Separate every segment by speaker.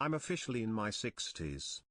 Speaker 1: I'm officially in my 60s.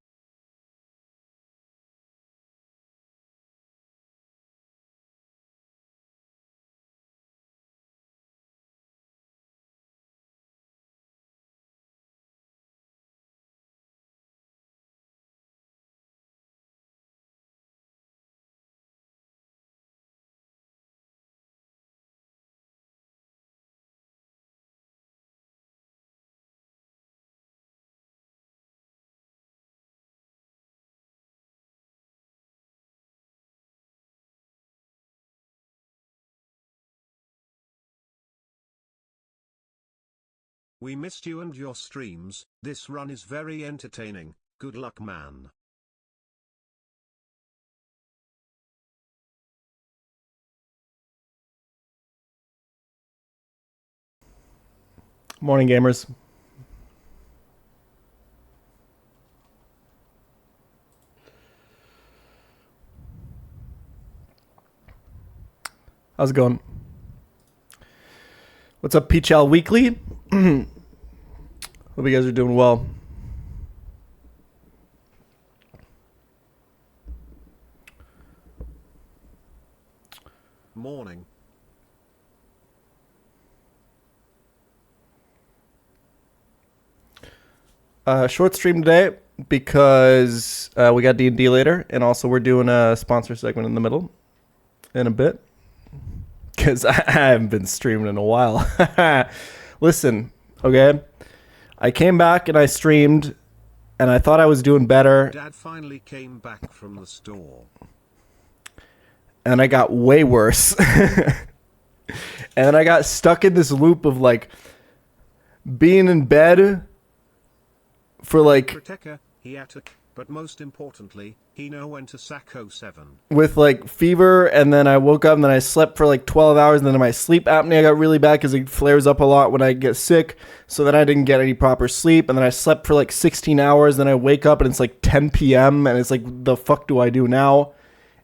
Speaker 1: We missed you and your streams. This run is very entertaining. Good luck, man.
Speaker 2: Morning, gamers. How's it going? What's up, pChal Weekly? Hope you guys are doing well.
Speaker 1: Morning.
Speaker 2: Short stream today because we got D&D later, and also we're doing a sponsor segment in the middle in a bit because I haven't been streaming in a while. Listen, okay? I came back and I streamed, and I thought I was doing better.
Speaker 1: Dad finally came back from the store.
Speaker 2: And I got way worse. And then I got stuck in this loop of like being in bed for like
Speaker 1: Protector, hiatic, but most importantly, he know when to sack 07.
Speaker 2: with like fever, and then I woke up and then I slept for like 12 hours, and then my sleep apnea got really bad because it flares up a lot when I get sick, so then I didn't get any proper sleep, and then I slept for like 16 hours, then I wake up and it's like 10 p.m. and it's like, the fuck do I do now?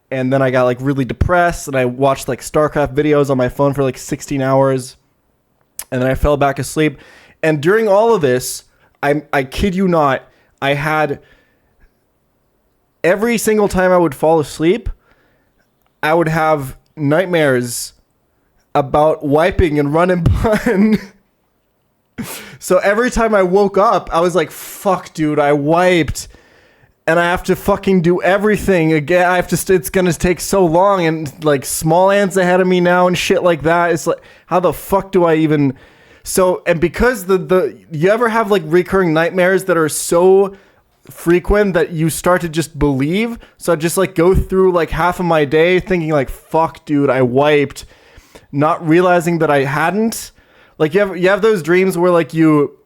Speaker 2: And then I got like really depressed, and I watched like StarCraft videos on my phone for like 16 hours, and then I fell back asleep. And during all of this, I kid you not, I had every single time I would fall asleep, I would have nightmares about wiping and Run&Bun. So every time I woke up, I was like, fuck, dude, I wiped. And I have to fucking do everything again. It's going to take so long. And like small ants ahead of me now and shit like that. It's like, how the fuck do I even... So, and because you ever have like recurring nightmares that are so frequent that you start to just believe? So I just like go through like half of my day thinking like, fuck, dude, I wiped, not realizing that I hadn't. Like you have those dreams where like you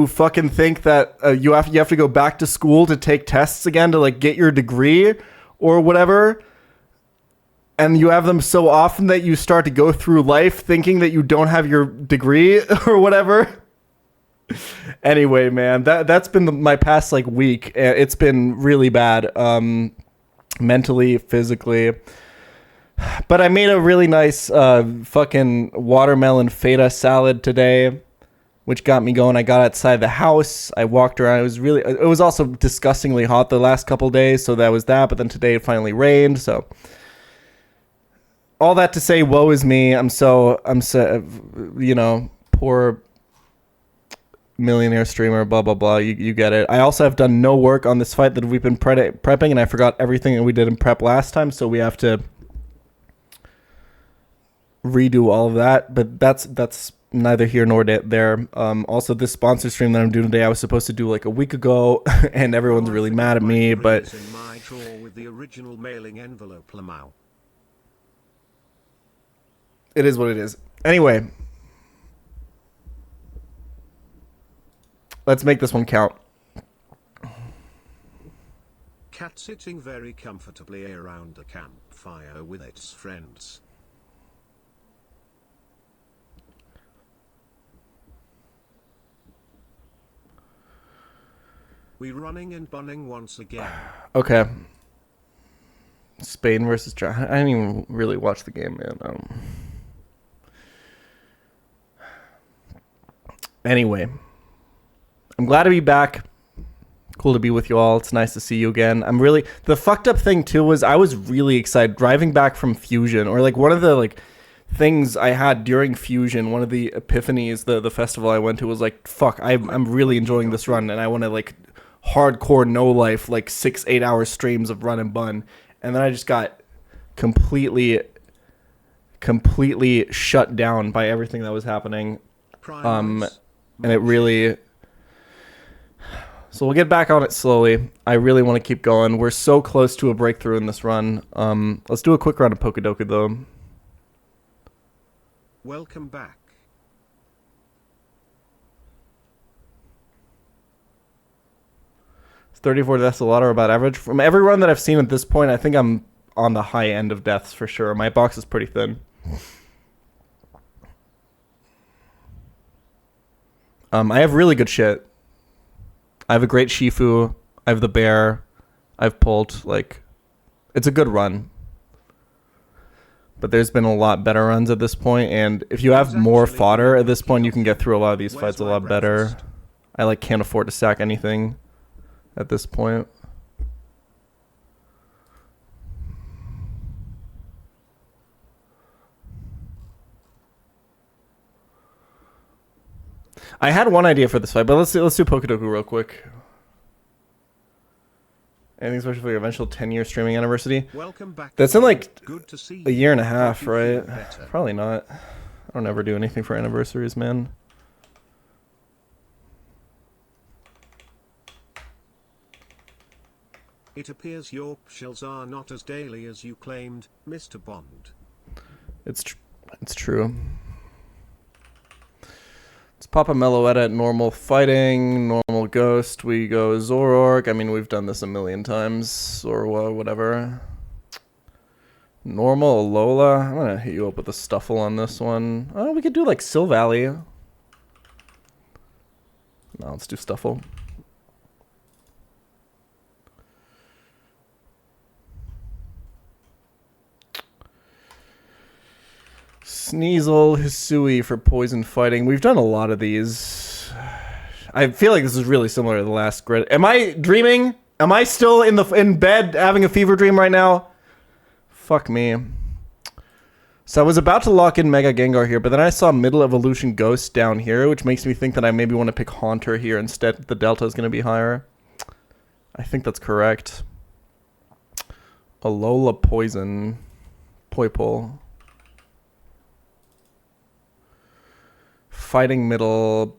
Speaker 2: fucking think that you have to go back to school to take tests again to like get your degree or whatever. And you have them so often that you start to go through life thinking that you don't have your degree or whatever. Anyway, man, that's been my past like week. It's been really bad, mentally, physically. But I made a really nice fucking watermelon feta salad today, which got me going. I got outside the house. I walked around. It was also disgustingly hot the last couple days, so that was that. But then today it finally rained, so... All that to say, woe is me. I'm so, you know, poor millionaire streamer, blah, blah, blah. You get it. I also have done no work on this fight that we've been prepping, and I forgot everything that we did in prep last time, so we have to redo all of that. But that's neither here nor there. Also, this sponsor stream that I'm doing today, I was supposed to do like a week ago, and everyone's really mad at me, but...
Speaker 1: In my drawer with the original mailing envelope, Lamau.
Speaker 2: It is what it is. Anyway, let's make this one count.
Speaker 1: Cat sitting very comfortably around the campfire with its friends. We running and bunning once again.
Speaker 2: Okay. Spain versus China. I didn't even really watch the game, man. Anyway, I'm glad to be back. Cool to be with you all. It's nice to see you again. The fucked up thing too was I was really excited driving back from Fusion, or like one of the like things I had during Fusion, one of the epiphanies, the festival I went to was like, fuck, I'm really enjoying this run and I want to like hardcore no life, like 6-8 hour streams of Run&Bun. And then I just got completely shut down by everything that was happening. And it really... So we'll get back on it slowly. I really want to keep going. We're so close to a breakthrough in this run. Let's do a quick round of Pokedoku though.
Speaker 1: Welcome back.
Speaker 2: It's 34 deaths a lot or about average. From every run that I've seen at this point, I think I'm on the high end of deaths for sure. My box is pretty thin. I have really good shit. I have a great Shifu. I have the bear. I've pulled, like, it's a good run. But there's been a lot better runs at this point, and if you have more fodder at this point, you can get through a lot of these fights a lot better. I, like, can't afford to sack anything at this point. I had one idea for this fight, but let's do Pokedoku real quick. Anything special for your eventual 10-year streaming anniversary?
Speaker 1: Welcome back.
Speaker 2: That's in like
Speaker 1: Good to see
Speaker 2: a year and a half, right?
Speaker 1: Better.
Speaker 2: Probably not. I don't ever do anything for anniversaries, man.
Speaker 1: It appears your pChals are not as daily as you claimed, Mr. Bond.
Speaker 2: It's true. Let's pop a Meloetta at normal fighting, normal ghost. We go Zoroark. I mean, we've done this a million times. Zorua, whatever. Normal Alola. I'm going to hit you up with a Stuffle on this one. Oh, we could do like Silvally. No, let's do Stuffle. Sneasel, Hisui for poison fighting. We've done a lot of these. I feel like this is really similar to the last grid. Am I dreaming? Am I still in bed having a fever dream right now? Fuck me. So I was about to lock in Mega Gengar here, but then I saw Middle Evolution Ghost down here, which makes me think that I maybe want to pick Haunter here instead. The delta is going to be higher. I think that's correct. Alola Poison. Poipole. Fighting middle.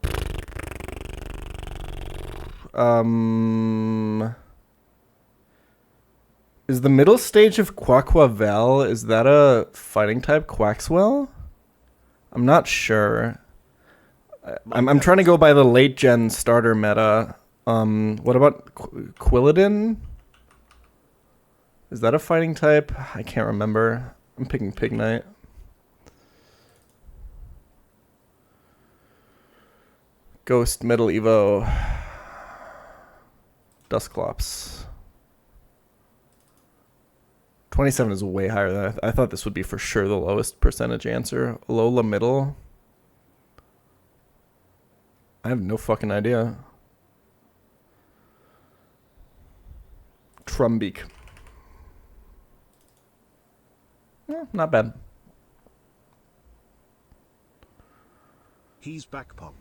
Speaker 2: Is the middle stage of Quaquavel, is that a fighting type Quaxwell? I'm not sure. I'm trying to go by the late gen starter meta. What about Quilladin? Is that a fighting type? I can't remember. I'm picking Pignite. Ghost Middle Evo. Dusclops. 27 is way higher than I thought this would be for sure the lowest percentage answer. Alola Middle. I have no fucking idea. Trumbeak. Not bad.
Speaker 1: He's back, Punk.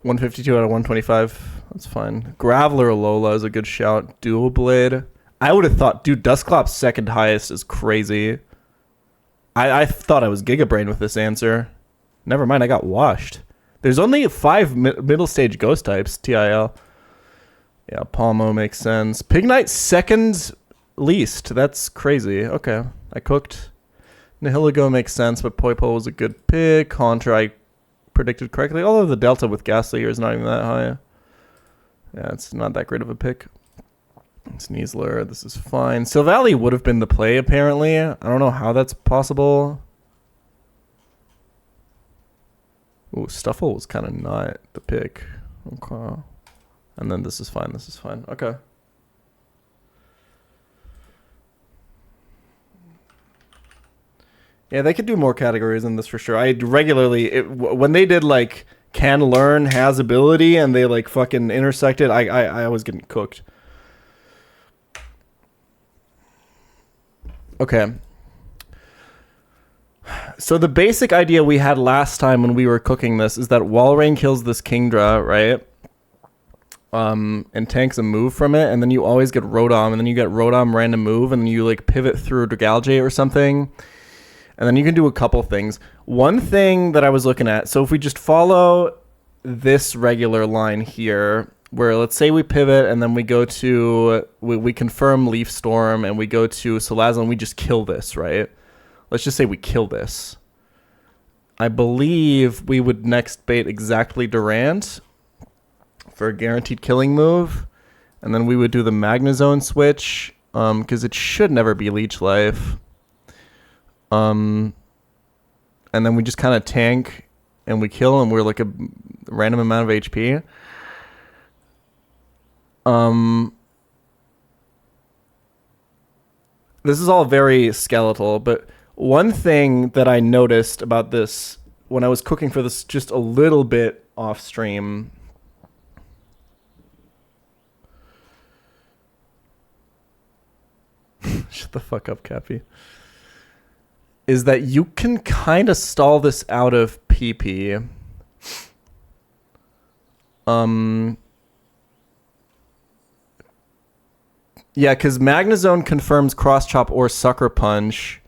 Speaker 2: $152 out of 125. That's fine. Graveler Alola is a good shout. Dual Blade. I would have thought, dude, Dusclops second highest is crazy. I thought I was Giga Brain with this answer. Never mind, I got washed. There's only 5 middle stage ghost types, TIL. Yeah, Palmo makes sense. Pignite second least. That's crazy. Okay, I cooked. Nihilego makes sense, but Poipole was a good pick. Haunter, I predicted correctly. Although the delta with Ghastly here is not even that high. Yeah, it's not that great of a pick. Sneasler, this is fine. Silvally would have been the play, apparently. I don't know how that's possible. Ooh, Stuffle was kind of not the pick. Okay. And then this is fine. This is fine. Okay. Yeah, they could do more categories than this for sure. I regularly, when they did like can learn, has ability, and they like fucking intersected, I was getting cooked. Okay. So the basic idea we had last time when we were cooking this is that Walrein kills this Kingdra, right? And tanks a move from it, and then you always get Rodom, and then you get Rodom random move, and then you like pivot through Dragalge or something. And then you can do a couple things. One thing that I was looking at, so if we just follow this regular line here, where let's say we pivot and then we go to, we confirm Leaf Storm and we go to Salazzle and we just kill this, right? Let's just say we kill this. I believe we would next bait exactly Durant for a guaranteed killing move. And then we would do the Magnezone switch, because it should never be Leech Life. And then we just kind of tank and we kill and we're like a random amount of HP. This is all very skeletal, but one thing that I noticed about this when I was cooking for this just a little bit off stream, shut the fuck up, Cappy, is that you can kind of stall this out of PP. Yeah, because Magnezone confirms Cross Chop or Sucker Punch.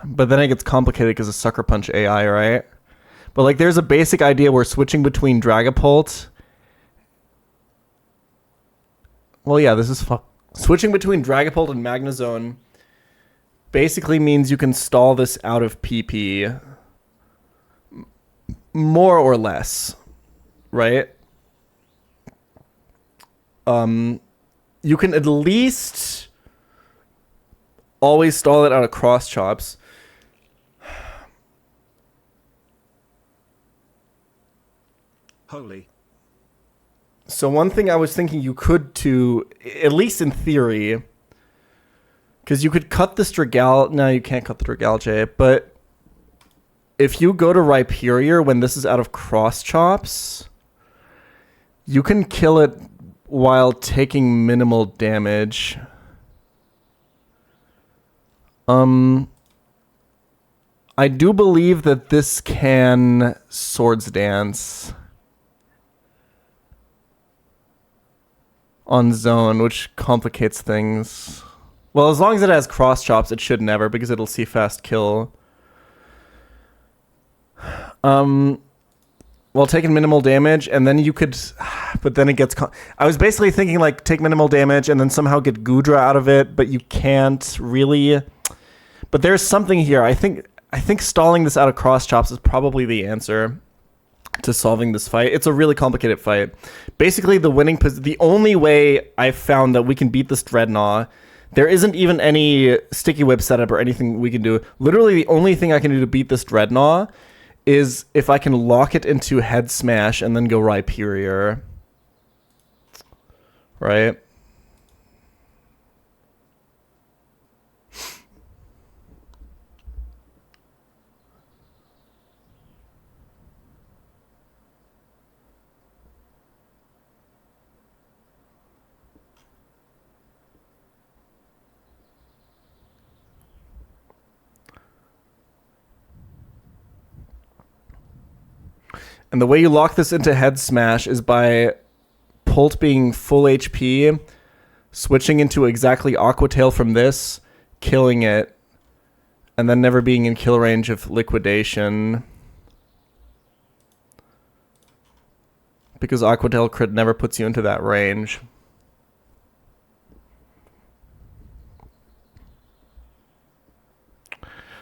Speaker 2: But then it gets complicated because of Sucker Punch AI, right? But like, there's a basic idea where switching between Dragapult. Well, yeah, this is switching between Dragapult and Magnezone basically means you can stall this out of PP. More or less, right? You can at least always stall it out of Cross Chops.
Speaker 1: Holy.
Speaker 2: So one thing I was thinking you could do, at least in theory, because you could cut this Dragal. No, you can't cut the Dragalge, but if you go to Rhyperior when this is out of Cross Chops, you can kill it while taking minimal damage. I do believe that this can Swords Dance on zone, which complicates things. Well, as long as it has Cross Chops, it should never, because it'll see fast kill. Well, taking minimal damage, and then you could, but then it gets, I was basically thinking like take minimal damage and then somehow get Gudra out of it, but you can't really. But there's something here. I think stalling this out of Cross Chops is probably the answer to solving this fight. It's a really complicated fight. Basically, the only way I've found that we can beat this Dreadnought, there isn't even any Sticky Whip setup or anything we can do. Literally, the only thing I can do to beat this Dreadnought is if I can lock it into Head Smash and then go Rhyperior. Right? And the way you lock this into Head Smash is by Pult being full HP, switching into exactly Aqua Tail from this, killing it, and then never being in kill range of Liquidation. Because Aqua Tail crit never puts you into that range.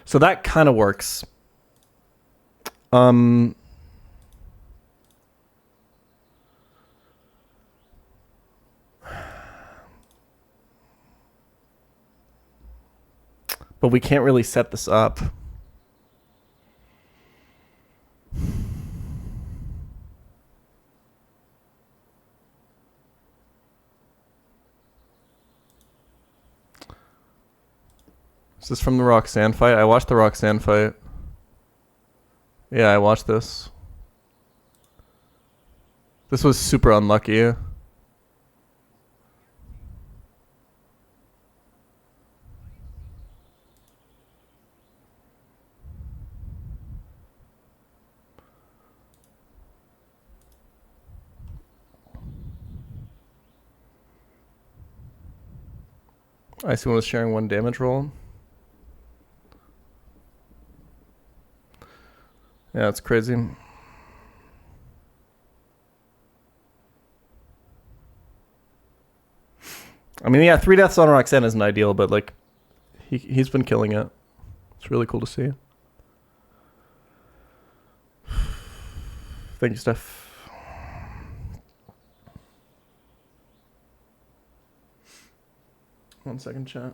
Speaker 2: So that kind of works. But we can't really set this up. Is this from the Roxanne fight? I watched the Roxanne fight. Yeah, I watched this. This was super unlucky. Icy one was sharing 1 damage roll. Yeah, it's crazy. I mean, yeah, 3 deaths on Roxanne isn't ideal, but like, he's been killing it. It's really cool to see. Thank you, Steph. One second, chat.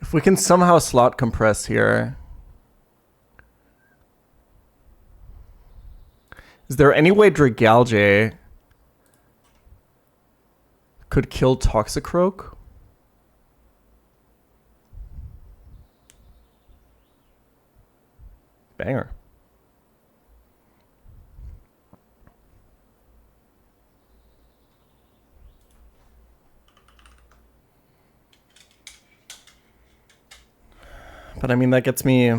Speaker 2: If we can somehow slot compress here. Is there any way Dragalge could kill Toxicroak? Banger. But I mean, that gets me...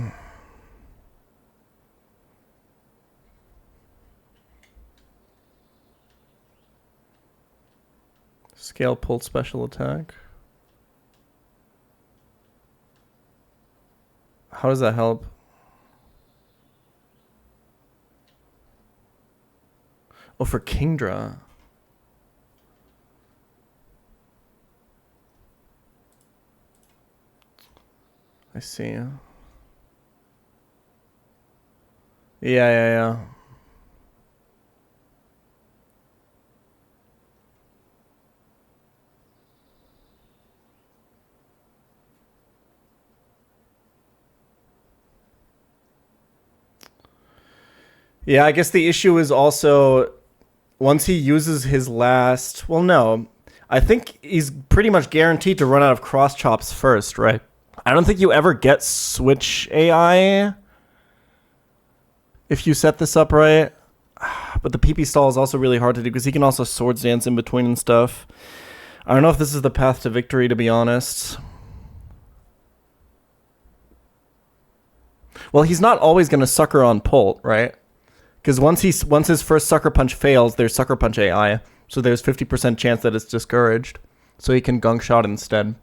Speaker 2: Scale pulled special attack. How does that help? Oh, for Kingdra. I see. Yeah, yeah. Yeah, I guess the issue is also once he uses his last... Well, no. I think he's pretty much guaranteed to run out of cross chops first, right? I don't think you ever get switch AI if you set this up right. But the PP stall is also really hard to do because he can also swords dance in between and stuff. I don't know if this is the path to victory, to be honest. Well, he's not always going to sucker on Pult, right? Because once his first sucker punch fails, there's sucker punch AI. So there's 50% chance that it's discouraged. So he can gunk shot instead.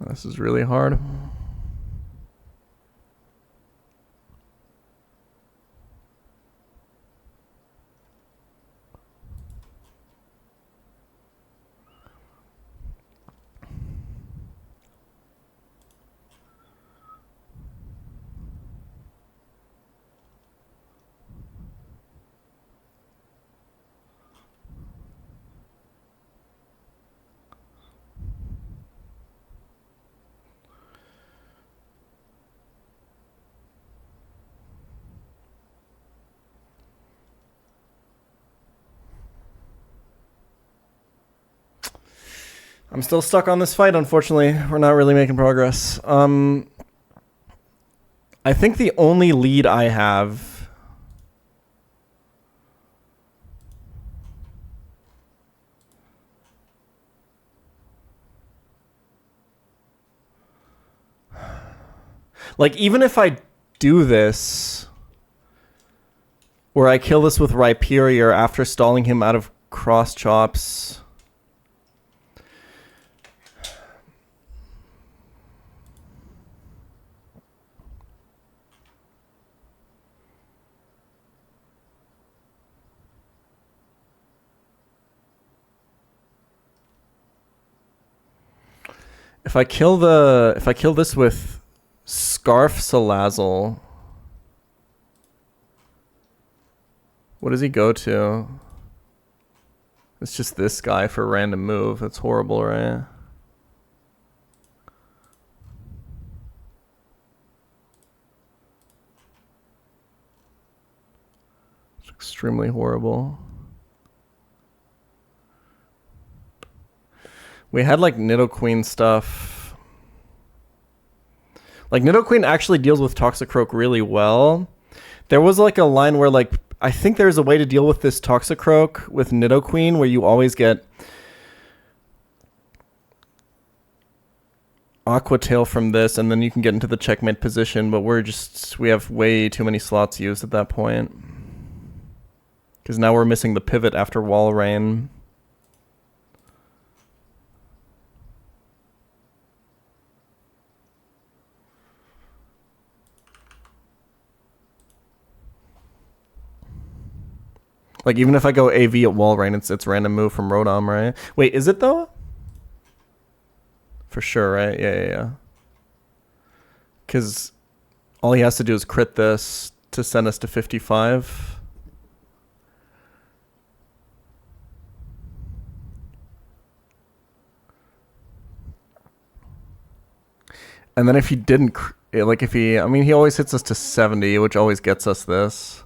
Speaker 2: This is really hard. I'm still stuck on this fight, unfortunately. We're not really making progress. I think the only lead I have... Like, even if I do this, where I kill this with Rhyperior after stalling him out of cross chops... If I kill this with Scarf Salazzle, what does he go to? It's just this guy for a random move. That's horrible, right? It's extremely horrible. We had like Nidoqueen stuff. Like Nidoqueen actually deals with Toxicroak really well. There was like a line where like, I think there's a way to deal with this Toxicroak with Nidoqueen where you always get Aqua Tail from this and then you can get into the checkmate position, but we have way too many slots used at that point. Because now we're missing the pivot after Walrein. Like, even if I go AV at Walrein, it's random move from Rotom, right? Wait, is it, though? For sure, right? Yeah. Because all he has to do is crit this to send us to 55. And then if he didn't... Like, if he... I mean, he always hits us to 70, which always gets us this.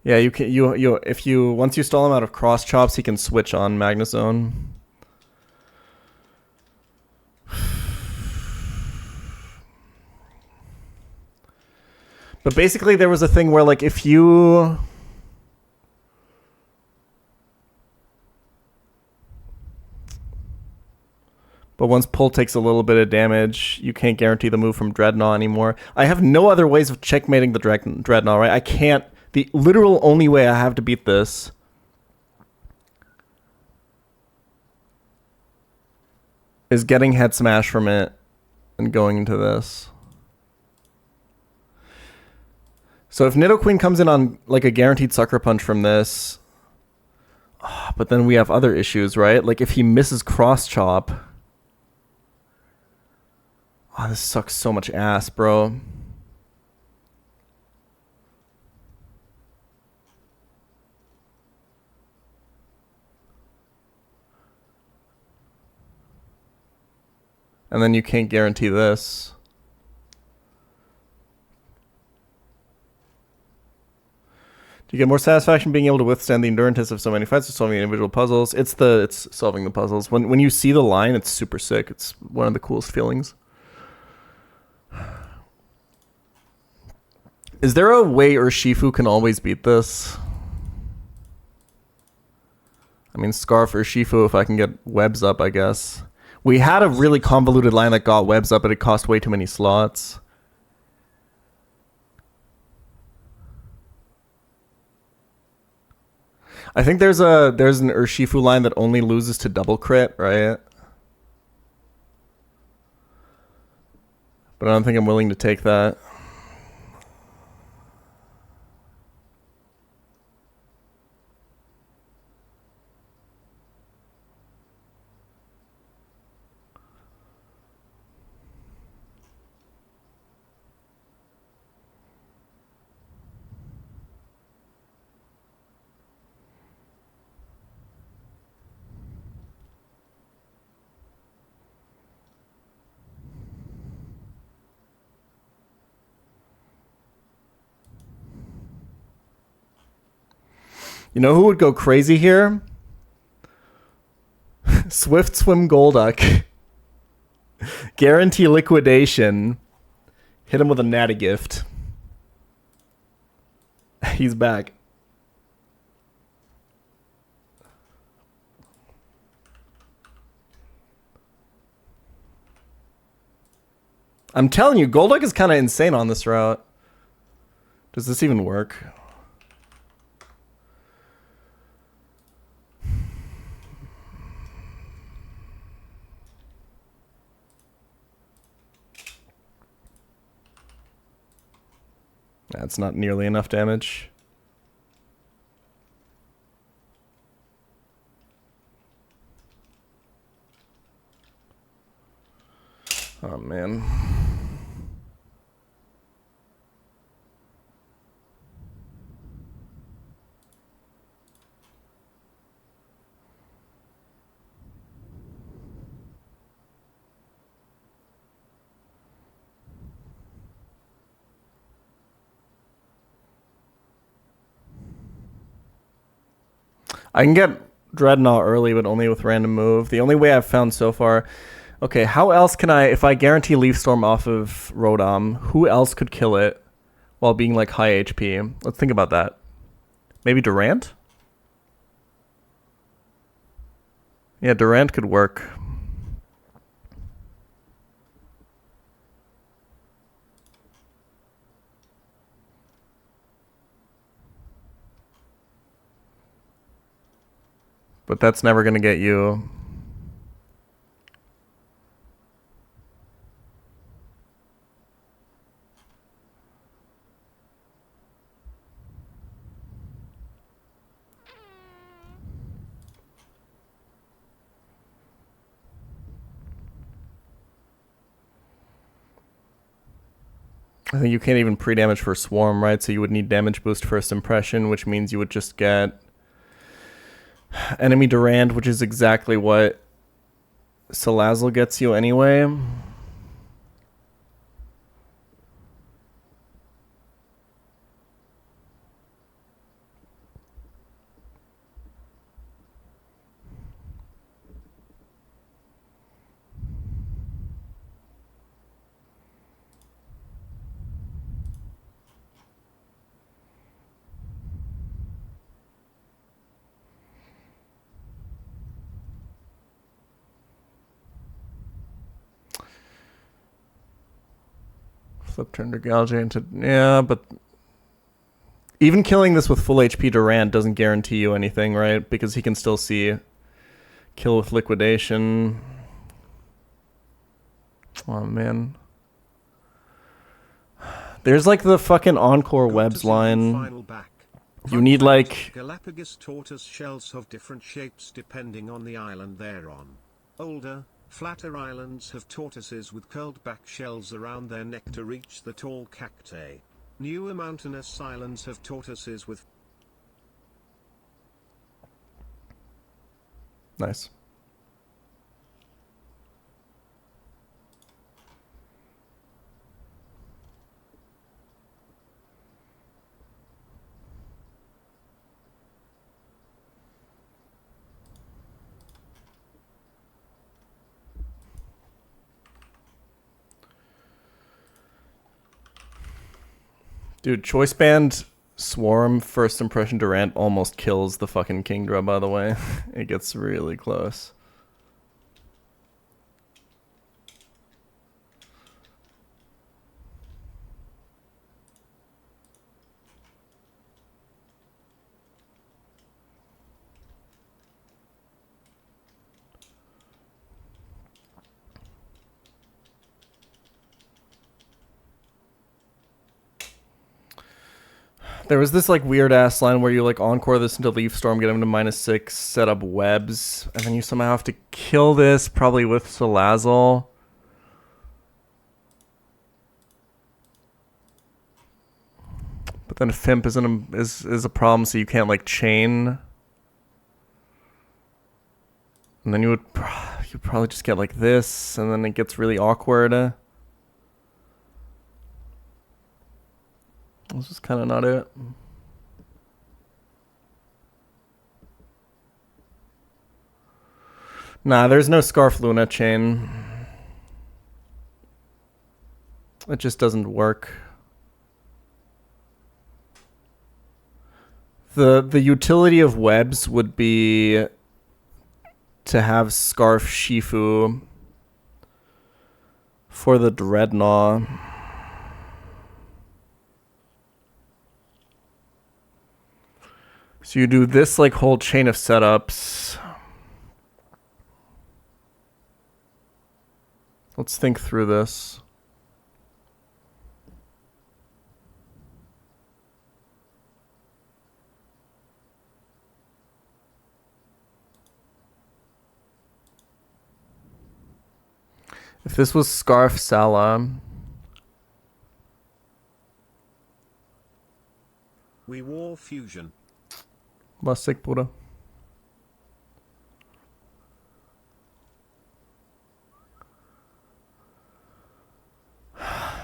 Speaker 2: Yeah, you can once you stall him out of cross chops, he can switch on Magnezone. But basically there was a thing where like if you But once Pull takes a little bit of damage, you can't guarantee the move from Dreadnought anymore. I have no other ways of checkmating the Dreadnought, right? I can't. The literal only way I have to beat this is getting Head Smash from it and going into this. So if Nidoqueen comes in on like a guaranteed Sucker Punch from this, but then we have other issues, right? Like if he misses Cross Chop. Oh, this sucks so much ass, bro. And then you can't guarantee this. Do you get more satisfaction being able to withstand the endurance of so many fights or solving individual puzzles? It's solving the puzzles. When you see the line, it's super sick. It's one of the coolest feelings. Is there a way Urshifu can always beat this? I mean, Scarf Urshifu if I can get webs up, I guess. We had a really convoluted line that got webs up, but it cost way too many slots. I think there's an Urshifu line that only loses to double crit, right? But I don't think I'm willing to take that. You know who would go crazy here? Swift Swim Golduck. Guarantee liquidation. Hit him with a natty gift. He's back. I'm telling you, Golduck is kind of insane on this route. Does this even work? That's not nearly enough damage. Oh, man. I can get Dreadnought early, but only with random move. The only way I've found so far... Okay, how else can I... If I guarantee Leaf Storm off of Rodom, who else could kill it while being, like, high HP? Let's think about that. Maybe Durant? Yeah, Durant could work. But that's never going to get you... I think you can't even pre-damage for Swarm, right? So you would need damage boost first impression, which means you would just get enemy Durand, which is exactly what Salazzle gets you anyway. Flip turn to Galge into... Yeah, but... Even killing this with full HP Durant doesn't guarantee you anything, right? Because he can still see kill with liquidation. Oh, man. There's like the fucking Encore Webs line. You need like...
Speaker 1: Galapagos tortoise shells have different shapes depending on the island they're on. Older, flatter islands have tortoises with curled back shells around their neck to reach the tall cacti. Newer mountainous islands have tortoises with...
Speaker 2: Nice. Dude, Choice Band Swarm First Impression Durant almost kills the fucking Kingdra, by the way. It gets really close. There was this like weird ass line where you like encore this into Leaf Storm, get him to -6, set up webs, and then you somehow have to kill this probably with Salazzle. But then Fimp is a problem, so you can't like chain. And then you'd probably just get like this, and then it gets really awkward. This is kind of not it. Nah, there's no Scarf Luna chain. It just doesn't work. The utility of webs would be to have Scarf Shifu for the Dreadnought. So you do this like whole chain of setups. Let's think through this. If this was Scarf Sala,
Speaker 1: We War Fusion.
Speaker 2: was sick, Buddha.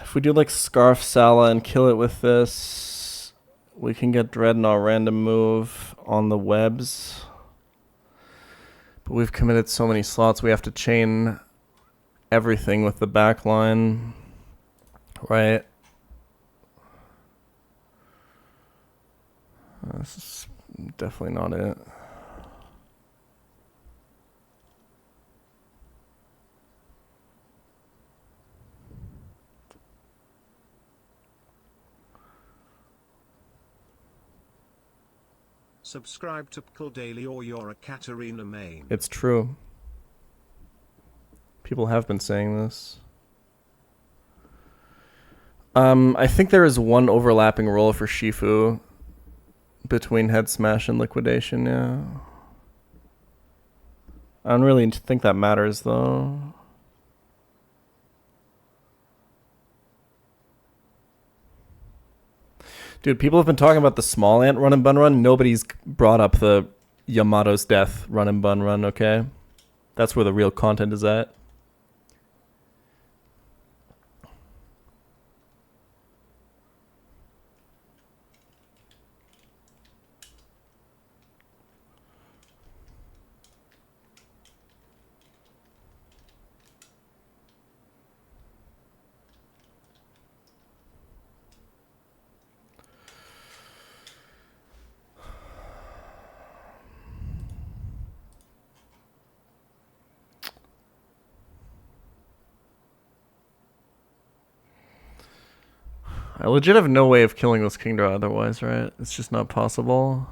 Speaker 2: If we do like Scarf Sala and kill it with this, we can get Dreadnought random move on the webs. But we've committed so many slots, we have to chain everything with the back line, right? This is definitely not it.
Speaker 1: Subscribe to pChal Daily or you're a Katarina main.
Speaker 2: It's true. People have been saying this. I think there is one overlapping role for Shifu between Head Smash and Liquidation, yeah. I don't really think that matters, though. Dude, people have been talking about the small ant run and bun run. Nobody's brought up the Yamato's death run and bun run, okay? That's where the real content is at. I legit have no way of killing this Kingdra otherwise, right? It's just not possible.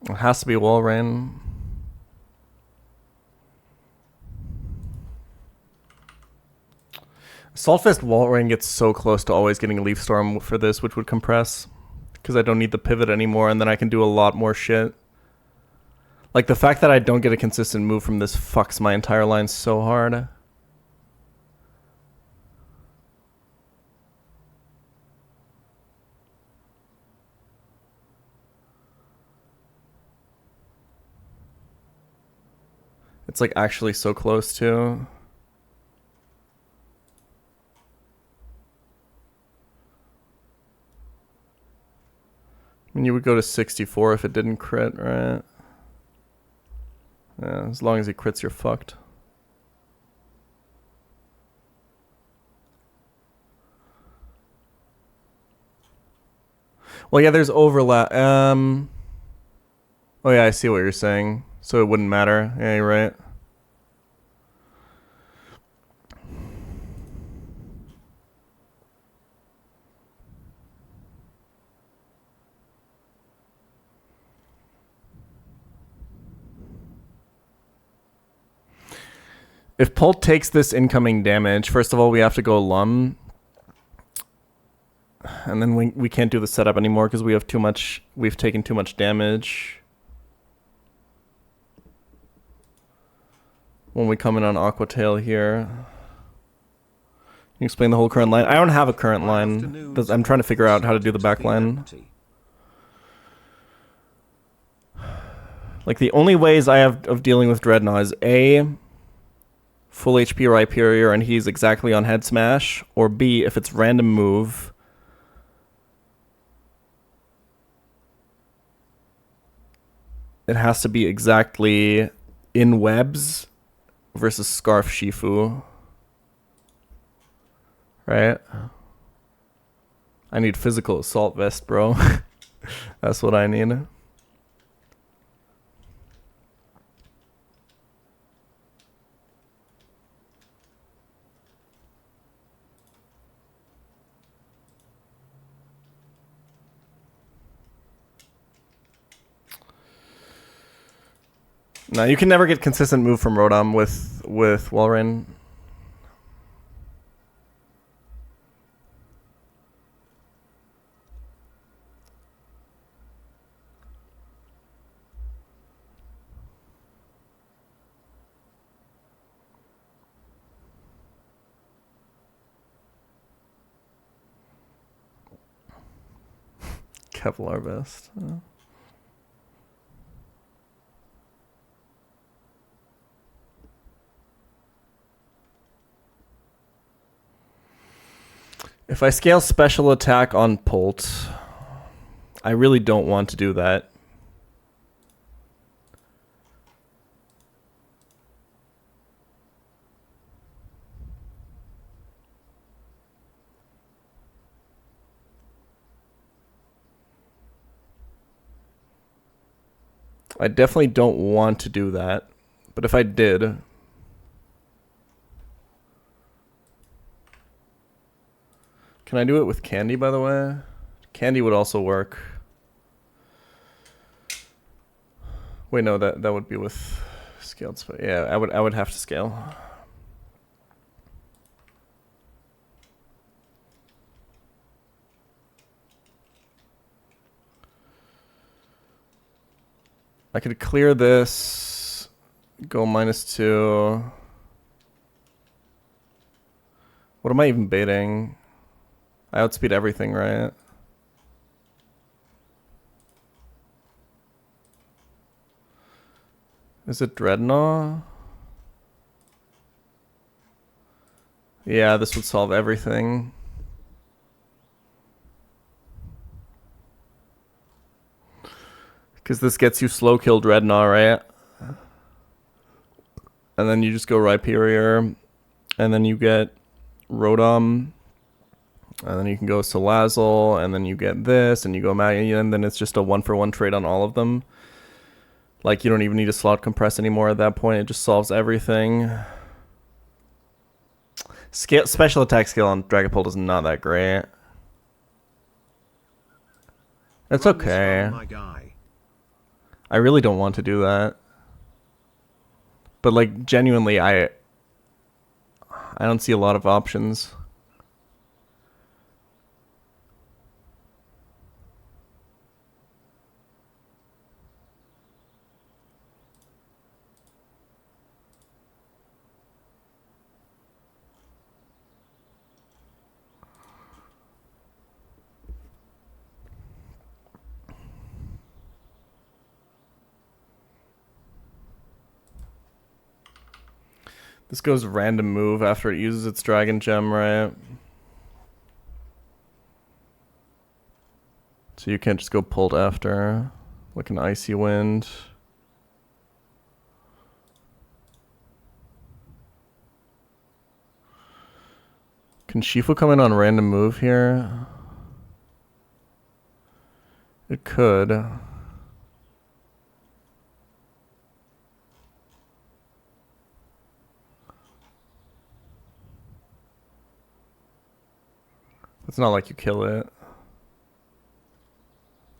Speaker 2: It has to be Walrein. Saltfest Walrein gets so close to always getting Leaf Storm for this, which would compress. Because I don't need the pivot anymore, and then I can do a lot more shit. Like, the fact that I don't get a consistent move from this fucks my entire line so hard. It's like actually so close to. I mean, you would go to 64 if it didn't crit, right? Yeah, as long as he crits, you're fucked. Well, yeah, there's overlap. Oh yeah, I see what you're saying. So it wouldn't matter. Yeah, you're right. If Pult takes this incoming damage, first of all, we have to go Lum. And then we can't do the setup anymore because we have too much. We've taken too much damage. When we come in on Aquatail here. Can you explain the whole current line? I don't have a current line. I'm trying to figure out how to do the back line. Like, the only ways I have of dealing with Dreadnought is A, full HP Rhyperior and he's exactly on head smash, or B, if it's random move, it has to be exactly in webs versus Scarf Shifu. Right? I need physical assault vest, bro. That's what I need. No, you can never get consistent move from Rotom with Walrein. Kevlar vest. If I scale special attack on Polt, I really don't want to do that. I definitely don't want to do that, but if I did, can I do it with Candy, by the way? Candy would also work. Wait, no, that would be with scaled space. Yeah, I would have to scale. I could clear this, go -2. What am I even baiting? I outspeed everything, right? Is it Dreadnought? Yeah, this would solve everything. Because this gets you slow kill Dreadnought, right? And then you just go Rhyperior. And then you get Rotom. And then you can go Salazzle. And then you get this. And you go Maggie. And then it's just a 1-for-1 trade on all of them. Like, you don't even need to slot compress anymore at that point. It just solves everything. Special attack skill on Dragapult is not that great. It's okay. I really don't want to do that. But, like, genuinely, I don't see a lot of options. This goes random move after it uses its Dragon Gem, right? So you can't just go Pult after, like an Icy Wind. Can Shifu come in on random move here? It could. It's not like you kill it.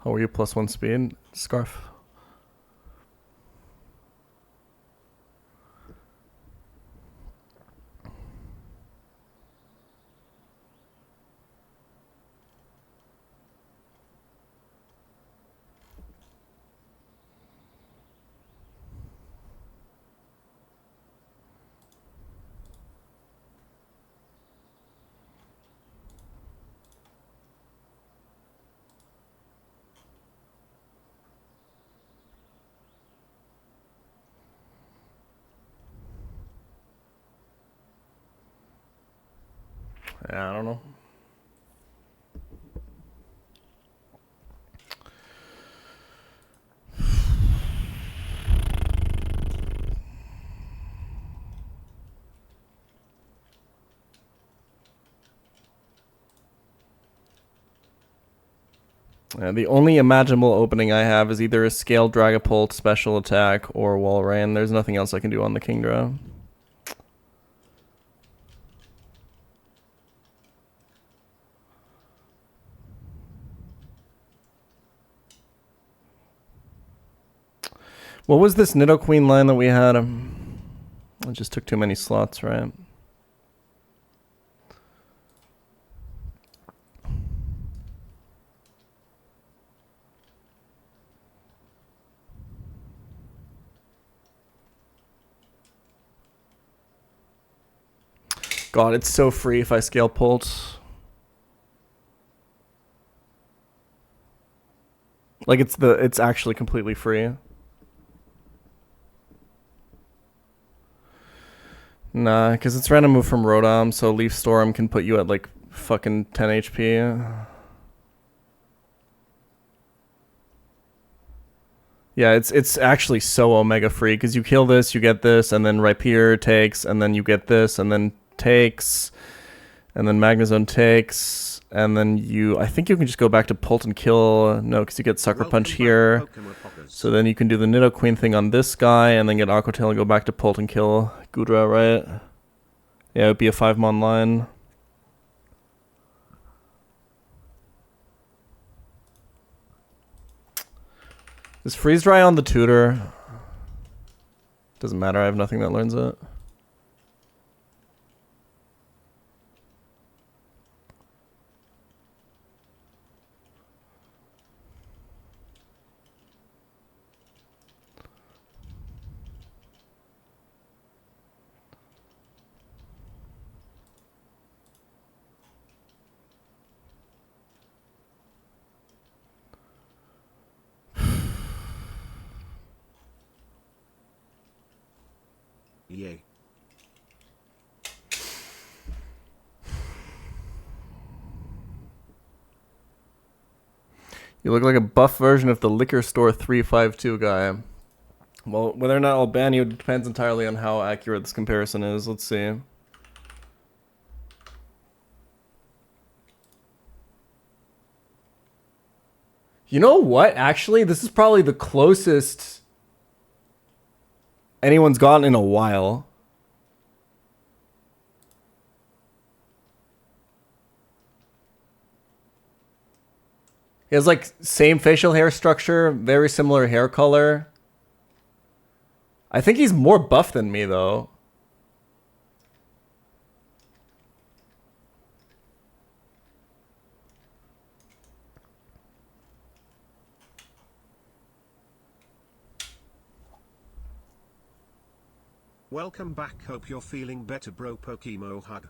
Speaker 2: How are you? +1 speed? Scarf. I don't know. The only imaginable opening I have is either a Scaled Dragapult special attack or Walrein. There's nothing else I can do on the Kingdra. What was this Nidoqueen line that we had? It just took too many slots, right? God, it's so free if I scale Pult. Like it's actually completely free. Nah, because it's random move from Rotom, so Leaf Storm can put you at like fucking 10 HP. Yeah, it's actually so Omega free, because you kill this, you get this, and then Rhyperior takes, and then you get this, and then takes, and then Magnezone takes, and then I think you can just go back to Pult and kill. No, because you get Sucker Punch here. So then you can do the Nidoqueen thing on this guy, and then get Aqua Tail and go back to Pult and kill Gudra, right? Yeah, it would be a 5-mon line. Is Freeze Dry on the tutor? Doesn't matter, I have nothing that learns it.
Speaker 1: Yay.
Speaker 2: You look like a buff version of the Liquor Store 352 guy. Well, whether or not I'll ban you depends entirely on how accurate this comparison is. Let's see. You know what? Actually, this is probably the closest anyone's gotten in a while. He has like same facial hair structure, very similar hair color. I think he's more buff than me though.
Speaker 1: Welcome back, hope you're feeling better, bro. Pokemo hug.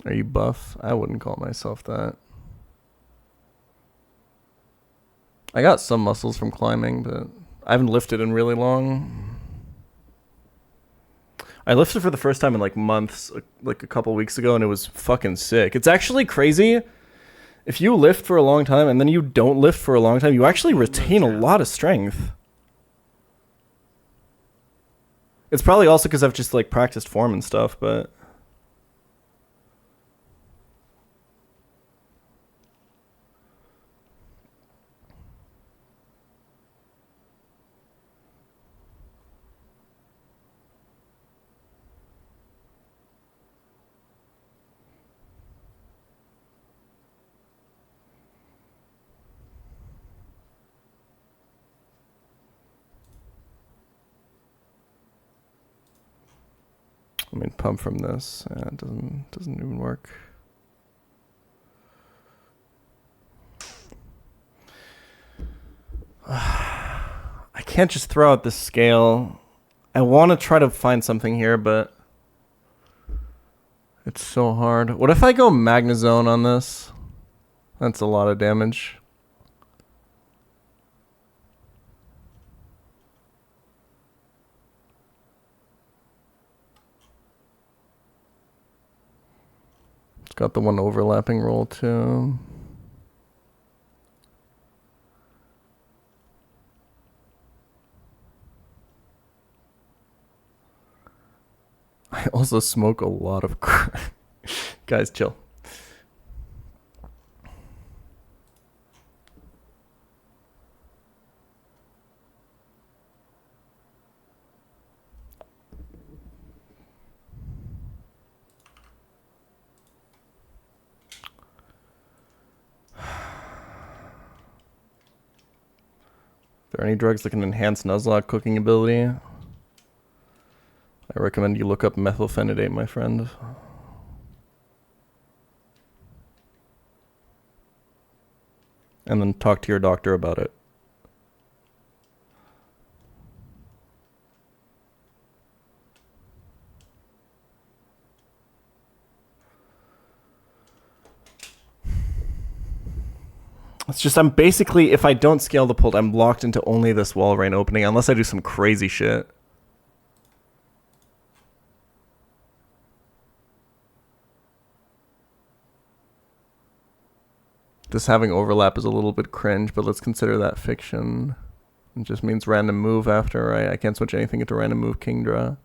Speaker 2: Are you buff? I wouldn't call myself that. I got some muscles from climbing, but I haven't lifted in really long. I lifted for the first time in like months, like a couple weeks ago, and it was fucking sick. It's actually crazy. If you lift for a long time and then you don't lift for a long time, you actually retain a lot of strength. It's probably also because I've just like practiced form and stuff, but... I mean, pump from this. Yeah, it doesn't even work. I can't just throw out this scale. I want to try to find something here, but it's so hard. What if I go Magnezone on this? That's a lot of damage. Got the one overlapping roll too. I also smoke a lot of crack. Guys, chill. Are there any drugs that can enhance Nuzlocke cooking ability? I recommend you look up methylphenidate, my friend. And then talk to your doctor about it. It's just, I'm basically, if I don't scale the pult, I'm locked into only this wall rain opening, unless I do some crazy shit. Just having overlap is a little bit cringe, but let's consider that fiction. It just means random move after, right? I can't switch anything into random move king draw.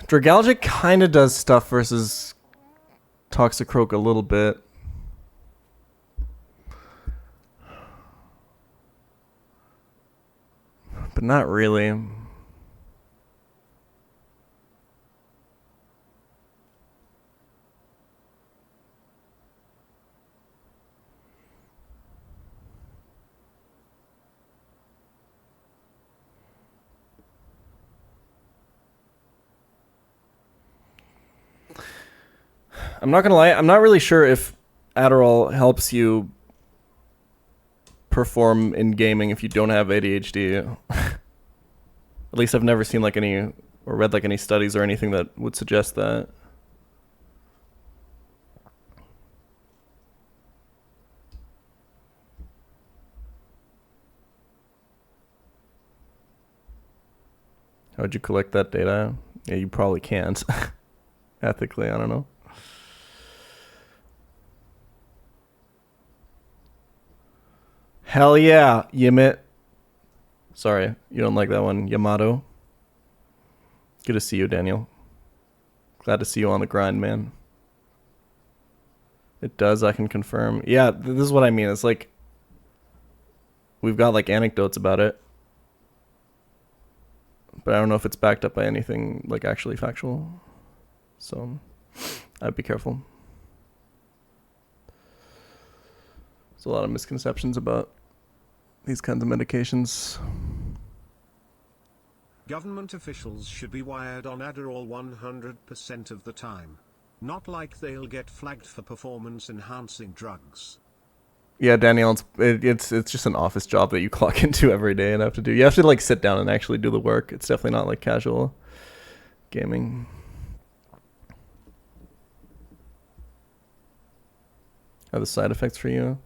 Speaker 2: Dragalgic kind of does stuff versus Toxicroak a little bit. But not really. I'm not gonna lie, I'm not really sure if Adderall helps you perform in gaming if you don't have ADHD. At least I've never seen like any, or read like any studies or anything that would suggest that. How would you collect that data? Yeah, you probably can't. Ethically, I don't know. Hell yeah, Yimit. Sorry, you don't like that one, Yamato. Good to see you, Daniel. Glad to see you on the grind, man. It does, I can confirm. Yeah, this is what I mean. It's like, we've got like anecdotes about it, but I don't know if it's backed up by anything like actually factual. So, I'd be careful. There's a lot of misconceptions about these kinds of medications.
Speaker 1: Government officials should be wired on Adderall 100% of the time. Not like they'll get flagged for performance-enhancing drugs.
Speaker 2: Yeah, Danielle, it's just an office job that you clock into every day and have to do. You have to like sit down and actually do the work. It's definitely not like casual gaming. Are the side effects for you?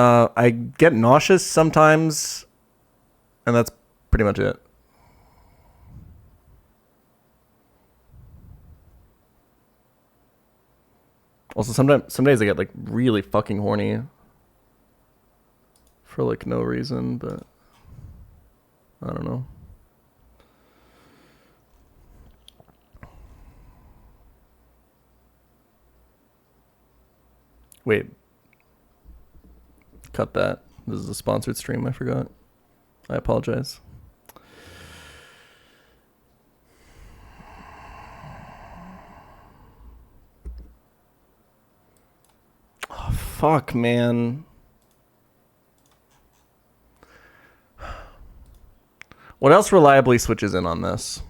Speaker 2: I get nauseous sometimes, and that's pretty much it. Also, some days I get like really fucking horny for like no reason, but I don't know. Wait. Cut that. This is a sponsored stream, I forgot. I apologize. Oh, fuck, man. What else reliably switches in on this?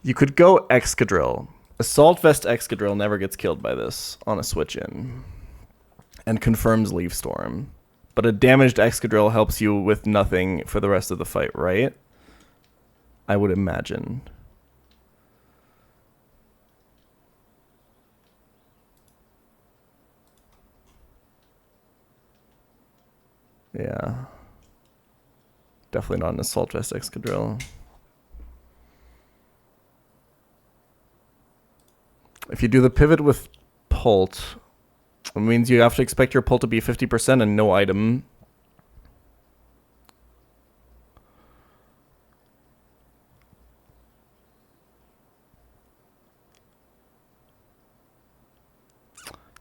Speaker 2: You could go Excadrill. Assault Vest Excadrill never gets killed by this on a switch in. And confirms Leaf Storm. But a damaged Excadrill helps you with nothing for the rest of the fight, right? I would imagine. Yeah. Definitely not an Assault Vest Excadrill. If you do the pivot with Pult, it means you have to expect your Pult to be 50% and no item.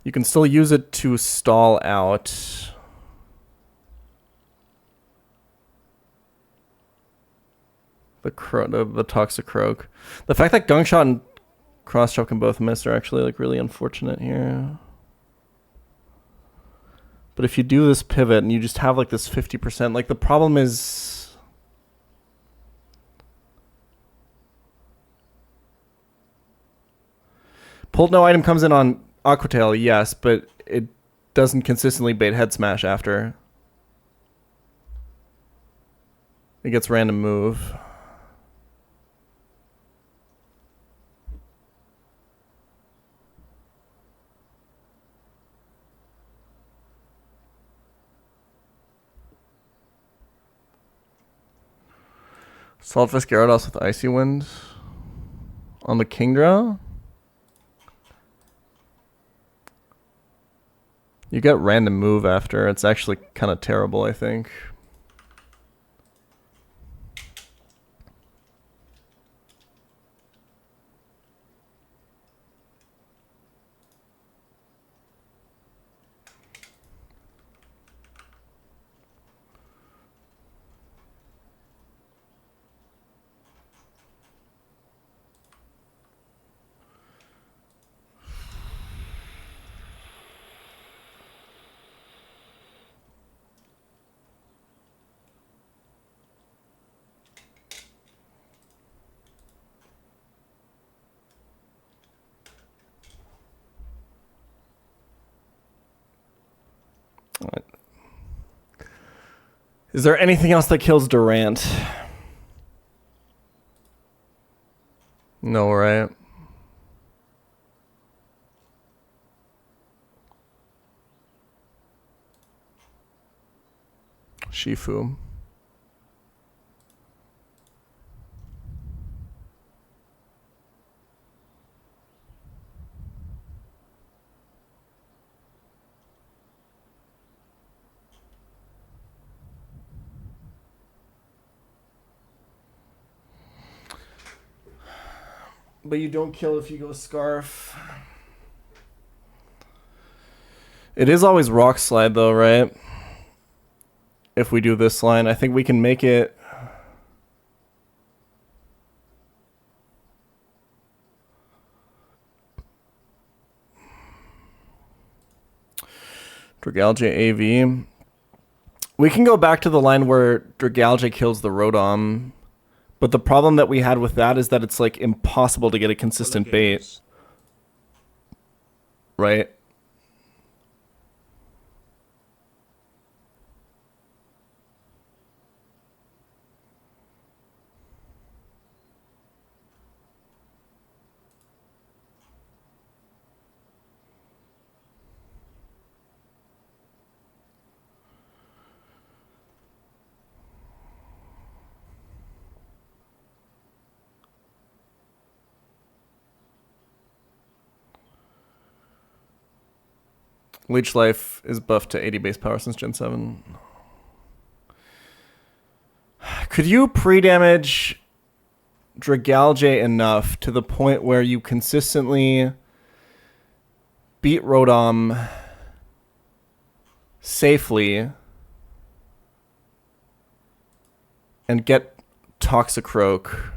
Speaker 2: You can still use it to stall out. The Toxic Croak. The fact that Gunk Shot and Cross Chop can both miss are actually like really unfortunate here. But if you do this pivot and you just have like this 50%, like the problem is Pult no item comes in on Aquatail, yes, but it doesn't consistently bait Head Smash after. It gets random move. Saltfish Gyarados with Icy Wind on the Kingdra. You get random move after. It's actually kind of terrible, I think. Is there anything else that kills Durant? No, right? Shifu. But you don't kill if you go Scarf. It is always Rock Slide though, right? If we do this line, I think we can make it... Dragalge AV. We can go back to the line where Dragalge kills the Rotom. But the problem that we had with that is that it's like impossible to get a consistent bait. Right? Leech Life is buffed to 80 base power since Gen 7. Could you pre-damage Dragalge enough to the point where you consistently beat Rotom safely and get Toxicroak?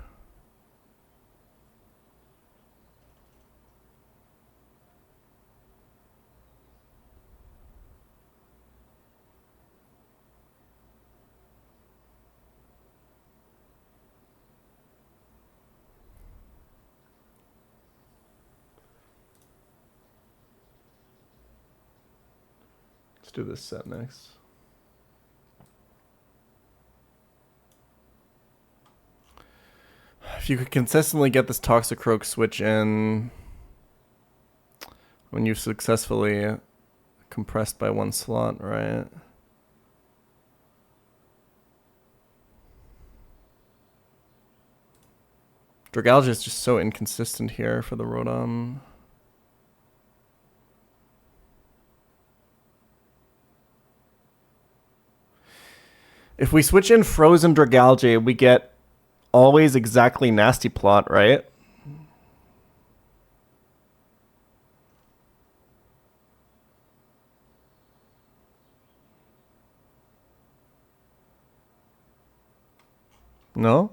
Speaker 2: Let's do this set next. If you could consistently get this Toxicroak switch in when you've successfully compressed by one slot, right? Dragalge is just so inconsistent here for the Rotom. If we switch in Frozen Dragalge, we get always exactly Nasty Plot, right? No?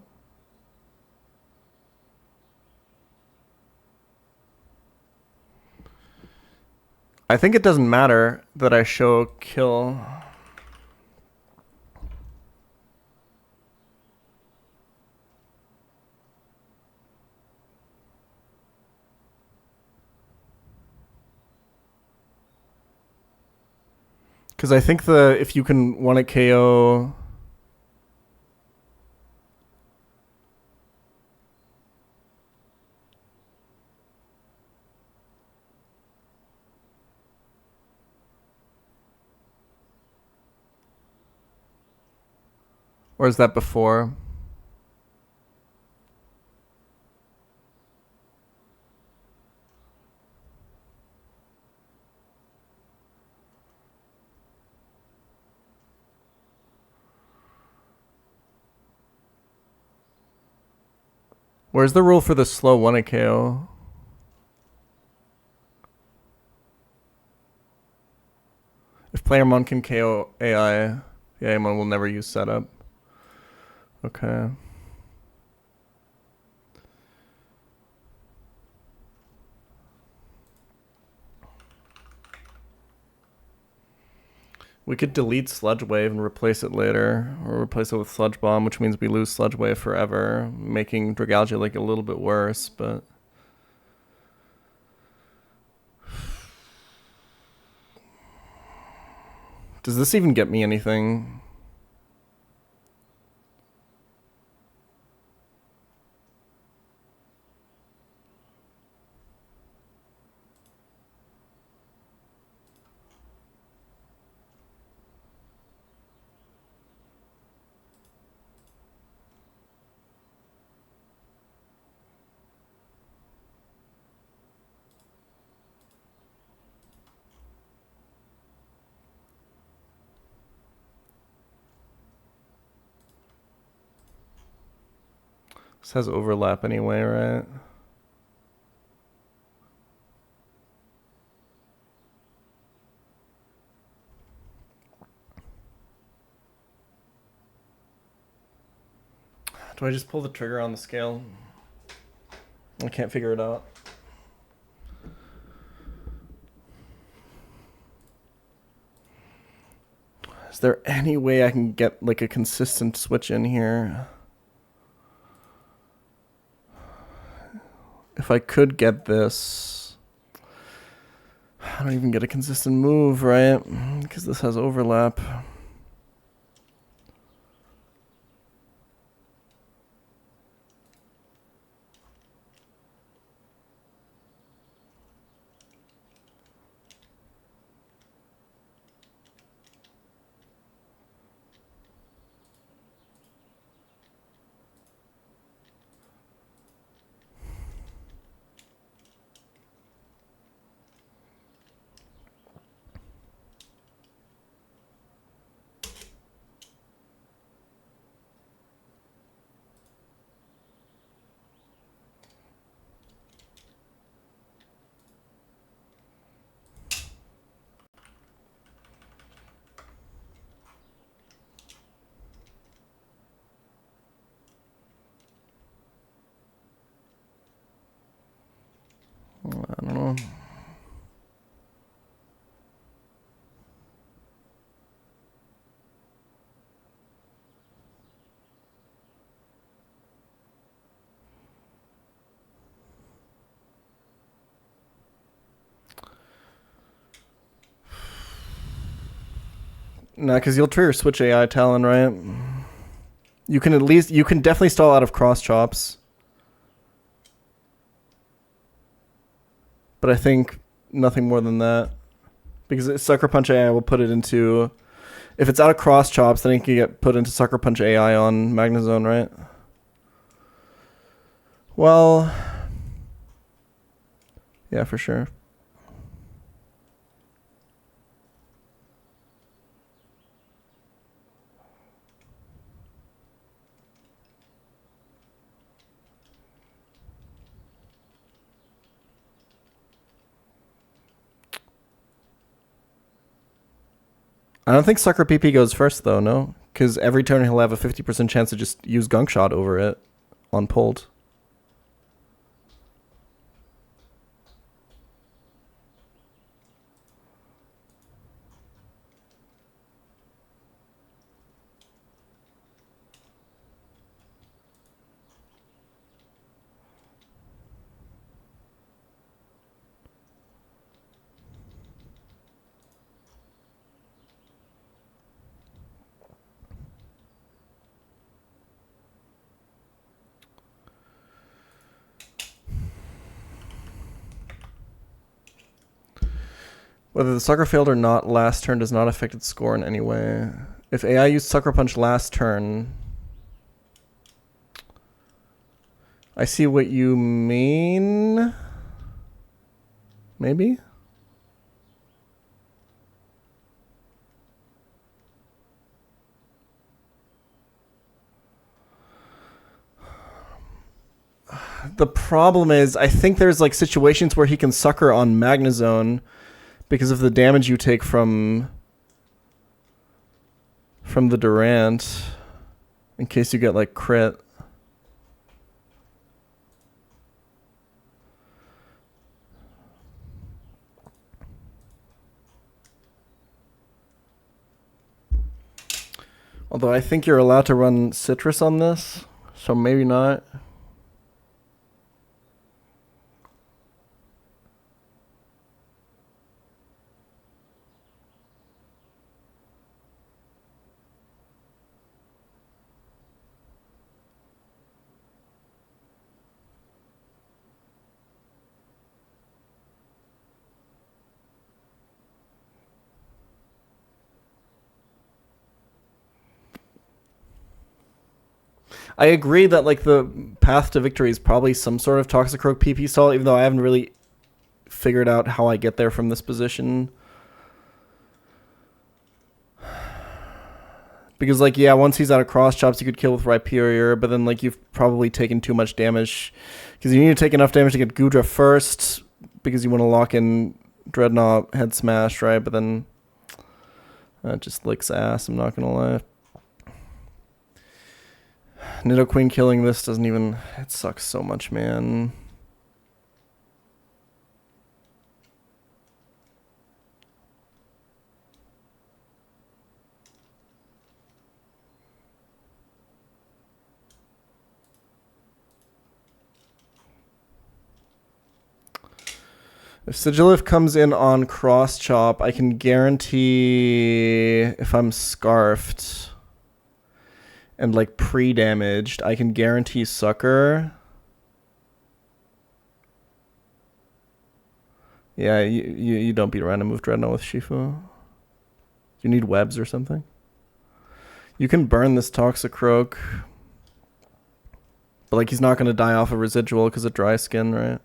Speaker 2: I think it doesn't matter that I show kill. Because I think if you can want to KO... Or is that before? Where's the rule for the slow 1 KO? If player mon can KO AI, the AI mon will never use setup. Okay. We could delete Sludge Wave and replace it later, or replace it with Sludge Bomb, which means we lose Sludge Wave forever, making Dragalge like a little bit worse, but... Does this even get me anything? This has overlap anyway, right? Do I just pull the trigger on the scale? I can't figure it out. Is there any way I can get like a consistent switch in here? If I could get this, I don't even get a consistent move, right? Because this has overlap. Nah, because you'll trigger switch AI Talon, right? You can definitely stall out of cross chops. But I think nothing more than that. Because Sucker Punch AI will put it into... If it's out of cross chops, then it can get put into Sucker Punch AI on Magnezone, right? Well... Yeah, for sure. I don't think Sucker PP goes first, though, no? Because every turn he'll have a 50% chance to just use Gunk Shot over it on pulled. Whether the Sucker failed or not last turn does not affect its score in any way. If AI used Sucker Punch last turn... I see what you mean. Maybe? The problem is, I think there's like situations where he can Sucker on Magnezone because of the damage you take from the Durant, in case you get like crit. Although I think you're allowed to run Citrus on this, so maybe not. I agree that like the path to victory is probably some sort of Toxicroak PP stall, even though I haven't really figured out how I get there from this position. Because like, yeah, once he's out of cross chops, you could kill with Rhyperior, but then like you've probably taken too much damage. Because you need to take enough damage to get Gudra first, because you want to lock in Dreadnought Head Smash, right? But then that just licks ass, I'm not going to lie. Nidoqueen killing this doesn't even... It sucks so much, man. If Sigilif comes in on cross chop, I can guarantee if I'm scarfed and like pre-damaged, I can guarantee Sucker. Yeah, you don't beat random move Dreadnought with Shifu. Do you need webs or something? You can burn this Toxicroak. But like he's not going to die off a residual because of dry skin, right?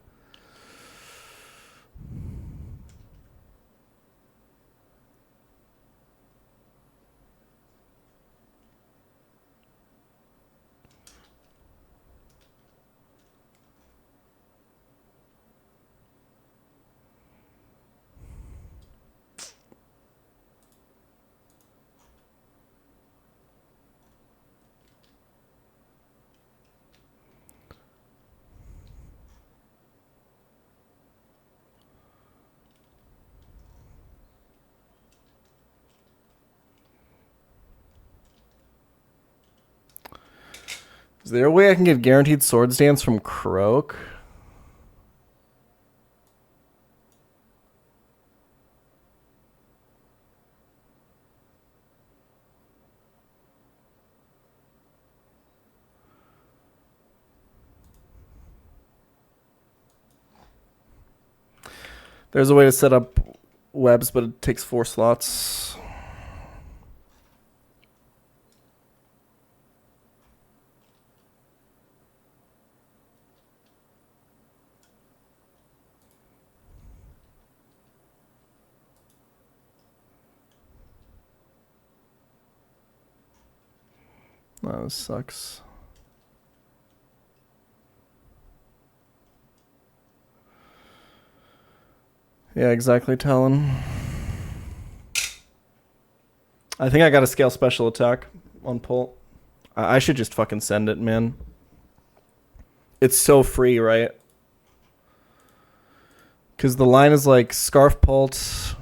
Speaker 2: Is there a way I can get guaranteed Swords Dance from Croak? There's a way to set up webs, but it takes 4 slots. Oh, this sucks. Yeah, exactly, Talon. I think I got to scale special attack on pull. I should just fucking send it, man. It's so free, right? Because the line is like Scarf Pult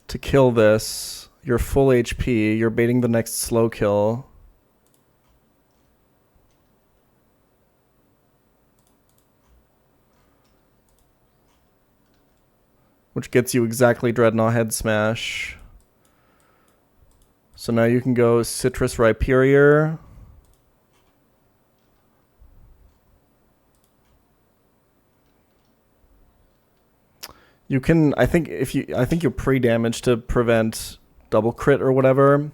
Speaker 2: to kill this. You're full HP. You're baiting the next slow kill. Which gets you exactly Dreadnought Head Smash. So now you can go Citrus Rhyperior. You can, I think you're pre-damaged to prevent double crit or whatever.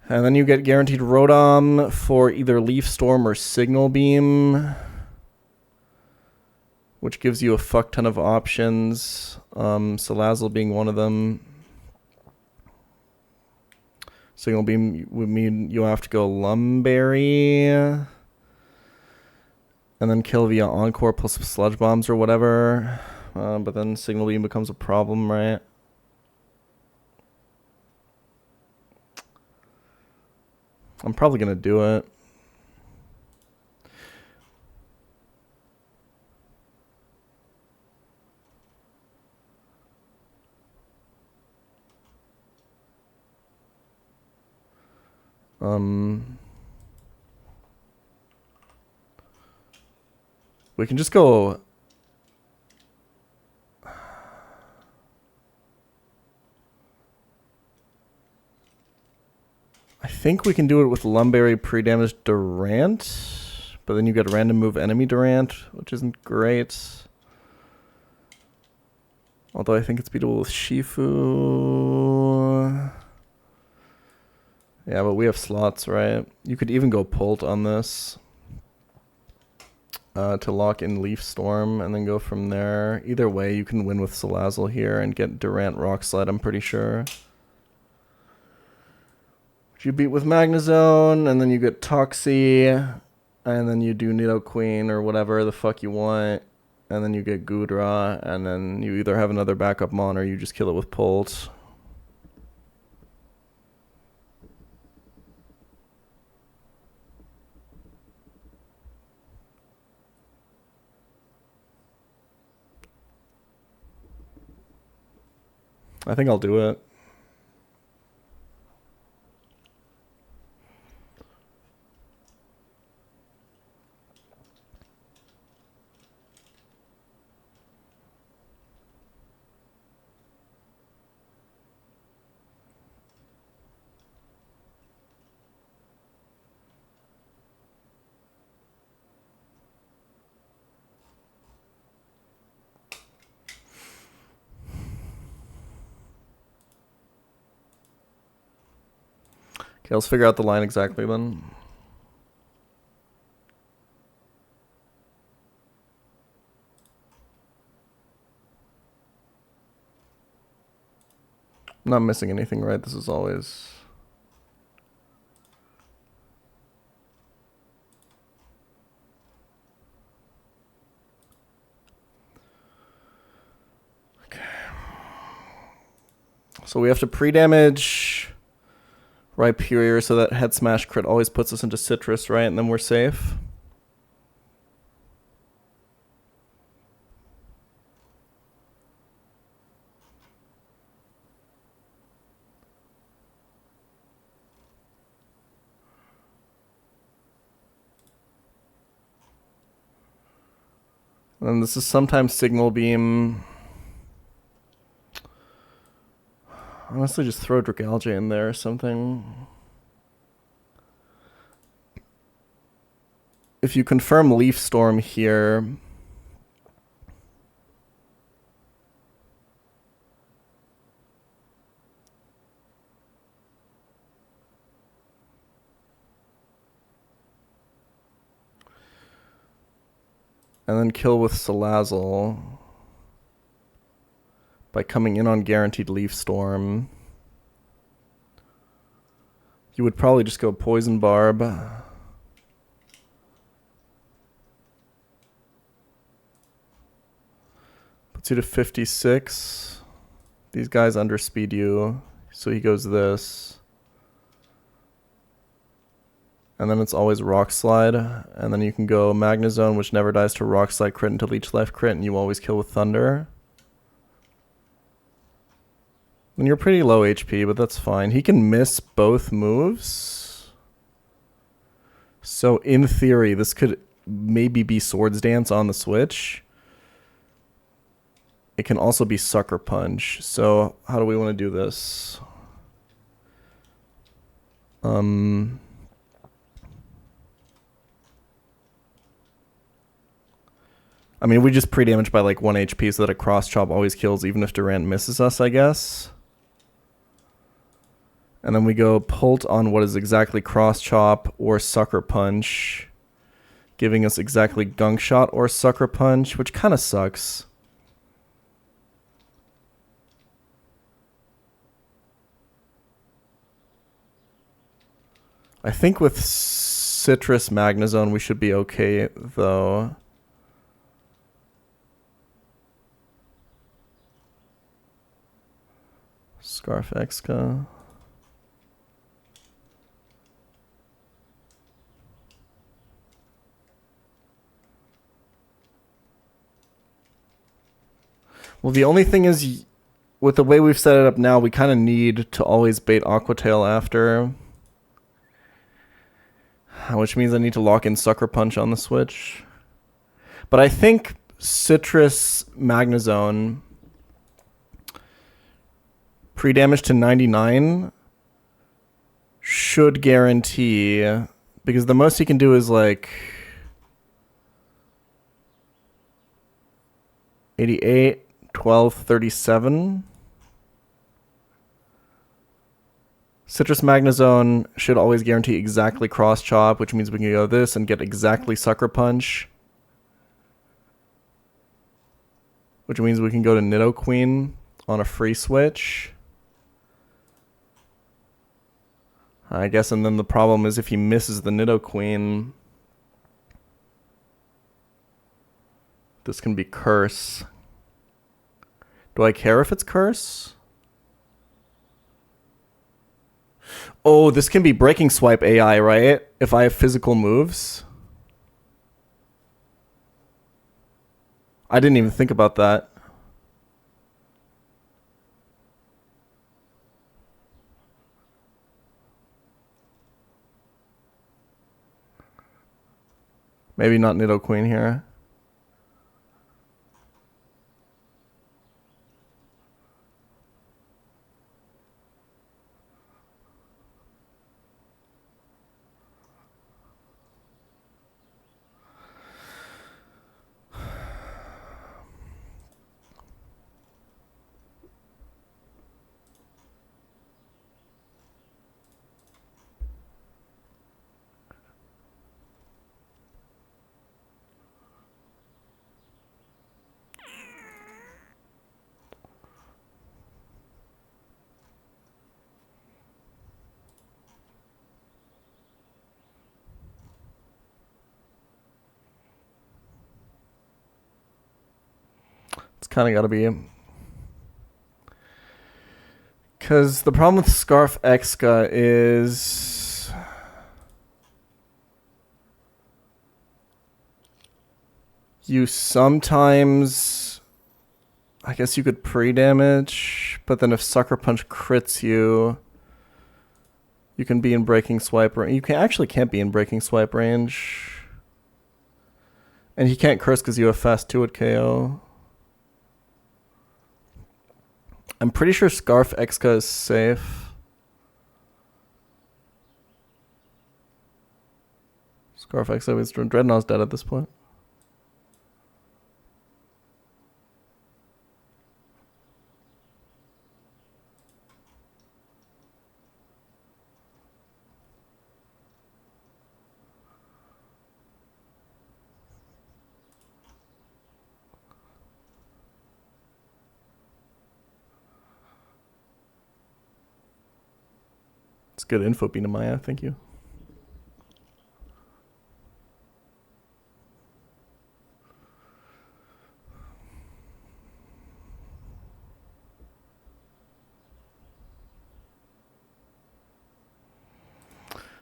Speaker 2: And then you get guaranteed Rotom for either Leaf Storm or Signal Beam, which gives you a fuck ton of options. Salazzle being one of them. Signal Beam would mean you have to go Lumberry. And then kill via Encore plus Sludge Bombs or whatever. But then Signal Beam becomes a problem, right? I'm probably going to do it. We can just go... I think we can do it with Lumberry pre-damaged Durant, but then you get a random move enemy Durant, which isn't great. Although I think it's beatable with Shifu. Yeah, but we have slots, right? You could even go Pult on this to lock in Leaf Storm and then go from there. Either way, you can win with Salazzle here and get Durant Rock Slide, I'm pretty sure. You beat with Magnezone, and then you get Toxie, and then you do Nidoqueen or whatever the fuck you want, and then you get Goodra, and then you either have another backup mon or you just kill it with Pult. I think I'll do it. Okay, let's figure out the line exactly then. I'm not missing anything, right? This is always... Okay. So we have to pre-damage Rhyperior so that Head Smash crit always puts us into Citrus, right? And then we're safe. And this is sometimes Signal Beam. Honestly, just throw Dragalge in there or something. if you confirm Leaf Storm here, and then kill with Salazzle by coming in on guaranteed Leaf Storm, you would probably just go Poison Barb. Puts you to 56. These guys underspeed you, so he goes this. And then it's always Rock Slide, and then you can go Magnezone, which never dies to Rock Slide crit until each life crit, and you always kill with Thunder. And you're pretty low HP, but that's fine. He can miss both moves. So in theory, this could maybe be Swords Dance on the Switch. It can also be Sucker Punch. So how do we want to do this? I mean, we just pre-damage by like 1 HP so that a Cross Chop always kills even if Durant misses us, I guess. And then we go Pult on what is exactly Cross Chop or Sucker Punch, giving us exactly Gunk Shot or Sucker Punch, which kind of sucks. I think with Citrus Magnezone we should be okay, though. Scarf Exca. Well, the only thing is, with the way we've set it up now, we kind of need to always bait Aqua Tail after. Which means I need to lock in Sucker Punch on the Switch. But I think Citrus Magnezone pre-damage to 99 should guarantee, because the most he can do is like 88, 12, 37. Citrus Magnezone should always guarantee exactly Cross Chop, which means we can go this and get exactly Sucker Punch. Which means we can go to Nidoqueen on a free switch. I guess, and then the problem is if he misses the Nidoqueen, this can be Curse. Do I care if it's Curse? Oh, this can be Breaking Swipe AI, right? If I have physical moves. I didn't even think about that. Maybe not Nidoqueen here. It's kind of got to be... Because the problem with Scarf Exca is... You sometimes... I guess you could pre-damage, but then if Sucker Punch crits you, you can be in Breaking Swipe range. You actually can't be in Breaking Swipe range. And he can't curse because you have fast 2 at KO. I'm pretty sure Scarf Exca is safe. Scarf X always Dreadnought's dead at this point. It's good info, Bina Maya. Thank you.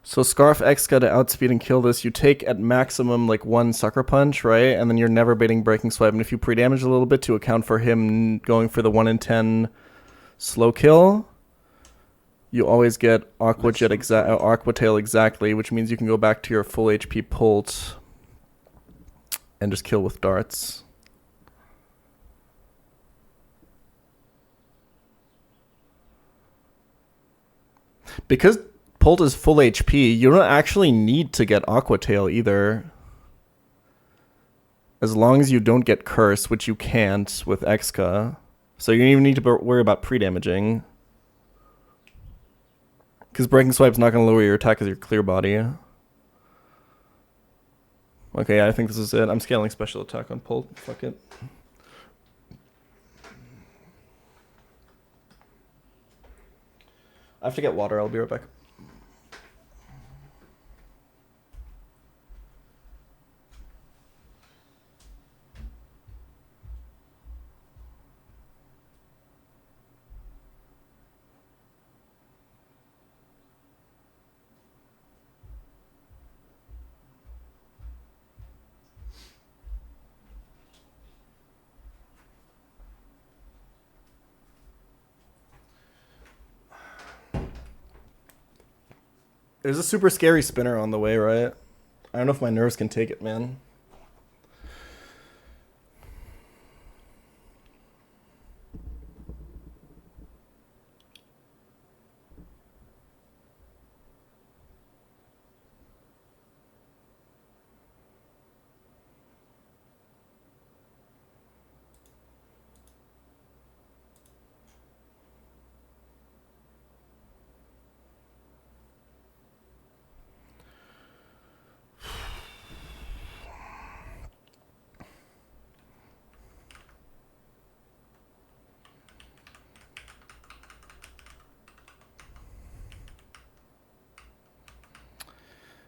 Speaker 2: So Scarf X got to outspeed and kill this. You take at maximum like 1 Sucker Punch, right? And then you're never baiting Breaking Swipe. And if you pre-damage a little bit to account for him going for the 1 in 10 slow kill, you always get Aqua Tail exactly, which means you can go back to your full HP Pult and just kill with darts. Because Pult is full HP, you don't actually need to get Aqua Tail either. As long as you don't get Curse, which you can't with Exca. So you don't even need to worry about pre-damaging. Because Breaking Swipe's not going to lower your attack as your clear body. Okay, I think this is it. I'm scaling special attack on Pult. Fuck it. I have to get water. I'll be right back. There's a super scary spinner on the way, right? I don't know if my nerves can take it, man.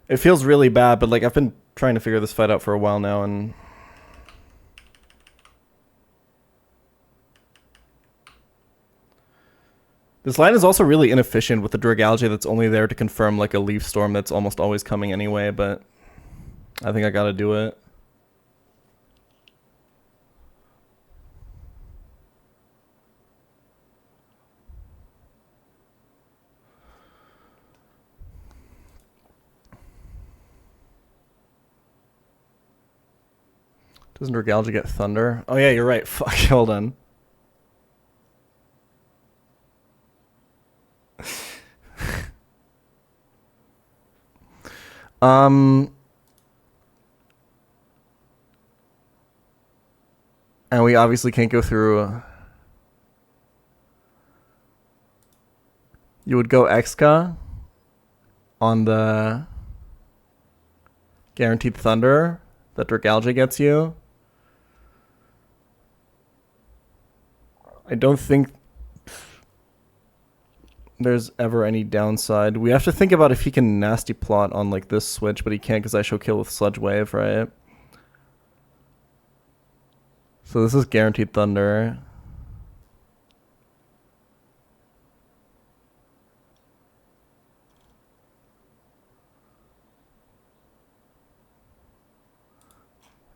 Speaker 2: It feels really bad, but like I've been trying to figure this fight out for a while now, and this line is also really inefficient with the Dragalge that's only there to confirm like a Leaf Storm that's almost always coming anyway, but I think I gotta do it. Doesn't Dragalge get Thunder? Oh yeah, you're right. Fuck, hold on. And we obviously can't go through. You would go Exca on the Guaranteed Thunder that Dragalge gets you. I don't think there's ever any downside. We have to think about if he can nasty plot on like this switch, but he can't because I show kill with Sludge Wave, right? So this is Guaranteed Thunder.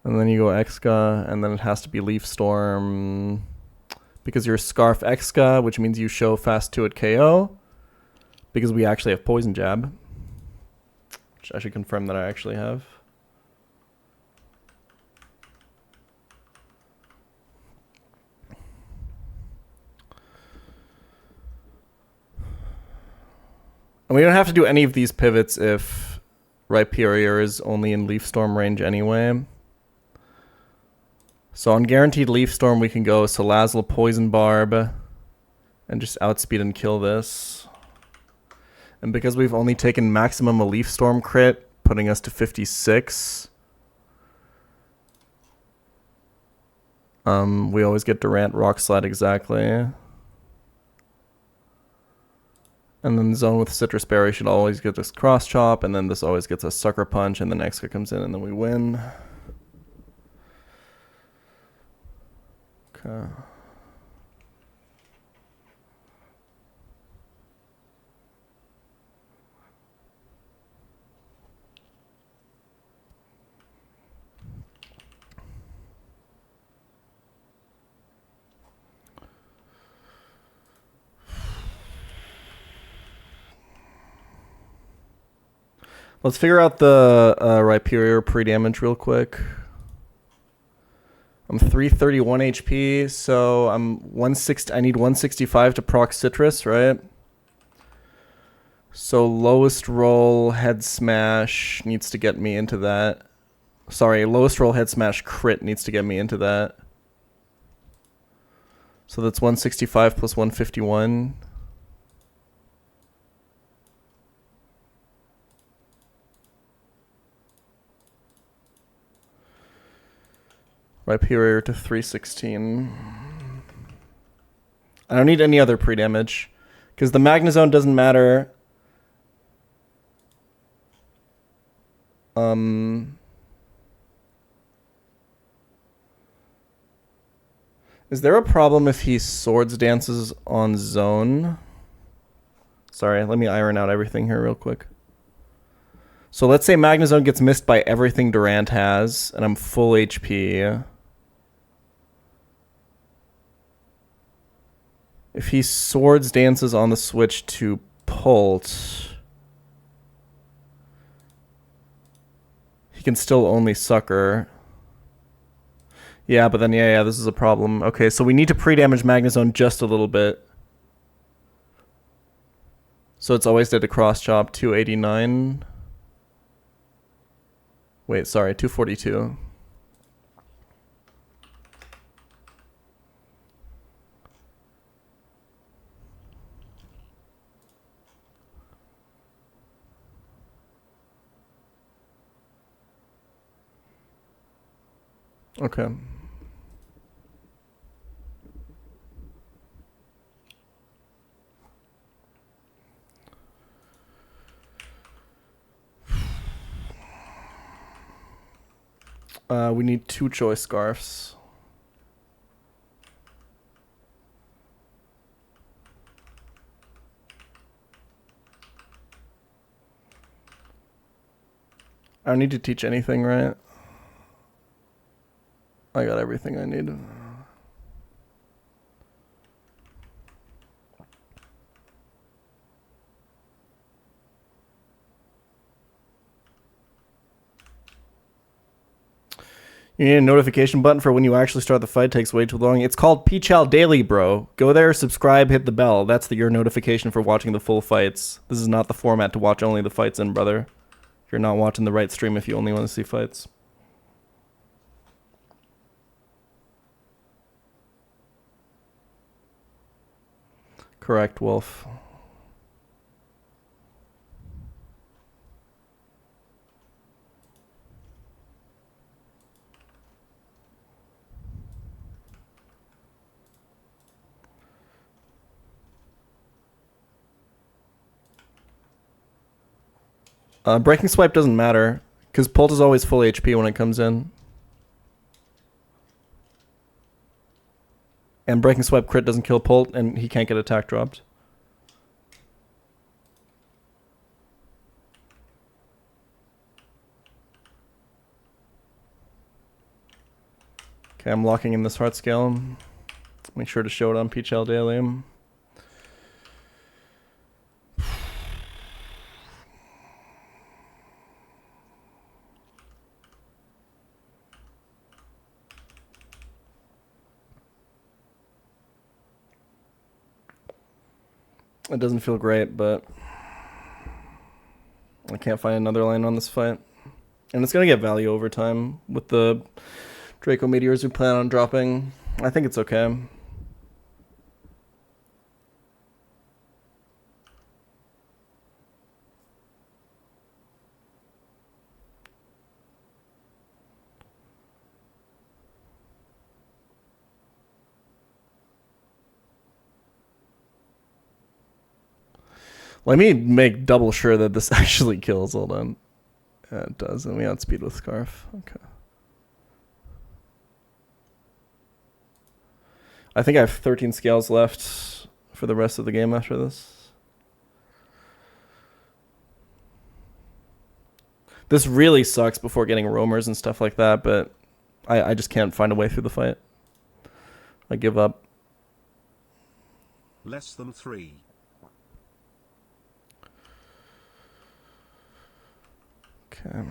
Speaker 2: And then you go Exca, and then it has to be Leaf Storm. Because you're Scarf Exca, which means you show fast 2 at KO. Because we actually have Poison Jab. Which I should confirm that I actually have. And we don't have to do any of these pivots if Rhyperior is only in Leaf Storm range anyway. So on Guaranteed Leaf Storm, we can go Salazzle, Poison Barb, and just outspeed and kill this. And because we've only taken maximum a Leaf Storm crit, putting us to 56, we always get Durant Rock Slide exactly. And then Zone with Citrus Berry should always get us Cross Chop, and then this always gets us Sucker Punch, and the next guy comes in, and then we win. Okay. Let's figure out the Rhyperior pre-damage real quick. I'm 331 HP, so I'm 160. I need 165 to proc Citrus, right? So lowest roll head smash needs to get me into that. Sorry, lowest roll head smash crit needs to get me into that. So that's 165 plus 151. Rhyperior to 316. I don't need any other pre-damage, because the Magnezone doesn't matter. Is there a problem if he Swords Dances on Zone? Sorry, let me iron out everything here real quick. So let's say Magnezone gets missed by everything Durant has, and I'm full HP. If he Swords Dances on the switch to Pult, he can still only Sucker. Yeah, but then, yeah, this is a problem. Okay, so we need to pre-damage Magnezone just a little bit. So it's always dead to Cross Chop, 289. Wait, sorry, 242. Okay. We need 2 Choice Scarfs. I don't need to teach anything, right? I got everything I need. You need a notification button for when you actually start the fight. It takes way too long. It's called pChal Daily, bro. Go there, subscribe, hit the bell. That's your notification for watching the full fights. This is not the format to watch only the fights in, brother. You're not watching the right stream if you only want to see fights. Correct, Wolf. Breaking Swipe doesn't matter, because Pult is always full HP when it comes in. And Breaking Swipe crit doesn't kill Pult, and he can't get attack dropped. Okay, I'm locking in this heart scale. Make sure to show it on pChal Daily. It doesn't feel great, but I can't find another lane on this fight. And it's going to get value over time with the Draco Meteors we plan on dropping. I think it's okay. Let me make double sure that this actually kills. Hold on. Yeah, it does. And we outspeed with Scarf. Okay. I think I have 13 scales left for the rest of the game after this. This really sucks before getting roamers and stuff like that, but I just can't find a way through the fight. I give up.
Speaker 1: Less than 3.
Speaker 2: Okay.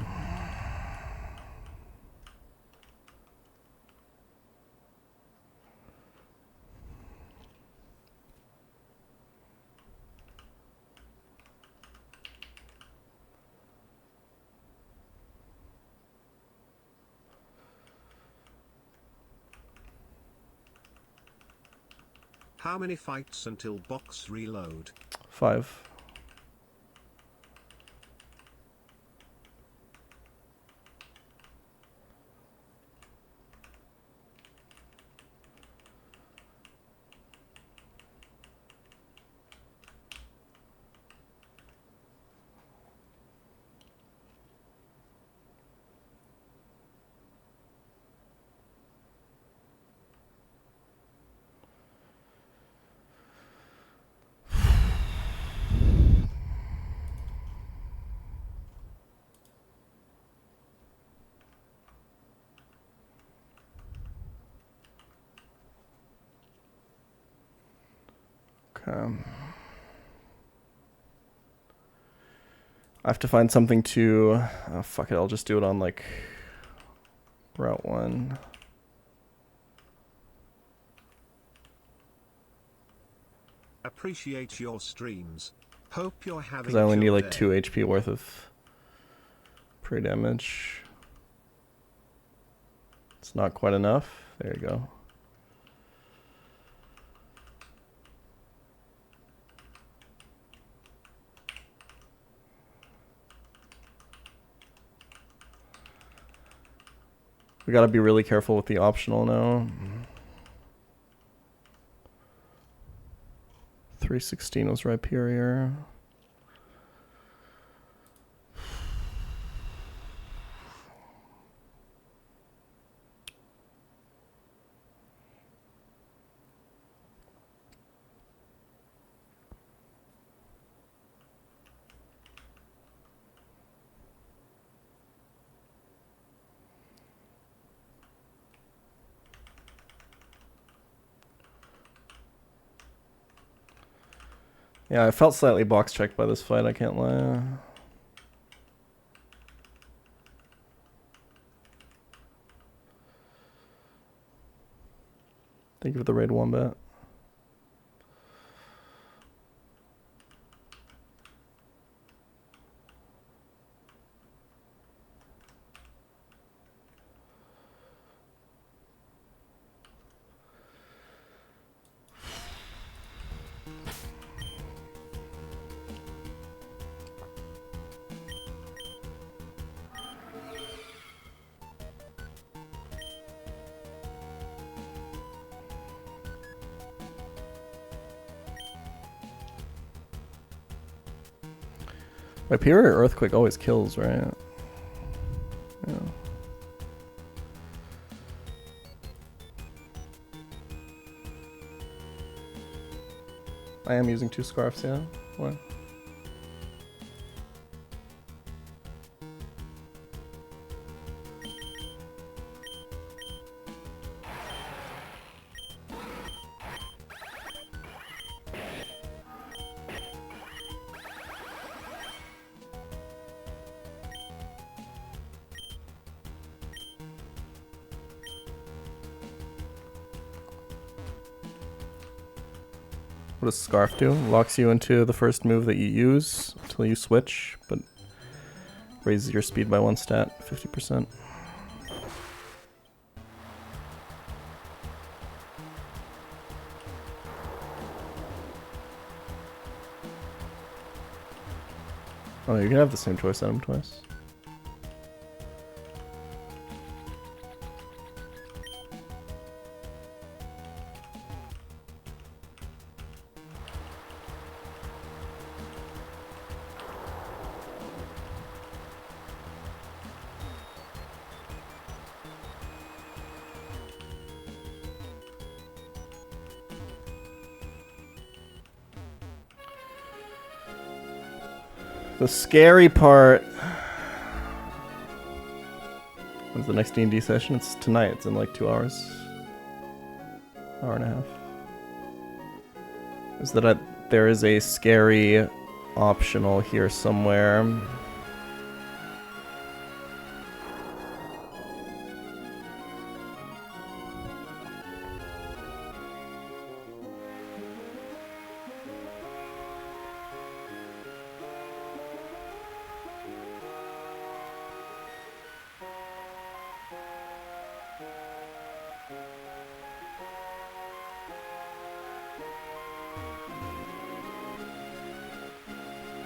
Speaker 1: How many fights until box reload?
Speaker 2: 5. Okay. I have to find something to... Oh, fuck it, I'll just do it on, like, Route 1.
Speaker 1: Appreciate your streams. Hope you're having
Speaker 2: Because I only need, like,
Speaker 1: day.
Speaker 2: 2 HP worth of pre-damage. It's not quite enough. There you go. We gotta be really careful with the optional now. 316 was Rhyperior. Yeah, I felt slightly box checked by this fight, I can't lie. Thank you for the raid, Wombat. Rhyperior Earthquake always kills, right? Yeah. I am using 2 scarves, yeah. What? What does Scarf do? Locks you into the first move that you use until you switch, but Raises your speed by 1 stat, 50%. Oh, you can have the same choice item twice. The scary part. When's the next D&D session? It's tonight. It's in like 2 hours. Hour and a half. Is that there is a scary optional here somewhere.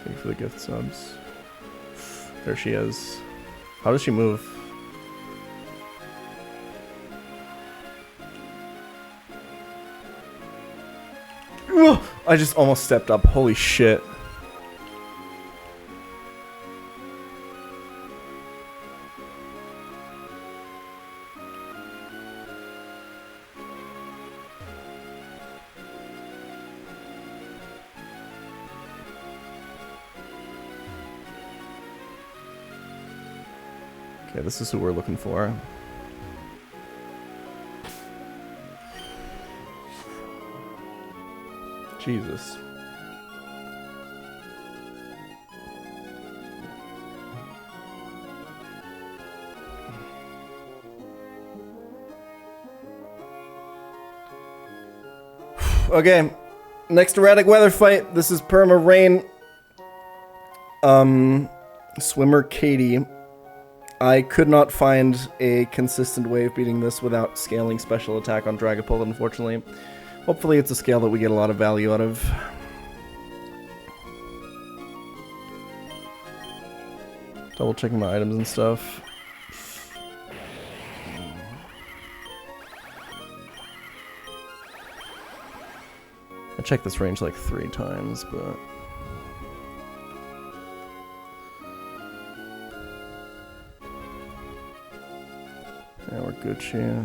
Speaker 2: Thank you for the gift subs. There she is. How does she move? Ugh! I just almost stepped up. Holy shit. Okay, this is who we're looking for. Jesus. Okay, next erratic weather fight. This is Perma Rain. Swimmer Katie. I could not find a consistent way of beating this without scaling special attack on Dragapult, unfortunately. Hopefully it's a scale that we get a lot of value out of. Double checking my items and stuff. I checked this range like 3 times, but... yeah, we're Gucci.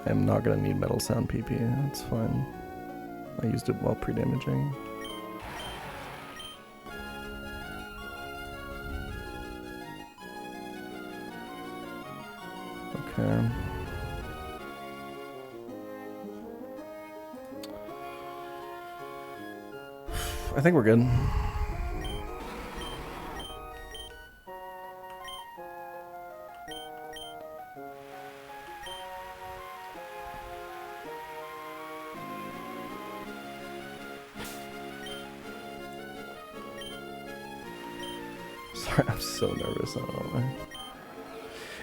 Speaker 2: I am not gonna need Metal Sound PP, that's fine. I used it while pre-damaging. Okay. I think we're good. Sorry, I'm so nervous. I don't know why.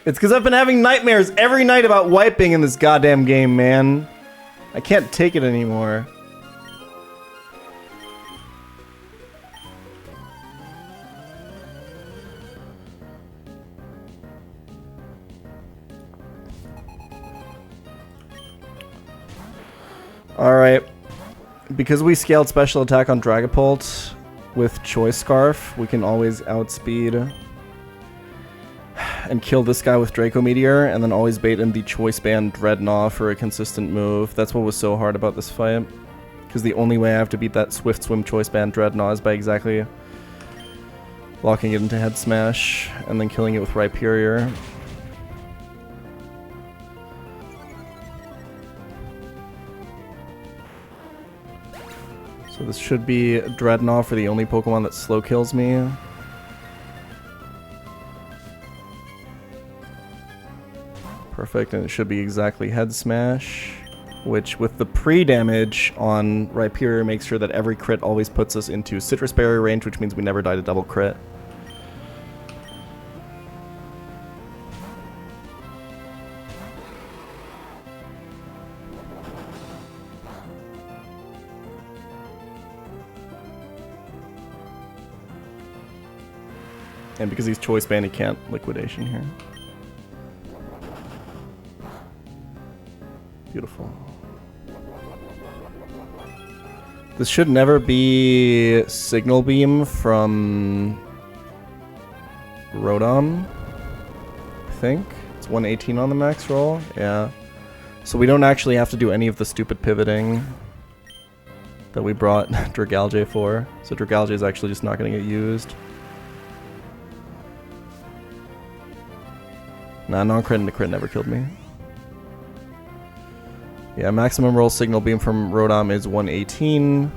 Speaker 2: It's because I've been having nightmares every night about wiping in this goddamn game, man. I can't take it anymore. Alright. Because we scaled special attack on Dragapult with Choice Scarf, we can always outspeed and kill this guy with Draco Meteor, and then always bait in the Choice Band Dreadnought for a consistent move. That's what was so hard about this fight. Because the only way I have to beat that Swift Swim Choice Band Dreadnought is by exactly locking it into Head Smash, and then killing it with Rhyperior. So this should be Dreadnought for the only Pokemon that slow kills me. Perfect, and it should be exactly Head Smash. which with the pre-damage on Rhyperior makes sure that every crit always puts us into Citrus Berry range, which means we never die to double crit. And because he's choice banned, he can't liquidation here. Beautiful. This should never be Signal Beam from Rodom, I think. It's 118 on the max roll, yeah. So we don't actually have to do any of the stupid pivoting that we brought Dragalge for. So Dragalge is actually just not going to get used. Nah, non-crit and the crit never killed me. Yeah, maximum roll Signal Beam from Rodom is 118.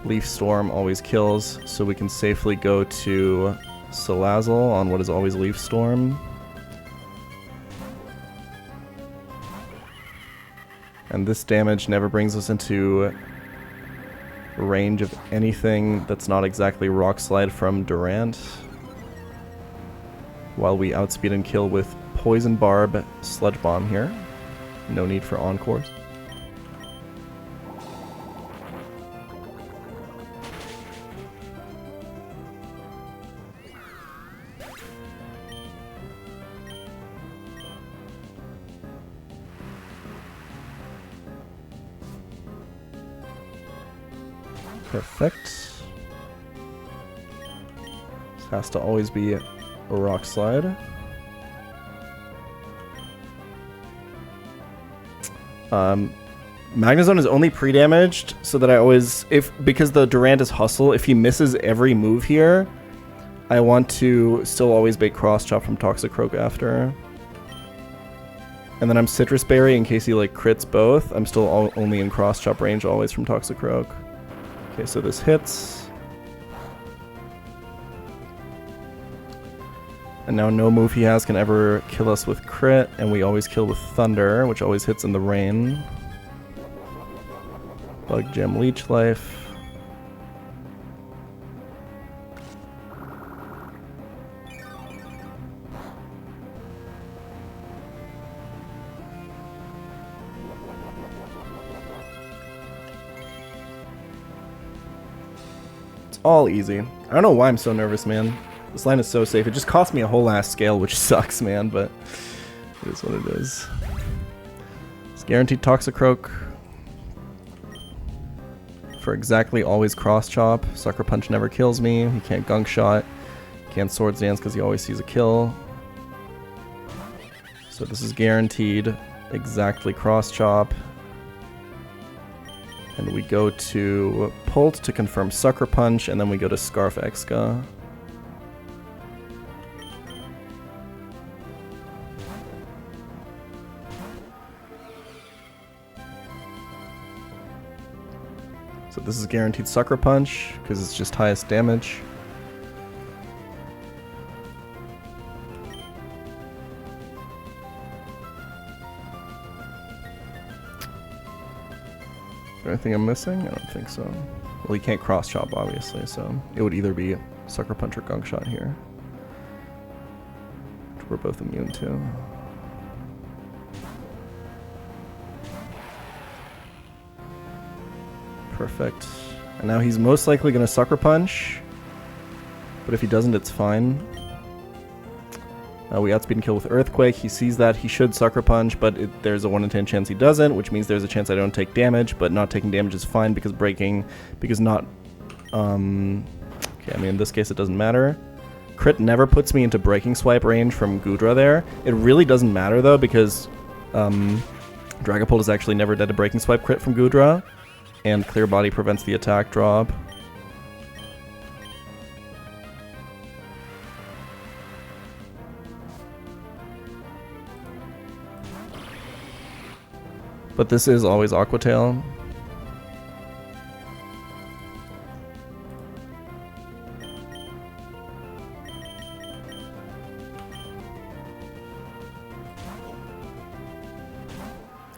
Speaker 2: Leaf Storm always kills, so we can safely go to Salazzle on what is always Leaf Storm. And this damage never brings us into range of anything that's not exactly Rock Slide from Durant. While we outspeed and kill with Poison Barb, Sludge Bomb here. No need for Encores. Perfect. This has to always be a Rock Slide. Magnezone is only pre-damaged, so that I always, because the Durant is Hustle, if he misses every move here, I want to still always bait Cross Chop from Toxicroak after. And then I'm Citrus Berry in case he like crits both. I'm still only in Cross Chop range always from Toxicroak. Okay, so this hits. And now no move he has can ever kill us with crit, and we always kill with Thunder, which always hits in the rain. Bug Gem Leech Life. It's all easy. I don't know why I'm so nervous, man. This line is so safe. It just cost me a whole ass scale, which sucks, man, but it is what it is. It's guaranteed Toxicroak. For exactly always Cross Chop. Sucker Punch never kills me. He can't Gunk Shot. Can't Swords Dance because he always sees a kill. So this is guaranteed exactly Cross Chop. And we go to Pult to confirm Sucker Punch, and then we go to Scarf Exca. So this is guaranteed Sucker Punch, because it's just highest damage. Is there anything I'm missing? I don't think so. Well, he can't Cross Chop, obviously, so it would either be Sucker Punch or Gunk Shot here. Which we're both immune to. Perfect. And now he's most likely going to Sucker Punch. But if he doesn't, it's fine. We outspeed and kill with Earthquake. He sees that. He should Sucker Punch, but there's a 1 in 10 chance he doesn't, which means there's a chance I don't take damage, but not taking damage is fine because not... okay, I mean, in this case it doesn't matter. Crit never puts me into Breaking Swipe range from Goodra there. It really doesn't matter, though, because Dragapult is actually never dead to Breaking Swipe crit from Goodra. And Clear Body prevents the attack drop. But this is always Aqua Tail.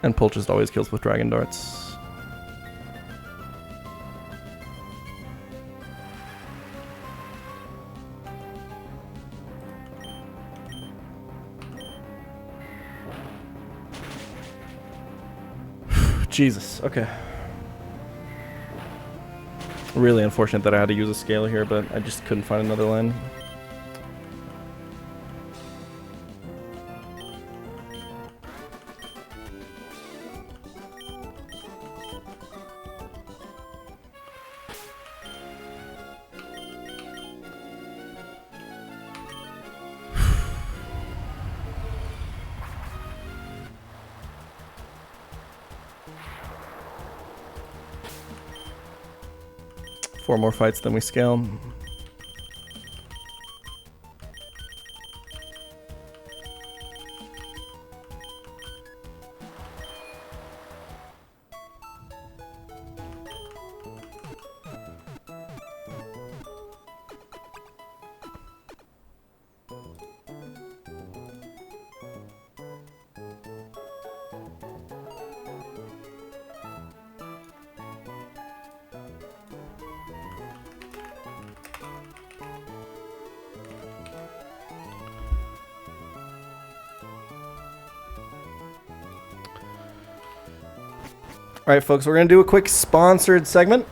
Speaker 2: And Pulch just always kills with dragon darts. Jesus, okay. Really unfortunate that I had to use a scale here, but I just couldn't find another line. Four more fights than we scale. All right, folks, we're going to do a quick sponsored segment.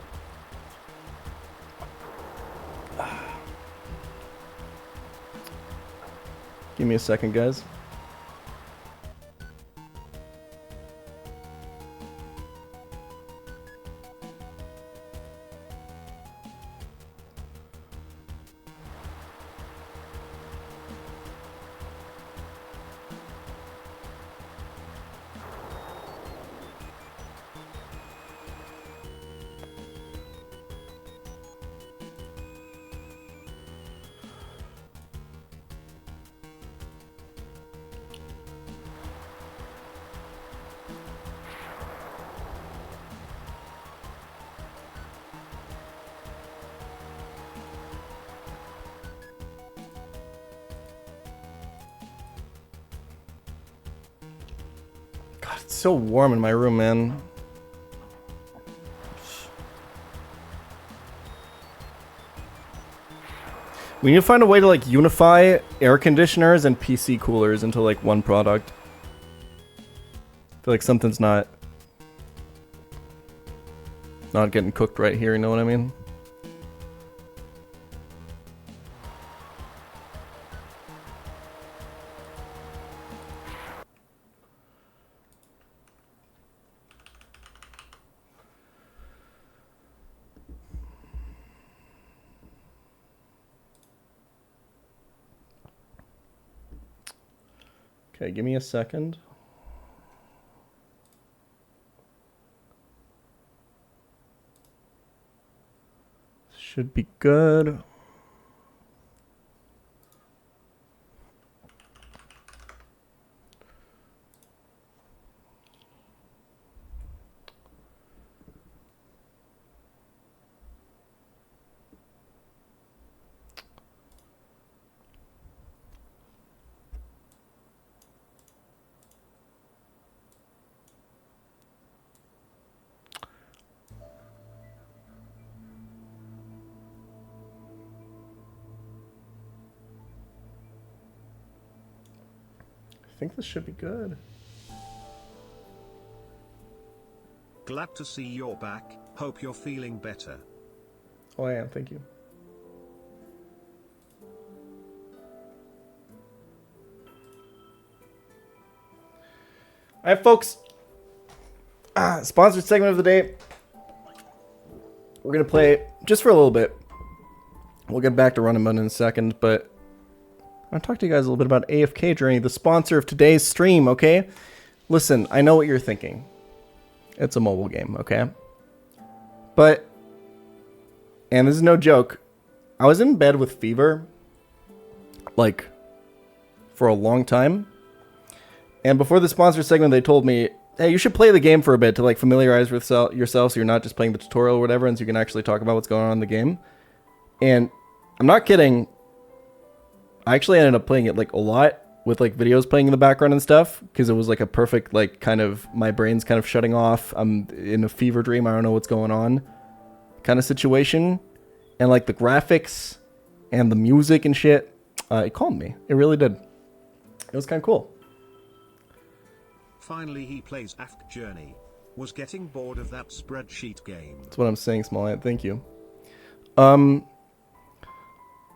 Speaker 2: Give me a second, guys. God, it's so warm in my room, man. We need to find a way to like unify air conditioners and PC coolers into like one product. I feel like something's not getting cooked right here, you know what I mean? Okay, give me a second. Should be good. I think this should be good.
Speaker 1: Glad to see you're back. Hope you're feeling better.
Speaker 2: Oh, I am. Thank you. All right, folks. Sponsored segment of the day. We're going to play just for a little bit. We'll get back to Run&Bun in a second, but I want to talk to you guys a little bit about AFK Journey, the sponsor of today's stream, okay? Listen, I know what you're thinking. It's a mobile game, okay? But, and this is no joke, I was in bed with fever, like, for a long time. And before the sponsor segment, they told me, hey, you should play the game for a bit to, like, familiarize with yourself so you're not just playing the tutorial or whatever, and so you can actually talk about what's going on in the game. And I'm not kidding. I actually ended up playing it, like, a lot. with like videos playing in the background and stuff, because it was like a perfect like kind of my brain's kind of shutting off. I'm in a fever dream. I don't know what's going on kind of situation. And like the graphics and the music and shit, it calmed me. It really did. It was kind of cool.
Speaker 1: Finally he plays AFK Journey. Was getting bored of that spreadsheet game.
Speaker 2: That's what I'm saying, Small. Thank you.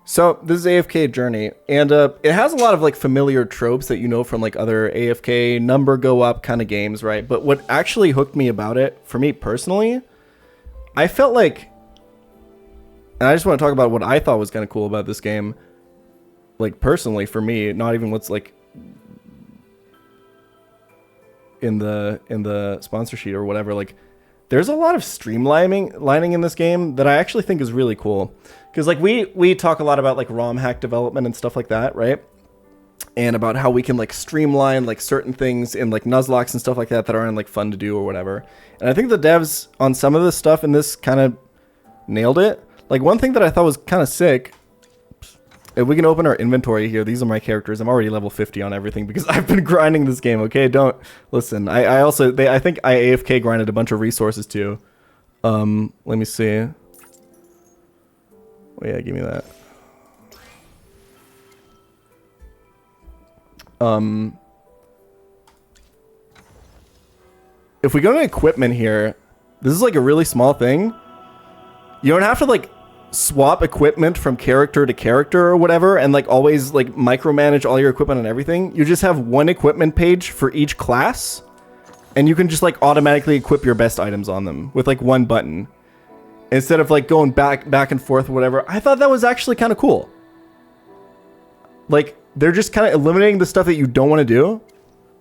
Speaker 2: So this is AFK Journey, and it has a lot of like familiar tropes that you know from like other AFK number go up kind of games, right? But what actually hooked me about it, for me personally, I felt like, and I just want to talk about what I thought was kind of cool about this game, like personally for me, not even what's like in the sponsor sheet or whatever. Like, there's a lot of streamlining in this game that I actually think is really cool. Because like we talk a lot about like ROM hack development and stuff like that, right? And about how we can like streamline like certain things in like Nuzlocks and stuff like that aren't like fun to do or whatever. And I think the devs on some of this stuff in this kind of nailed it. Like one thing that I thought was kind of sick, if we can open our inventory here, these are my characters. I'm already level 50 on everything because I've been grinding this game, okay? Don't listen. I think I AFK grinded a bunch of resources too. Let me see. Oh yeah, give me that. If we go to equipment here, this is like a really small thing. You don't have to like swap equipment from character to character or whatever and like always like micromanage all your equipment and everything. You just have one equipment page for each class and you can just like automatically equip your best items on them with like one button. Instead of like going back and forth or whatever. I thought that was actually kind of cool. Like, they're just kind of eliminating the stuff that you don't want to do.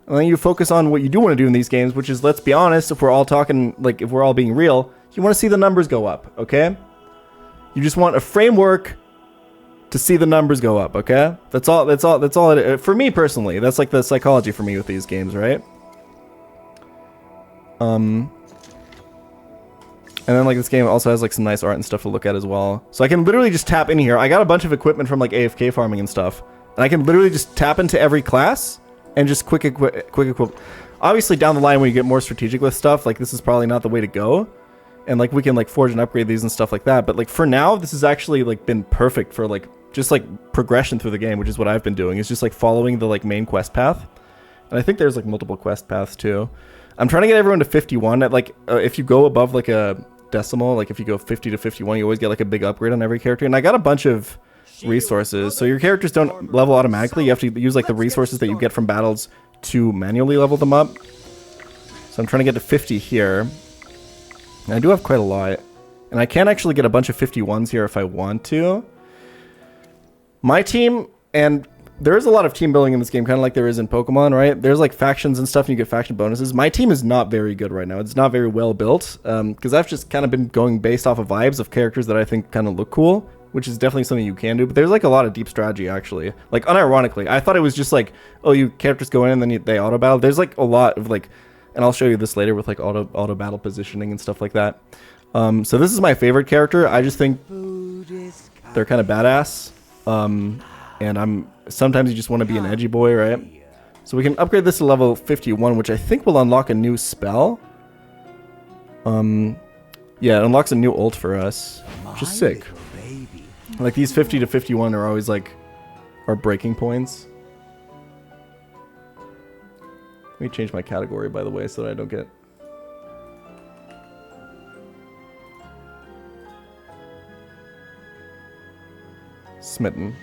Speaker 2: And then you focus on what you do want to do in these games, which is, let's be honest, if we're all talking, like, if we're all being real, you want to see the numbers go up, okay? You just want a framework to see the numbers go up, okay? That's all it is. For me personally, that's like the psychology for me with these games, right? And then like this game also has like some nice art and stuff to look at as well. So I can literally just tap in here. I got a bunch of equipment from like AFK farming and stuff. And I can literally just tap into every class and just quick equip. Obviously down the line when you get more strategic with stuff, like this is probably not the way to go. And like we can like forge and upgrade these and stuff like that. But like for now, this has actually like been perfect for like just like progression through the game, which is what I've been doing. It's just like following the like main quest path. And I think there's like multiple quest paths too. I'm trying to get everyone to 51. At like if you go above like a decimal, like if you go 50 to 51, you always get like a big upgrade on every character. And I got a bunch of resources, so your characters don't level automatically. You have to use like the resources that you get from battles to manually level them up. So I'm trying to get to 50 here, and I do have quite a lot, and I can actually get a bunch of 51s here if I want to. My team, and there is a lot of team building in this game, kind of like there is in Pokemon, right? There's like factions and stuff, and you get faction bonuses. My team is not very good right now. It's not very well built, because I've just kind of been going based off of vibes of characters that I think kind of look cool, which is definitely something you can do. But there's like a lot of deep strategy, actually. Like, unironically, I thought it was just like, oh, you characters go in and then they auto battle. There's like a lot of like, and I'll show you this later with like auto battle positioning and stuff like that. So this is my favorite character. I just think they're kind of badass. And sometimes you just want to be an edgy boy, right? So we can upgrade this to level 51, which I think will unlock a new spell. Yeah, it unlocks a new ult for us, which is sick. Like these 50 to 51 are always like our breaking points. Let me change my category, by the way, so that I don't get smitten.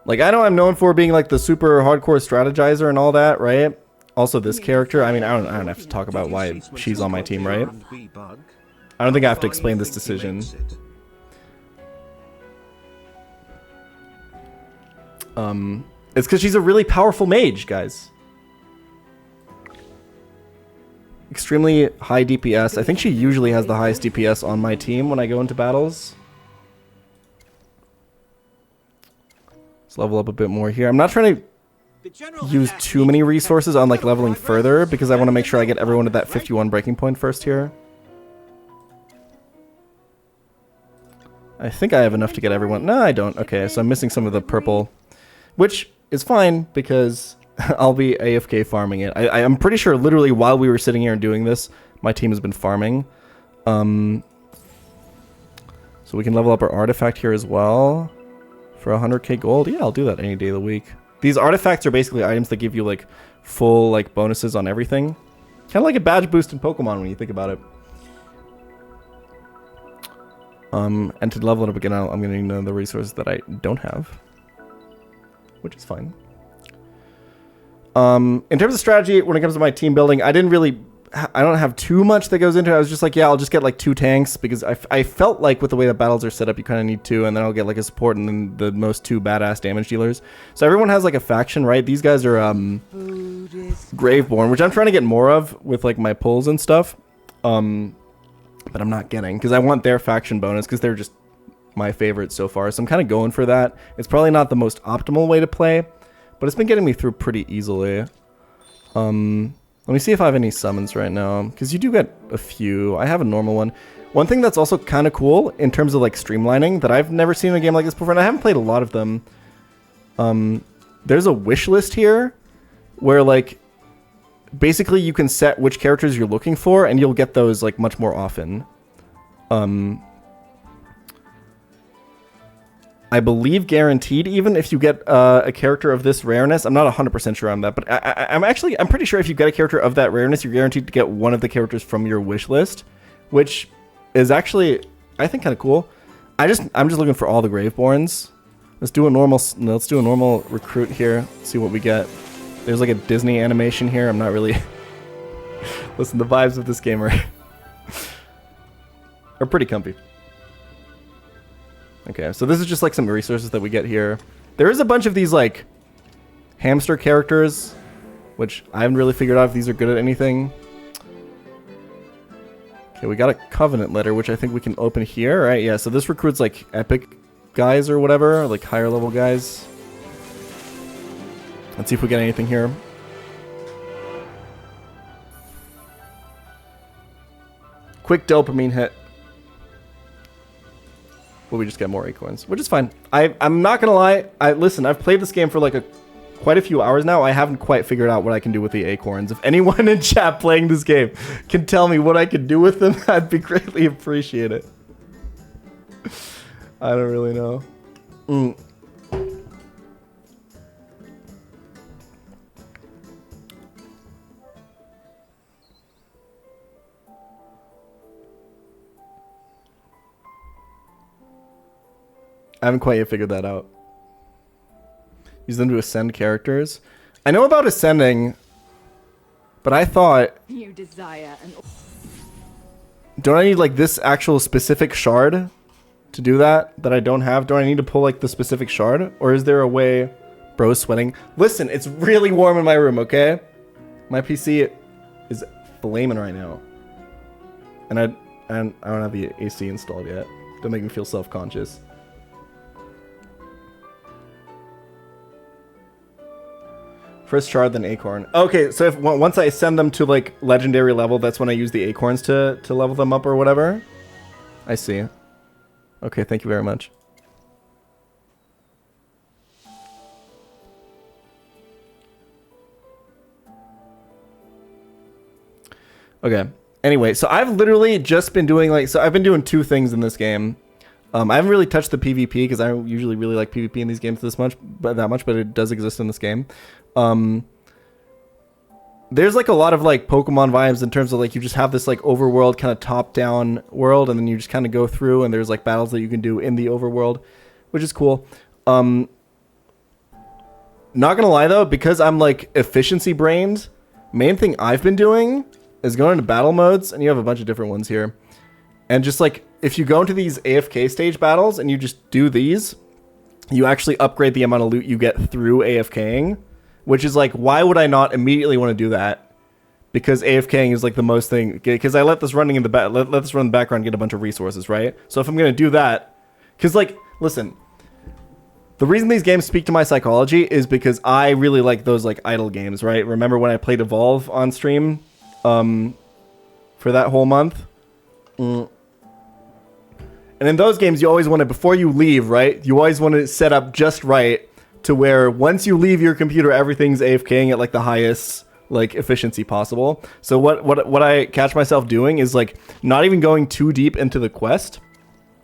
Speaker 2: Like, I know I'm known for being like the super hardcore strategizer and all that, right? Also, this character, I mean, I don't have to talk about why she's on my team, right? I don't think I have to explain this decision. It's because she's a really powerful mage, guys. Extremely high DPS. I think she usually has the highest DPS on my team when I go into battles. Let's level up a bit more here. I'm not trying to use too many resources on like leveling further because I want to make sure I get everyone to that 51 breaking point first here. I think I have enough to get everyone. No, I don't. Okay, so I'm missing some of the purple, which is fine because I'll be AFK farming it. I'm pretty sure literally while we were sitting here and doing this, my team has been farming. So we can level up our artifact here as well for 100k gold. Yeah, I'll do that any day of the week. These artifacts are basically items that give you like full like bonuses on everything. Kind of like a badge boost in Pokemon when you think about it. And to level it up again, I'm going to need the resources that I don't have, which is fine. In terms of strategy, when it comes to my team building, I don't have too much that goes into it. I was just like, yeah, I'll just get like 2 tanks because I felt like with the way the battles are set up, you kind of need 2, and then I'll get like a support and then the most 2 badass damage dealers. So everyone has like a faction, right? These guys are Graveborn, which I'm trying to get more of with like my pulls and stuff. But I'm not getting because I want their faction bonus because they're just my favorites so far. So I'm kind of going for that. It's probably not the most optimal way to play, but it's been getting me through pretty easily. Let me see if I have any summons right now because you do get a few. I have a normal one. One thing that's also kind of cool in terms of like streamlining that I've never seen in a game like this before, and I haven't played a lot of them. There's a wish list here where like basically you can set which characters you're looking for and you'll get those like much more often. I believe guaranteed even if you get a character of this rareness. I'm not 100% sure on that, but I'm pretty sure if you get a character of that rareness, you're guaranteed to get one of the characters from your wish list, which is actually, I think, kind of cool. I'm just looking for all the Graveborns. Let's do a normal recruit here. See what we get. There's like a Disney animation here. I'm not really... Listen, the vibes of this game are pretty comfy. Okay, so this is just like some resources that we get here. There is a bunch of these like hamster characters, which I haven't really figured out if these are good at anything. Okay, we got a Covenant letter, which I think we can open here, right? Yeah, so this recruits like epic guys or whatever, like higher level guys. Let's see if we get anything here. Quick dopamine hit. Well, we just get more acorns, which is fine. I'm not gonna lie. Listen, I've played this game for like quite a few hours now. I haven't quite figured out what I can do with the acorns. If anyone in chat playing this game can tell me what I can do with them, I'd be greatly appreciated. I don't really know. I haven't quite yet figured that out. Use them to ascend characters. I know about ascending, but I thought...
Speaker 3: You desire an...
Speaker 2: Don't I need like this actual specific shard to do that I don't have? Don't I need to pull like the specific shard? Or is there a way... Bro's sweating. Listen, it's really warm in my room, okay? My PC is flaming right now. And I don't have the AC installed yet. Don't make me feel self-conscious. First shard, then acorn. Okay, so once I send them to like legendary level, that's when I use the acorns to level them up or whatever. I see. Okay, thank you very much. Okay. Anyway, so I've literally just been doing I've been doing 2 things in this game. I haven't really touched the PvP because I don't usually really like PvP in these games that much, but it does exist in this game. There's like a lot of like Pokemon vibes in terms of like you just have this like overworld kind of top-down world, and then you just kind of go through, and there's like battles that you can do in the overworld, which is cool. Not gonna lie though, because I'm like efficiency brained, main thing I've been doing is going into battle modes, and you have a bunch of different ones here. And just like, if you go into these AFK stage battles and you just do these, you actually upgrade the amount of loot you get through AFKing, which is like, why would I not immediately want to do that? Because AFKing is like the most thing, because I let this running in the let this run in the background, get a bunch of resources, right? So if I'm going to do that, because like, listen, the reason these games speak to my psychology is because I really like those like idle games, right? Remember when I played Evolve on stream for that whole month? And in those games, you always want to, before you leave, right? You always want to set up just right to where once you leave your computer, everything's AFKing at like the highest like efficiency possible. So what I catch myself doing is like not even going too deep into the quest.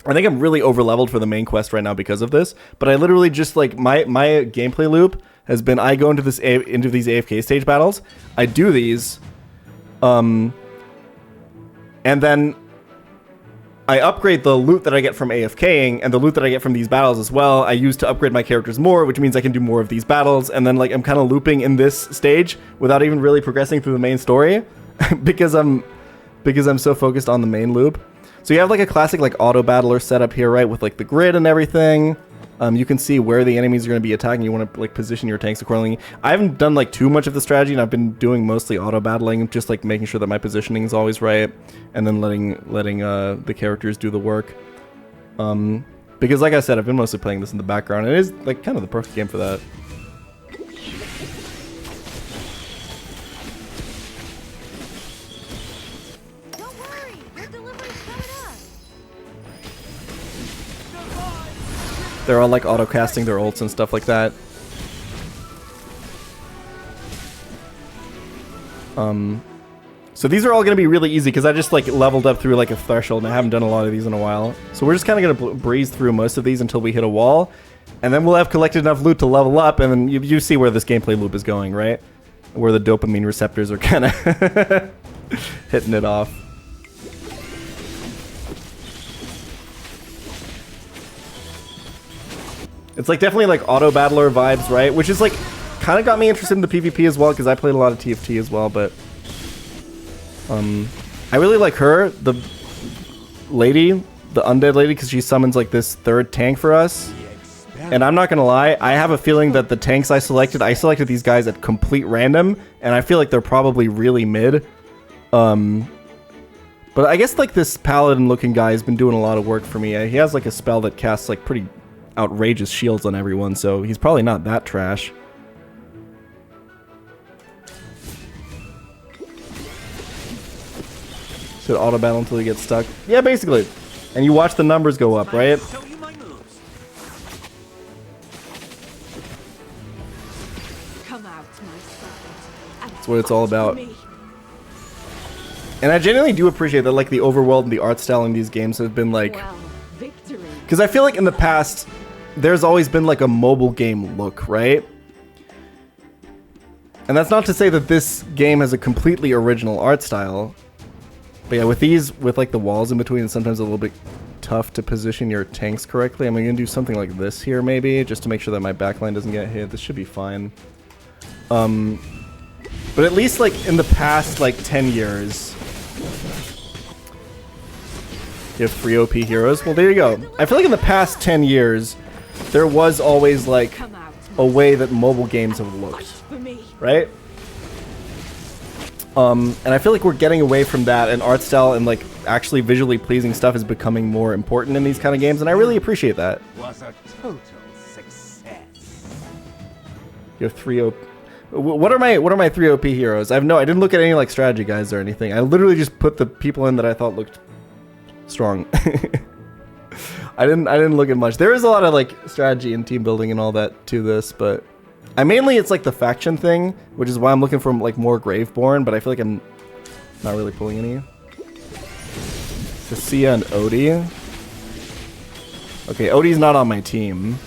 Speaker 2: I think I'm really over leveled for the main quest right now because of this. But I literally just like my gameplay loop has been I go into these AFK stage battles. I do these, and then I upgrade the loot that I get from AFKing and the loot that I get from these battles as well. I use to upgrade my characters more, which means I can do more of these battles. And then like I'm kind of looping in this stage without even really progressing through the main story because I'm so focused on the main loop. So you have like a classic like auto battler setup here, right? With like the grid and everything. You can see where the enemies are going to be attacking. You want to like position your tanks accordingly. I haven't done like too much of the strategy, and I've been doing mostly auto battling, just like making sure that my positioning is always right, and then letting the characters do the work. Because like I said, I've been mostly playing this in the background. It is like kind of the perfect game for that.
Speaker 3: Don't worry, your delivery's coming up.
Speaker 2: They're all like auto casting their ults and stuff like that. So these are all going to be really easy because I just like leveled up through like a threshold and I haven't done a lot of these in a while. So we're just kind of going to breeze through most of these until we hit a wall. And then we'll have collected enough loot to level up, and then you see where this gameplay loop is going, right? Where the dopamine receptors are kind of hitting it off. It's like definitely like auto battler vibes, right? Which is like kind of got me interested in the PvP as well because I played a lot of TFT as well, but I really like her, the lady, the undead lady, because she summons like this third tank for us. And I'm not gonna lie, I have a feeling that the tanks I selected these guys at complete random, and I feel like they're probably really mid. But I guess like this paladin looking guy has been doing a lot of work for me. He has like a spell that casts like pretty outrageous shields on everyone, so he's probably not that trash. Should auto battle until he gets stuck. Yeah, basically. And you watch the numbers go up, right? That's what it's all about. And I genuinely do appreciate that like the overworld and the art style in these games has been like, because I feel like in the past there's always been like a mobile game look, right? And that's not to say that this game has a completely original art style. But yeah, with these, with like the walls in between, it's sometimes a little bit tough to position your tanks correctly. I'm gonna do something like this here maybe, just to make sure that my backline doesn't get hit. This should be fine. But at least like in the past like 10 years, you have 3 OP heroes. Well, there you go. I feel like in the past 10 years, there was always like a way that mobile games have looked, right? And I feel like we're getting away from that, and art style and like actually visually pleasing stuff is becoming more important in these kind of games, and I really appreciate that.
Speaker 4: Was a total success.
Speaker 2: You have 3 OP. What are my 3 OP heroes? I didn't look at any like strategy guides or anything. I literally just put the people in that I thought looked strong. I didn't look at much. There is a lot of like strategy and team building and all that to this, but it's like the faction thing, which is why I'm looking for like more Graveborn, but I feel like I'm not really pulling any. Cecilia and Odie. Okay, Odie's not on my team.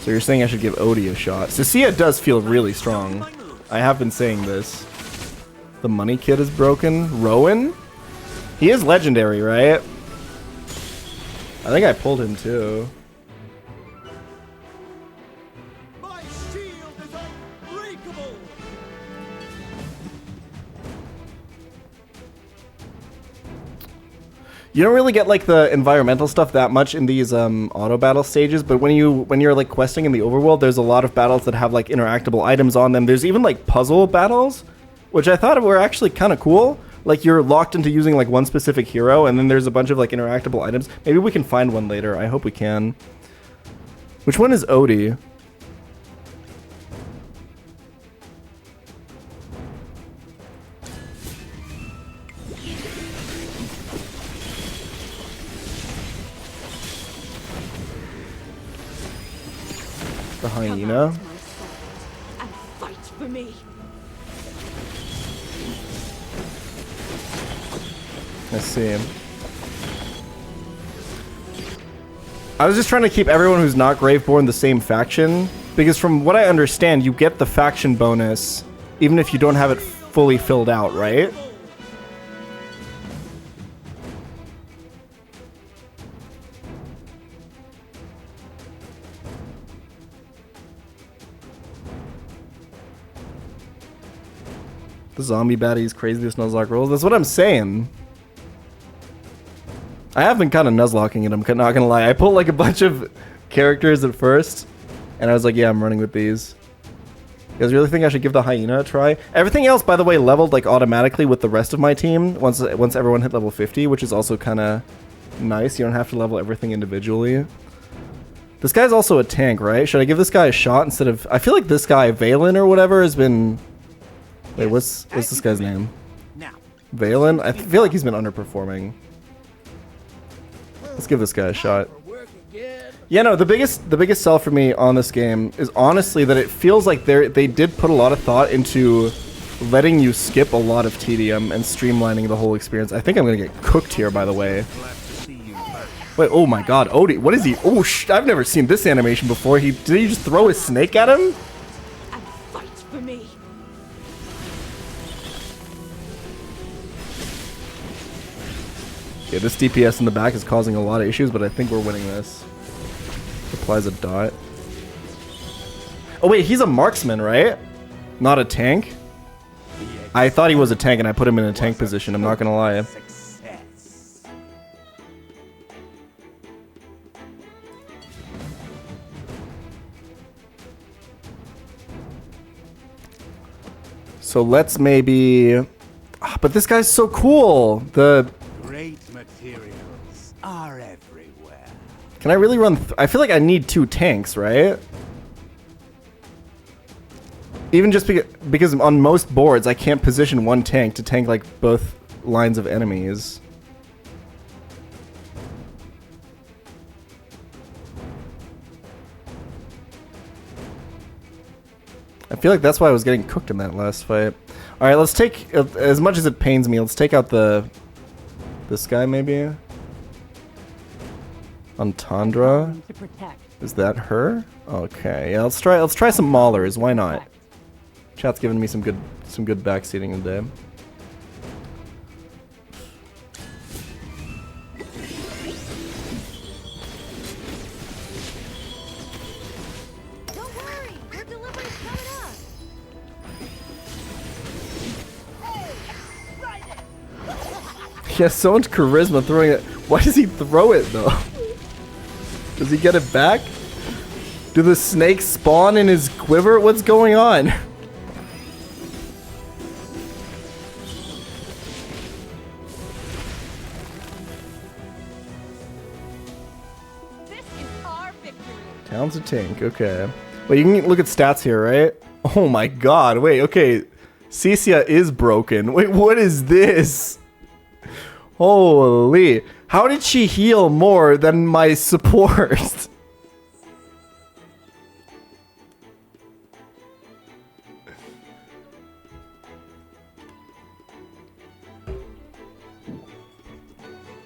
Speaker 2: So you're saying I should give Odie a shot. Cecilia does feel really strong. I have been saying this. The money kid is broken. Rowan? He is legendary, right? I think I pulled him too.
Speaker 4: My shield is unbreakable.
Speaker 2: You don't really get like the environmental stuff that much in these auto battle stages, but when you're like questing in the overworld, there's a lot of battles that have like interactable items on them. There's even like puzzle battles, which I thought were actually kind of cool. Like you're locked into using like one specific hero, and then there's a bunch of like interactable items. Maybe we can find one later. I hope we can. Which one is Odie? The
Speaker 3: Come
Speaker 2: hyena.
Speaker 3: out, my soldiers, and fight for me.
Speaker 2: I see. I was just trying to keep everyone who's not Graveborn the same faction, because from what I understand, you get the faction bonus even if you don't have it fully filled out, right? The zombie baddies, craziest Nuzlocke rolls. That's what I'm saying. I have been kind of Nuzlocking it, I'm not gonna lie. I pulled like a bunch of characters at first, and I was like, yeah, I'm running with these. You guys really think I should give the hyena a try? Everything else, by the way, leveled like automatically with the rest of my team once everyone hit level 50, which is also kind of nice. You don't have to level everything individually. This guy's also a tank, right? Should I give this guy a shot instead of... I feel like this guy, Valen or whatever, has been... Wait, what's this guy's name? Valen? I feel like he's been underperforming. Let's give this guy a shot. Yeah, no, the biggest sell for me on this game is honestly that it feels like they did put a lot of thought into letting you skip a lot of tedium and streamlining the whole experience. I think I'm gonna get cooked here, by the way. Wait, oh my god, Odie, what is he? Oh, I've never seen this animation before. Did he just throw his snake at him?
Speaker 3: And fight for me.
Speaker 2: Yeah, this DPS in the back is causing a lot of issues, but I think we're winning this. Applies a dot. Oh wait, he's a marksman, right? Not a tank? I thought he was a tank and I put him in a tank position, I'm not gonna lie. So let's maybe... but this guy's so cool!
Speaker 4: Great materials are everywhere.
Speaker 2: Can I really run... I feel like I need 2 tanks, right? Even just because on most boards, I can't position 1 tank to tank, like, both lines of enemies. I feel like that's why I was getting cooked in that last fight. Alright, let's take... As much as it pains me, let's take out this guy, maybe? Entendre?
Speaker 3: To protect.
Speaker 2: Is that her? Okay, yeah, let's try some maulers, why not? Chat's giving me some good backseating today.
Speaker 3: Don't worry, your delivery's coming up.
Speaker 2: He has so much charisma throwing it. Why does he throw it though? Does he get it back? Do the snakes spawn in his quiver? What's going on?
Speaker 3: This is our victory.
Speaker 2: Town's a tank, okay. Wait, you can look at stats here, right? Oh my god, wait, okay. Cecia is broken. Wait, what is this? Holy. How did she heal more than my support?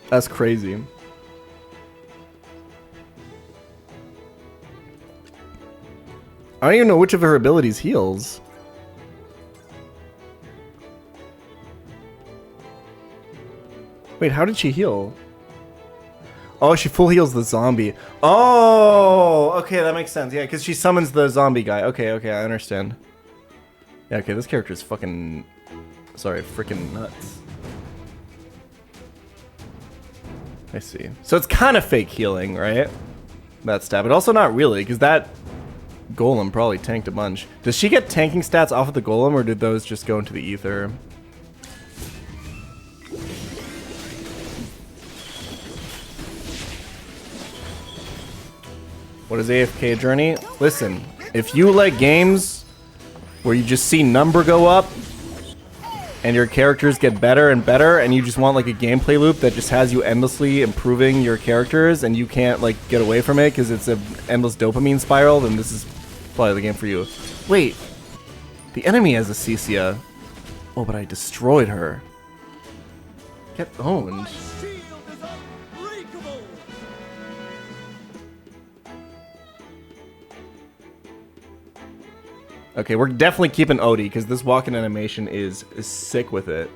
Speaker 2: That's crazy. I don't even know which of her abilities heals. Wait, how did she heal? Oh, she full heals the zombie. Oh, okay, that makes sense. Yeah, because she summons the zombie guy. Okay, I understand. Yeah, okay, this character is fucking... Sorry, freaking nuts. I see. So it's kind of fake healing, right? That stat, but also not really, because that golem probably tanked a bunch. Does she get tanking stats off of the golem, or did those just go into the ether? What is AFK Journey? Listen, if you like games where you just see number go up and your characters get better and better and you just want like a gameplay loop that just has you endlessly improving your characters and you can't like get away from it because it's an endless dopamine spiral, then this is Probably the game for you. Wait. The enemy has a Cecia. Oh, but I destroyed her. Get owned. Okay, we're definitely keeping Odie because this walking animation is sick with it.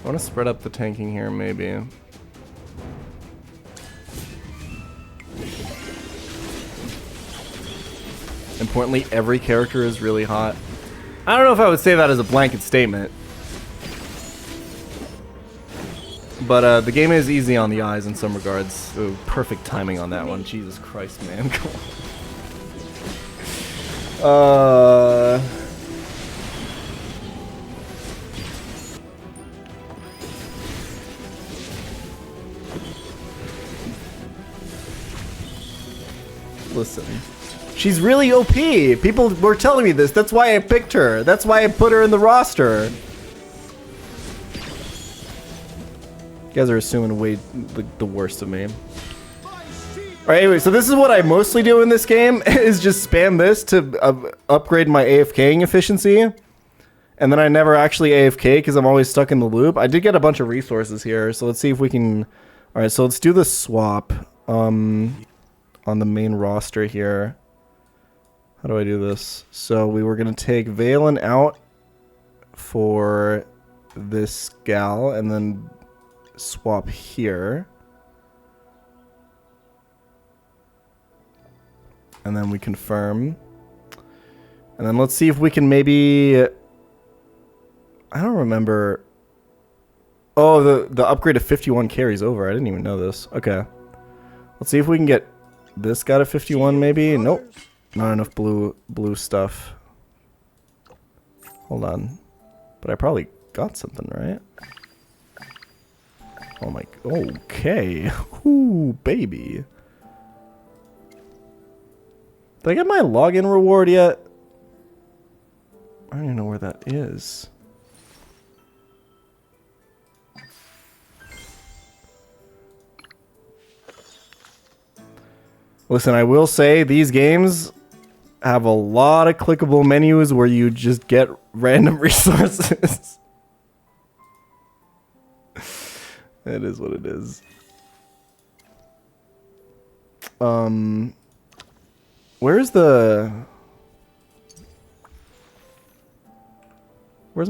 Speaker 2: I want to spread up the tanking here, maybe. Importantly, every character is really hot. I don't know if I would say that as a blanket statement. But the game is easy on the eyes in some regards. Ooh, perfect timing on that one. Jesus Christ, man. Come on. Listen. She's really OP. People were telling me this. That's why I picked her. That's why I put her in the roster. You guys are assuming way the worst of me. Alright, anyway, so this is what I mostly do in this game, is just spam this to upgrade my AFKing efficiency. And then I never actually AFK because I'm always stuck in the loop. I did get a bunch of resources here, so let's see if we can... Alright, so let's do the swap on the main roster here. How do I do this? So we were going to take Valen out for this gal, and then swap here. And then we confirm. And then let's see if we can maybe... I don't remember... Oh, the upgrade to 51 carries over. I didn't even know this. Okay. Let's see if we can get this guy to 51 maybe. Nope. Not enough blue stuff. Hold on. But I probably got something, right? Oh my... Okay. Ooh, baby. Did I get my login reward yet? I don't even know where that is. Listen, I will say these games have a lot of clickable menus where you just get random resources. It is what it is. Where's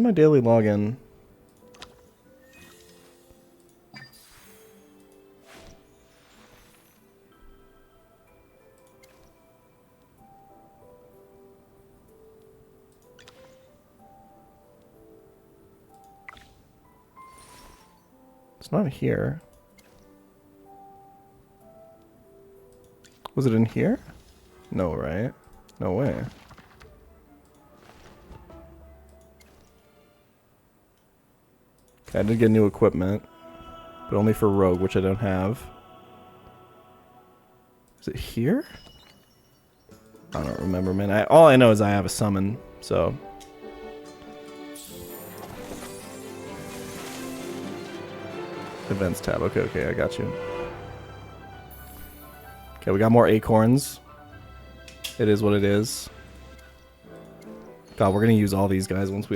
Speaker 2: my daily login? It's not here. Was it in here? No, right? No way. Okay, I did get new equipment, but only for Rogue, which I don't have. Is it here? I don't remember, man. All I know is I have a summon, so... Events tab. Okay, I got you. Okay, we got more acorns. It is what it is. God, we're gonna use all these guys once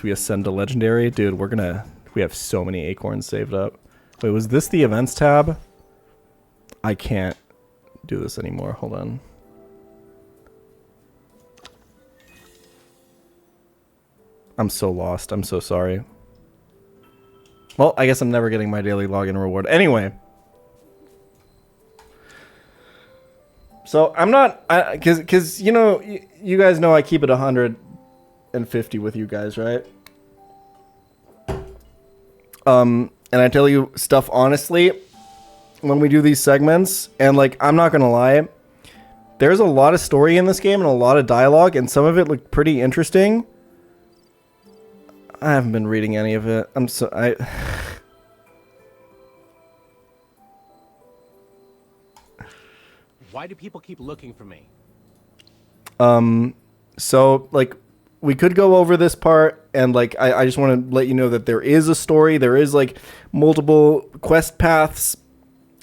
Speaker 2: we ascend to legendary. Dude, we have so many acorns saved up. Wait, was this the events tab? I can't do this anymore. Hold on. I'm so lost. I'm so sorry. Well, I guess I'm never getting my daily login reward. Anyway. So, I'm not... Because, you know, you guys know I keep it 150 with you guys, right? And I tell you stuff honestly when we do these segments. And, like, I'm not going to lie. There's a lot of story in this game and a lot of dialogue. And some of it looked pretty interesting. I haven't been reading any of it.
Speaker 4: Why do people keep looking for me?
Speaker 2: So, like, we could go over this part, and like I just want to let you know that there is a story. There is like multiple quest paths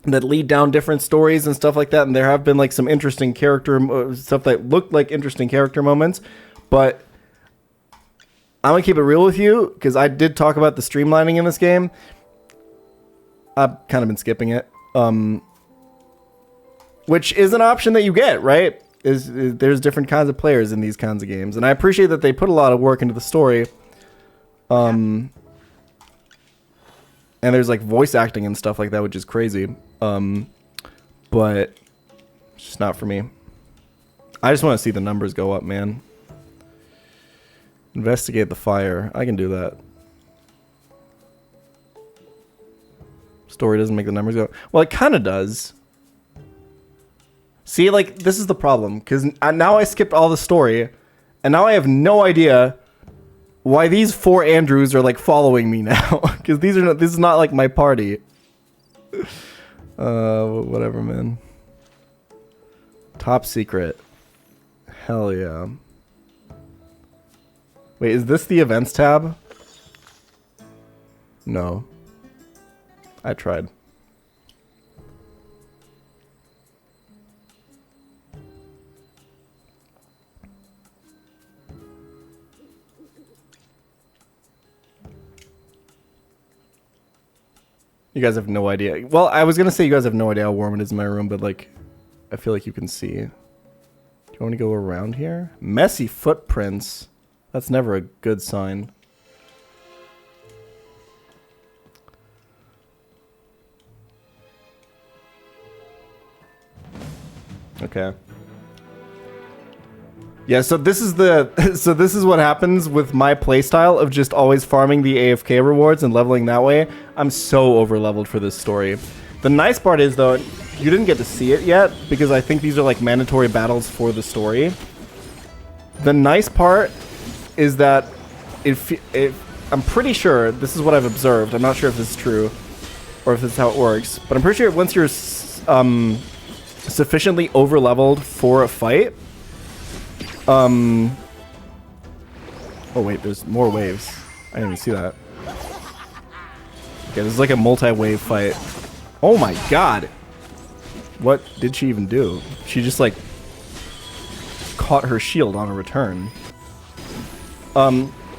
Speaker 2: that lead down different stories and stuff like that, and there have been like some interesting character stuff that looked like interesting character moments, but I'm gonna keep it real with you because I did talk about the streamlining in this game. I've kind of been skipping it, which is an option that you get, right? There's different kinds of players in these kinds of games, and I appreciate that they put a lot of work into the story. And there's like voice acting and stuff like that, which is crazy. But it's just not for me. I just want to see the numbers go up, man. Investigate the fire. I can do that. Story doesn't make the numbers go. Well, it kind of does. See, like, this is the problem. Because now I skipped all the story. And now I have no idea why these 4 Andrews are, like, following me now. Because this is not, like, my party. Whatever, man. Top secret. Hell yeah. Wait, is this the events tab? No. I tried. You guys have no idea. Well, I was gonna say you guys have no idea how warm it is in my room, but like, I feel like you can see. Do you want to go around here? Messy footprints. That's never a good sign. Okay. Yeah, so this is what happens with my playstyle of just always farming the AFK rewards and leveling that way. I'm so over leveled for this story. The nice part is though, you didn't get to see it yet because I think these are like mandatory battles for the story. The nice part is that I'm pretty sure this is what I've observed. I'm not sure if this is true or if this is how it works, but I'm pretty sure once you're sufficiently over leveled for a fight. Oh wait, there's more waves. I didn't even see that. Okay, this is like a multi-wave fight. Oh my god! What did she even do? She just like caught her shield on a return.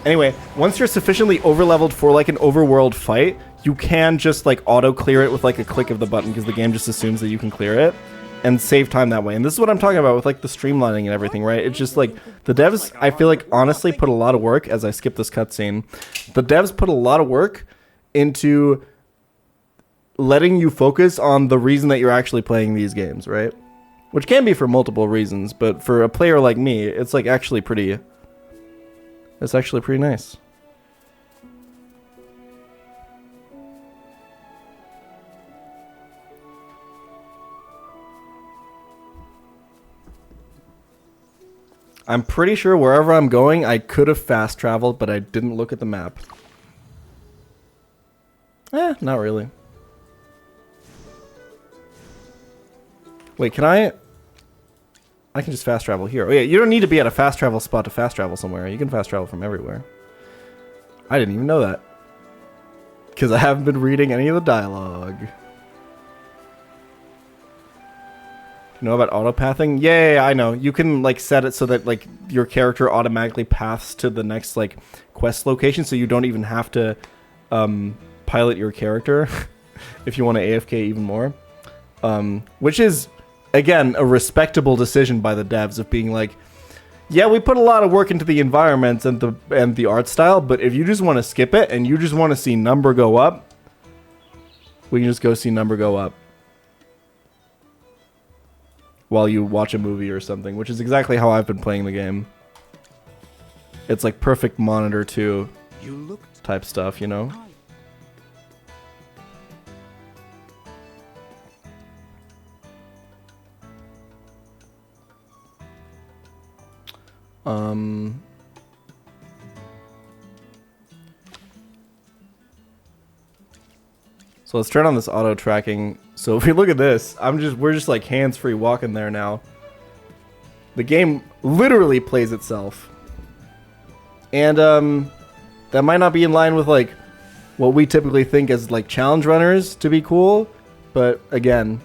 Speaker 2: Anyway, once you're sufficiently over-leveled for like an overworld fight, you can just like auto-clear it with like a click of the button because the game just assumes that you can clear it and save time that way. And this is what I'm talking about with like the streamlining and everything, right? It's just like the devs, I feel like honestly put a lot of work, as I skip this cutscene, the devs put a lot of work into letting you focus on the reason that you're actually playing these games, right? Which can be for multiple reasons, but for a player like me, it's like actually pretty... It's actually pretty nice. I'm pretty sure wherever I'm going, I could have fast traveled, but I didn't look at the map. Not really. Wait, can I can just fast travel here. Oh yeah, you don't need to be at a fast travel spot to fast travel somewhere. You can fast travel from everywhere. I didn't even know that. Because I haven't been reading any of the dialogue. You know about autopathing? Yeah, I know. You can like set it so that like your character automatically paths to the next like quest location, so you don't even have to pilot your character if you want to AFK even more. Which is, again, a respectable decision by the devs of being like, yeah, we put a lot of work into the environments and the art style, but if you just want to skip it and you just want to see number go up, we can just go see number go up while you watch a movie or something, which is exactly how I've been playing the game. It's like perfect monitor 2 type stuff, you know? So let's turn on this auto tracking. So if we look at this, we're just like hands-free walking there now. The game literally plays itself. And that might not be in line with like what we typically think as like challenge runners to be cool, but again,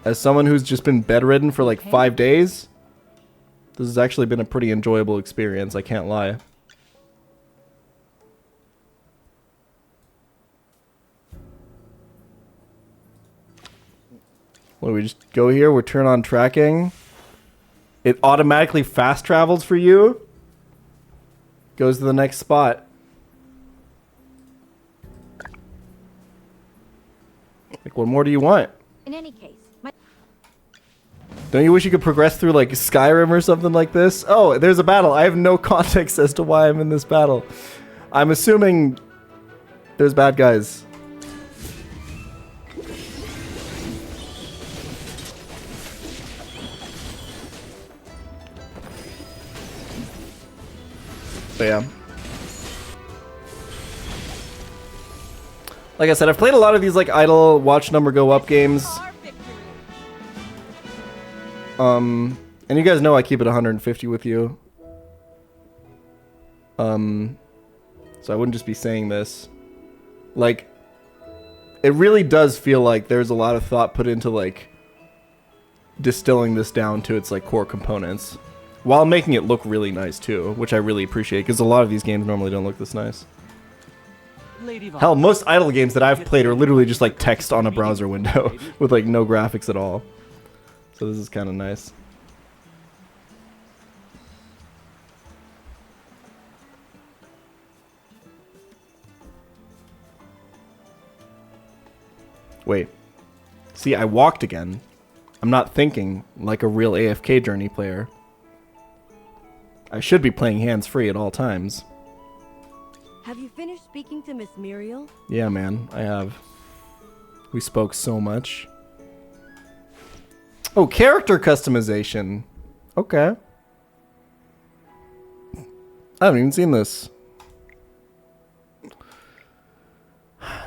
Speaker 2: as someone who's just been bedridden for like 5 days, this has actually been a pretty enjoyable experience, I can't lie. What do we just go here? We turn on tracking. It automatically fast travels for you. Goes to the next spot. Like, what more do you want?
Speaker 3: In any case,
Speaker 2: Don't you wish you could progress through like Skyrim or something like this? Oh, there's a battle. I have no context as to why I'm in this battle. I'm assuming there's bad guys. But yeah. Like I said, I've played a lot of these like idle watch number go up games. And you guys know I keep it 150 with you. So I wouldn't just be saying this. Like, it really does feel like there's a lot of thought put into like distilling this down to its like core components, while making it look really nice too, which I really appreciate because a lot of these games normally don't look this nice. Hell, most idle games that I've played are literally just like text on a browser window with like no graphics at all. So this is kind of nice. Wait. See, I walked again. I'm not thinking like a real AFK Journey player. I should be playing hands-free at all times.
Speaker 3: have you finished speaking to Miss Muriel?
Speaker 2: Yeah, man, I have. We spoke so much. Oh, character customization. Okay. I haven't even seen this.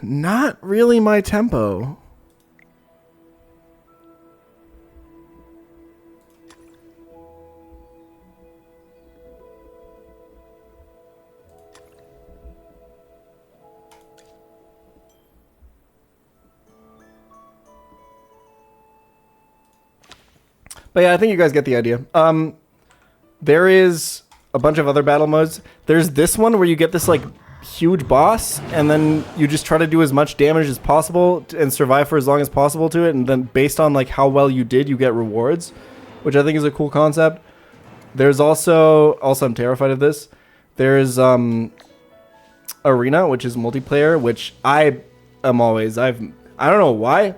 Speaker 2: Not really my tempo. But yeah, I think you guys get the idea. There is a bunch of other battle modes. There's this one where you get this like huge boss, and then you just try to do as much damage as possible and survive for as long as possible to it, and then based on like how well you did, you get rewards, which I think is a cool concept. There's also I'm terrified of this. There's Arena, which is multiplayer, which I don't know why.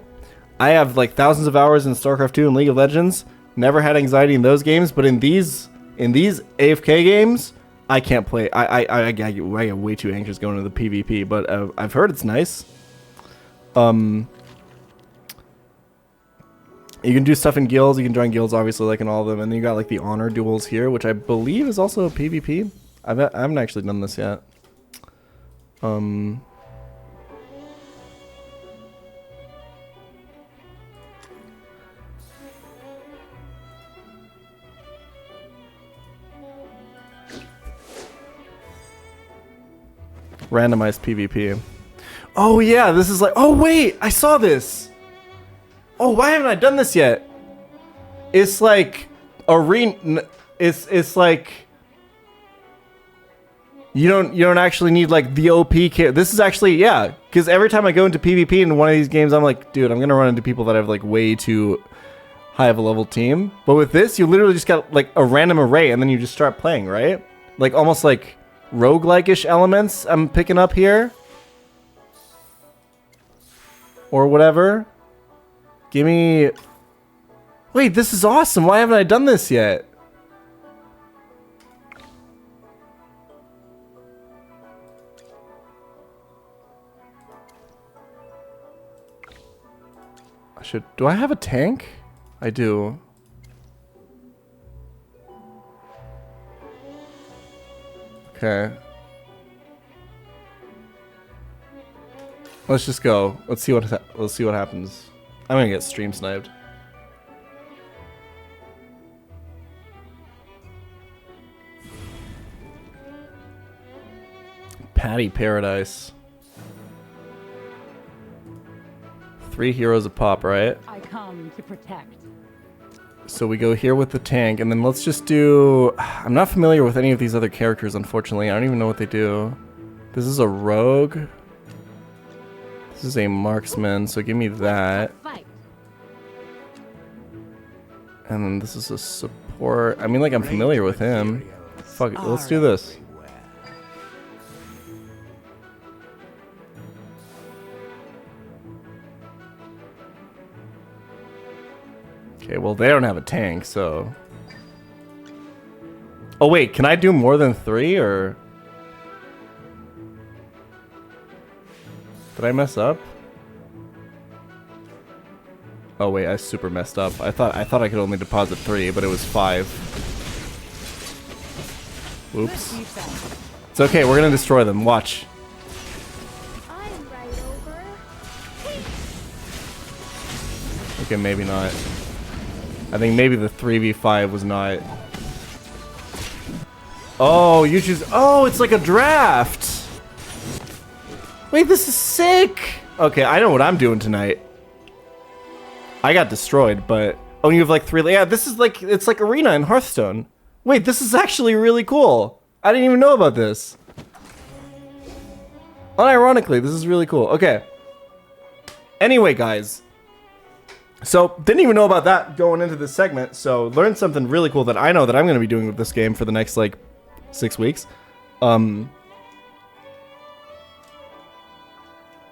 Speaker 2: I have like thousands of hours in StarCraft 2 and League of Legends. Never had anxiety in those games, but in these AFK games, I can't play. I get way too anxious going to the PvP, but I've heard it's nice. You can do stuff in guilds. You can join guilds, obviously, like in all of them. And then you got like the honor duels here, which I believe is also a PvP. I haven't actually done this yet. Randomized PvP. Oh yeah, this is like, oh wait, I saw this. Oh, why haven't I done this yet? It's like arena. It's like you don't actually need like the OP kit. This is actually, yeah, because every time I go into PvP in one of these games, I'm like, dude, I'm gonna run into people that have like way too high of a level team. But with this, you literally just got like a random array, and then you just start playing, right? Like almost like roguelike-ish elements I'm picking up here. Or whatever. Give me... Wait, this is awesome. Why haven't I done this yet? Do I have a tank? I do. Okay. Let's just go. Let's see what happens. I'm gonna get stream sniped. Patty Paradise. 3 heroes a pop, right?
Speaker 5: I come to protect.
Speaker 2: So we go here with the tank, and then let's just do... I'm not familiar with any of these other characters, unfortunately. I don't even know what they do. This is a rogue. This is a marksman, so give me that.
Speaker 3: Fight.
Speaker 2: And then this is a support. I mean, like, I'm familiar with him. Fuck it, let's do this. Okay, well, they don't have a tank, so... Oh, wait, can I do more than 3, or... Did I mess up? Oh, wait, I super messed up. I thought I could only deposit 3, but it was 5. Oops. It's okay, we're gonna destroy them. Watch.
Speaker 3: I'm right over.
Speaker 2: Okay, maybe not. I think maybe the 3v5 was not. Oh, you choose. Oh, it's like a draft. Wait, this is sick. Okay, I know what I'm doing tonight. I got destroyed, but oh, you have like 3. Yeah, this is like it's like Arena in Hearthstone. Wait, this is actually really cool. I didn't even know about this. Unironically, this is really cool. Okay. Anyway, guys. So, didn't even know about that going into this segment, so learned something really cool that I know that I'm going to be doing with this game for the next, like, 6 weeks.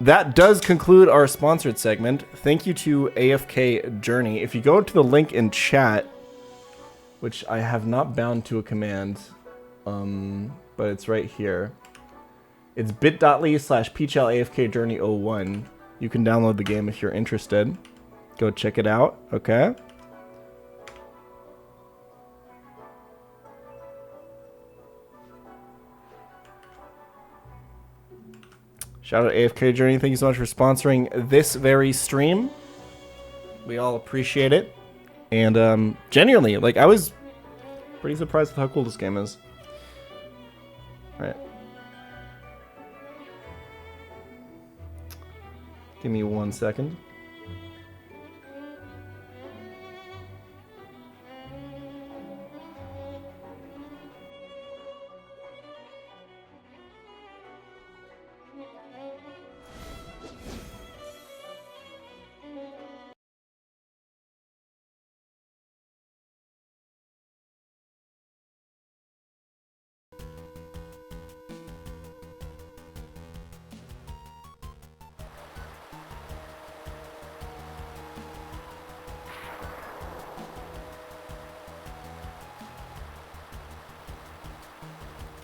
Speaker 2: That does conclude our sponsored segment. Thank you to AFK Journey. If you go to the link in chat, which I have not bound to a command, but it's right here. It's bit.ly/pChal AFK Journey 01. You can download the game if you're interested. Go check it out, okay? Shout out AFK Journey. Thank you so much for sponsoring this very stream. We all appreciate it. And genuinely, like, I was pretty surprised with how cool this game is. Alright. Give me 1 second.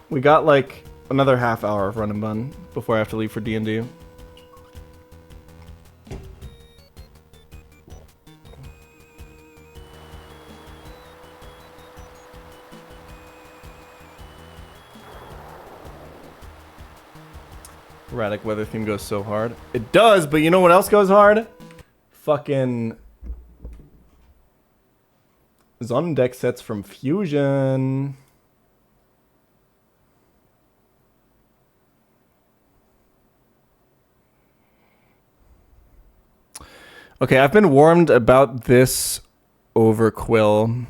Speaker 2: We got like another half hour of Run&Bun before I have to leave for D&D. Erratic weather theme goes so hard. It does, but you know what else goes hard? Fucking Zondeck sets from Fusion. Okay, I've been warned about this over Quill.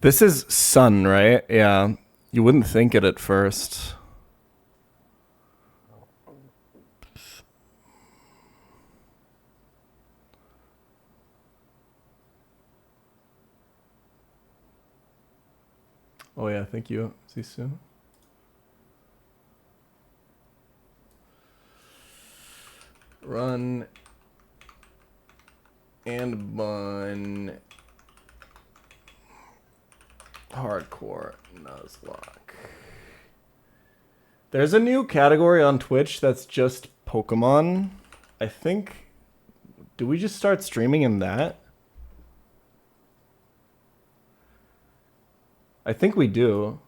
Speaker 2: This is Sun, right? Yeah. You wouldn't think it at first. Oh yeah, thank you, Sisu. Run and Bun Hardcore Nuzlocke. There's a new category on Twitch that's just Pokemon. I think. Do we just start streaming in that? I think we do.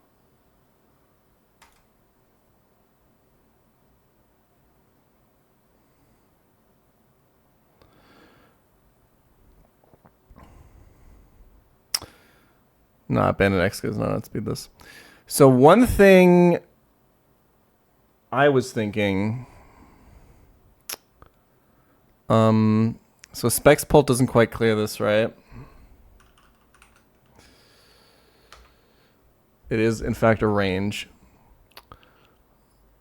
Speaker 2: Not Bandit X because not outspeed this. So one thing I was thinking, so Specs Pult doesn't quite clear this, right? It is in fact a range.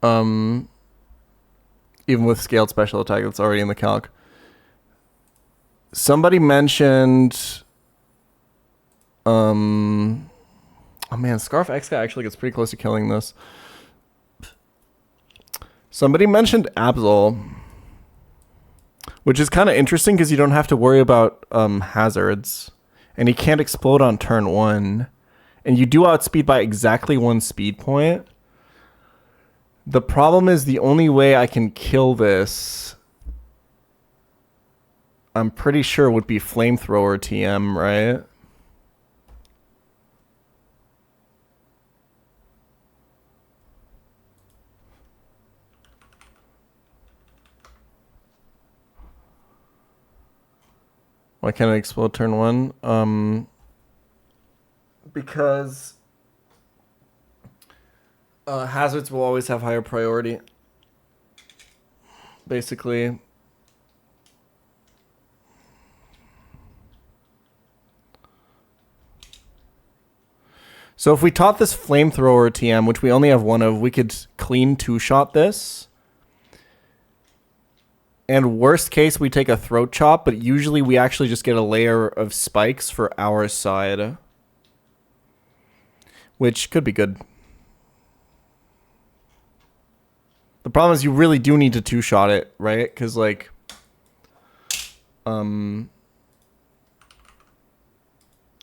Speaker 2: Even with scaled special attack that's already in the calc. Somebody mentioned, oh man, Scarf X guy actually gets pretty close to killing this. Somebody mentioned Absol, which is kind of interesting because you don't have to worry about hazards, and he can't explode on turn 1, and you do outspeed by exactly 1 speed point. The problem is the only way I can kill this, I'm pretty sure, would be Flamethrower TM, right? Why can't I explode turn 1? Because hazards will always have higher priority. Basically. So if we taught this Flamethrower TM, which we only have 1 of, we could clean 2-shot this. And worst case, we take a Throat Chop, but usually we actually just get a layer of spikes for our side. Which could be good. The problem is you really do need to 2-shot it, right? Because, like,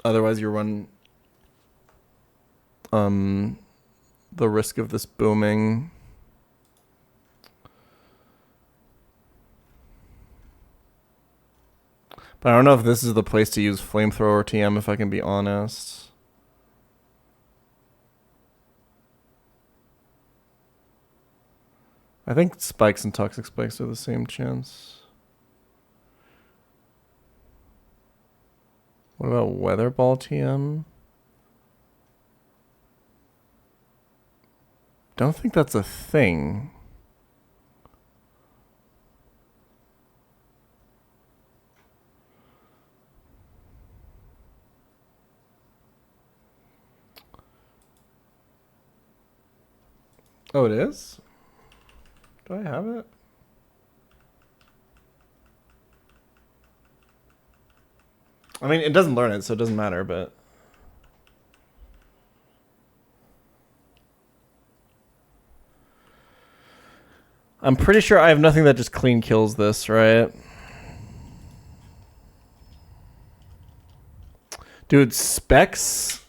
Speaker 2: otherwise you run the risk of this booming. But I don't know if this is the place to use Flamethrower TM, if I can be honest. I think Spikes and Toxic Spikes are the same chance. What about Weather Ball TM? Don't think that's a thing. Oh, it is? Do I have it? I mean, it doesn't learn it, so it doesn't matter, but... I'm pretty sure I have nothing that just clean kills this, right? Dude, Specs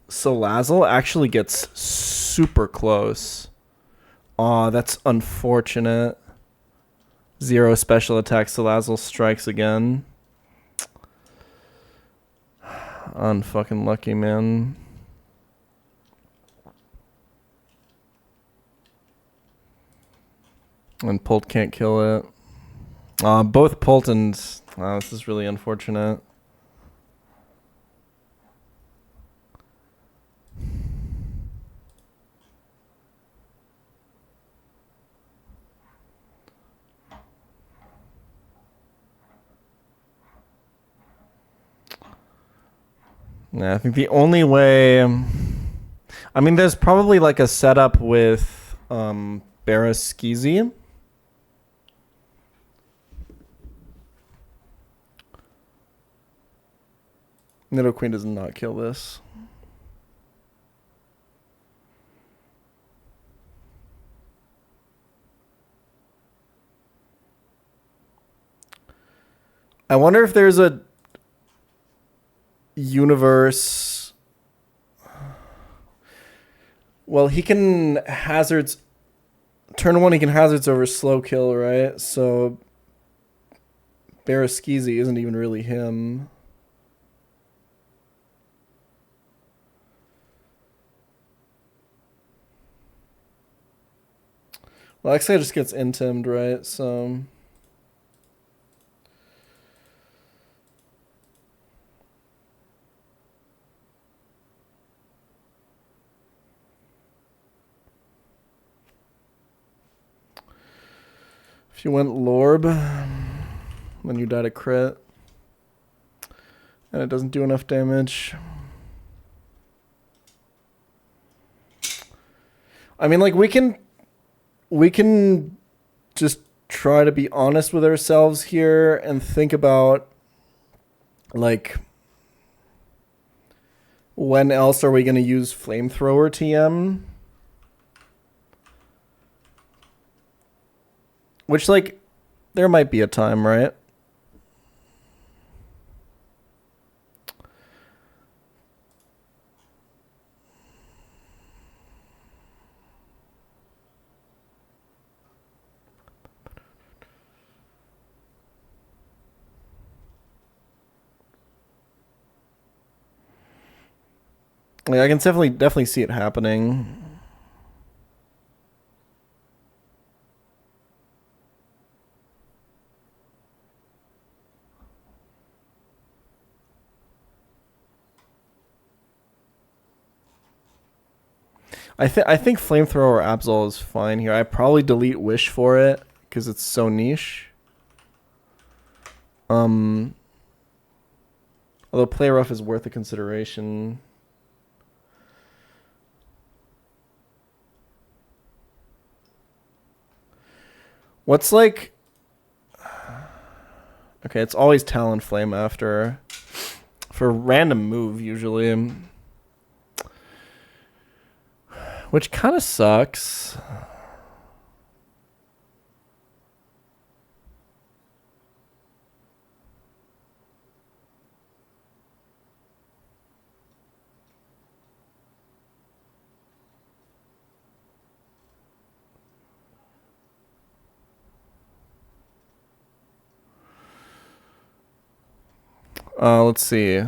Speaker 2: Salazzle actually gets super close. Aw, that's unfortunate. 0 special attack, Salazzle strikes again. Unfucking lucky, man. And Pult can't kill it. Both Pult and... this is really unfortunate. Yeah, I think the only way... I mean, there's probably like a setup with Baraskizi. Nidoqueen does not kill this. I wonder if there's a universe. Well, he can hazards. Turn 1, he can hazards over slow kill, right? So Baraskizi isn't even really him. Well, X-Guy just gets intimed, right? So... you went Lorb, then you died a crit. And it doesn't do enough damage. I mean, like, we can just try to be honest with ourselves here and think about, like, when else are we going to use Flamethrower TM? Which, like, there might be a time, right? Like, I can definitely see it happening. I think Flamethrower Absol is fine here. I probably delete Wish for it because it's so niche. Although Play Rough is worth a consideration. What's like... Okay, it's always Talon Flame after. For random move, usually. Which kind of sucks. Let's see.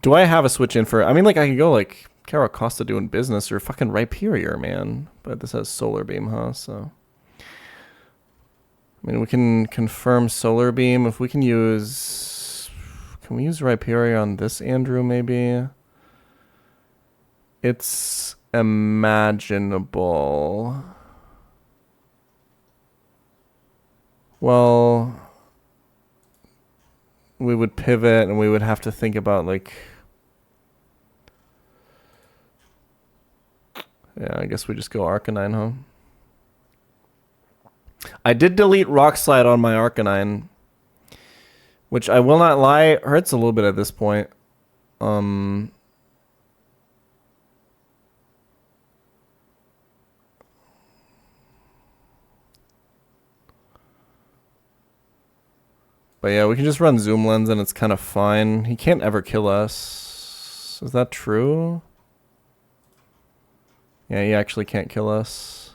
Speaker 2: Do I have a switch in for... I mean, like, I could go, like, Cara Costa doing business or fucking Rhyperior, man. But this has Solar Beam, huh? So... I mean, we can confirm Solar Beam. If we can use... Can we use Rhyperior on this Andrew, maybe? It's imaginable. Well... We would pivot and we would have to think about, like... Yeah, I guess we just go Arcanine, huh? I did delete Rock Slide on my Arcanine, which I will not lie, hurts a little bit at this point. But yeah, we can just run Zoom Lens and it's kind of fine. He can't ever kill us. Is that true? Yeah, he actually can't kill us.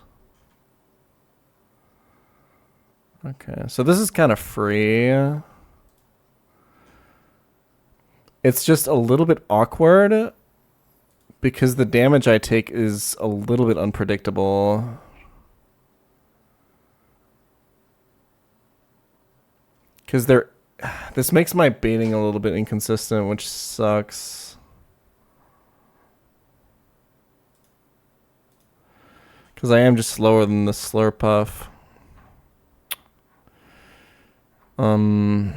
Speaker 2: Okay, so this is kind of free. It's just a little bit awkward because the damage I take is a little bit unpredictable. Because this makes my baiting a little bit inconsistent, which sucks. Because I am just slower than the Slurpuff. And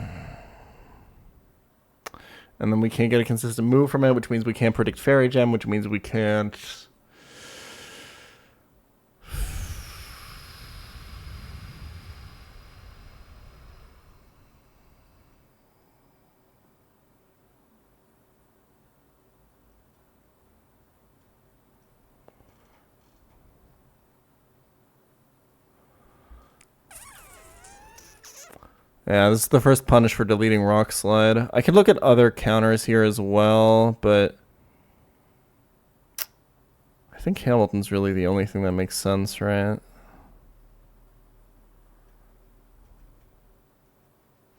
Speaker 2: then we can't get a consistent move from it, which means we can't predict Fairy Gem, which means we can't... Yeah, this is the first punish for deleting Rock Slide. I could look at other counters here as well, but I think Hamilton's really the only thing that makes sense, right?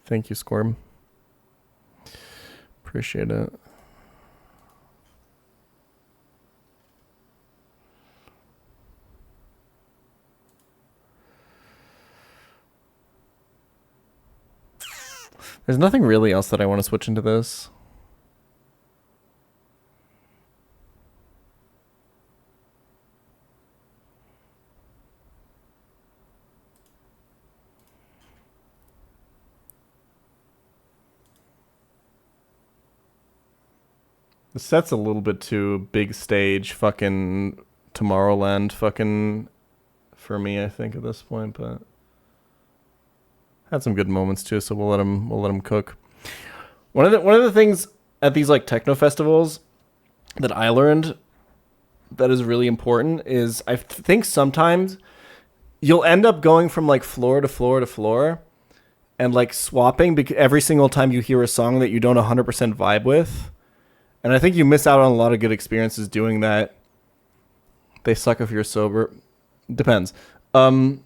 Speaker 2: Thank you, Squirm. Appreciate it. There's nothing really else that I want to switch into this. The set's a little bit too big stage, fucking Tomorrowland, fucking for me, I think at this point, but had some good moments too. So we'll let him cook. One of the things at these like techno festivals that I learned that is really important is I think sometimes you'll end up going from like floor to floor to floor and like swapping every single time you hear a song that you don't 100% vibe with. And I think you miss out on a lot of good experiences doing that. They suck if you're sober. Depends. But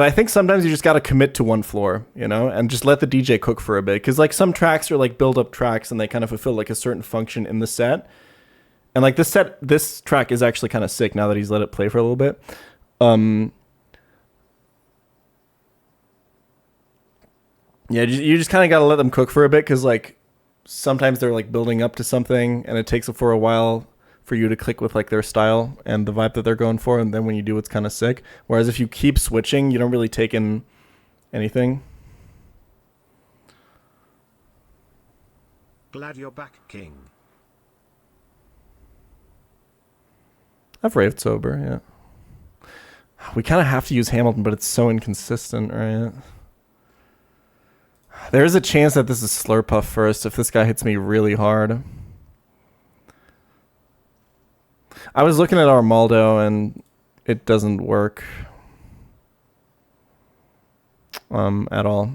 Speaker 2: I think sometimes you just got to commit to one floor, you know, and just let the DJ cook for a bit. Because like some tracks are like build-up tracks and they kind of fulfill like a certain function in the set. And like this track is actually kind of sick now that he's let it play for a little bit. Yeah, you just kind of got to let them cook for a bit because like sometimes they're like building up to something and it takes for a while for you to click with like their style and the vibe that they're going for, and then when you do, it's kind of sick. Whereas if you keep switching, you don't really take in anything.
Speaker 1: Glad you're back, King.
Speaker 2: I've raved sober, yeah. We kind of have to use Hamilton, but it's so inconsistent, right? There is a chance that this is Slurpuff first if this guy hits me really hard. I was looking at Armaldo and it doesn't work at all.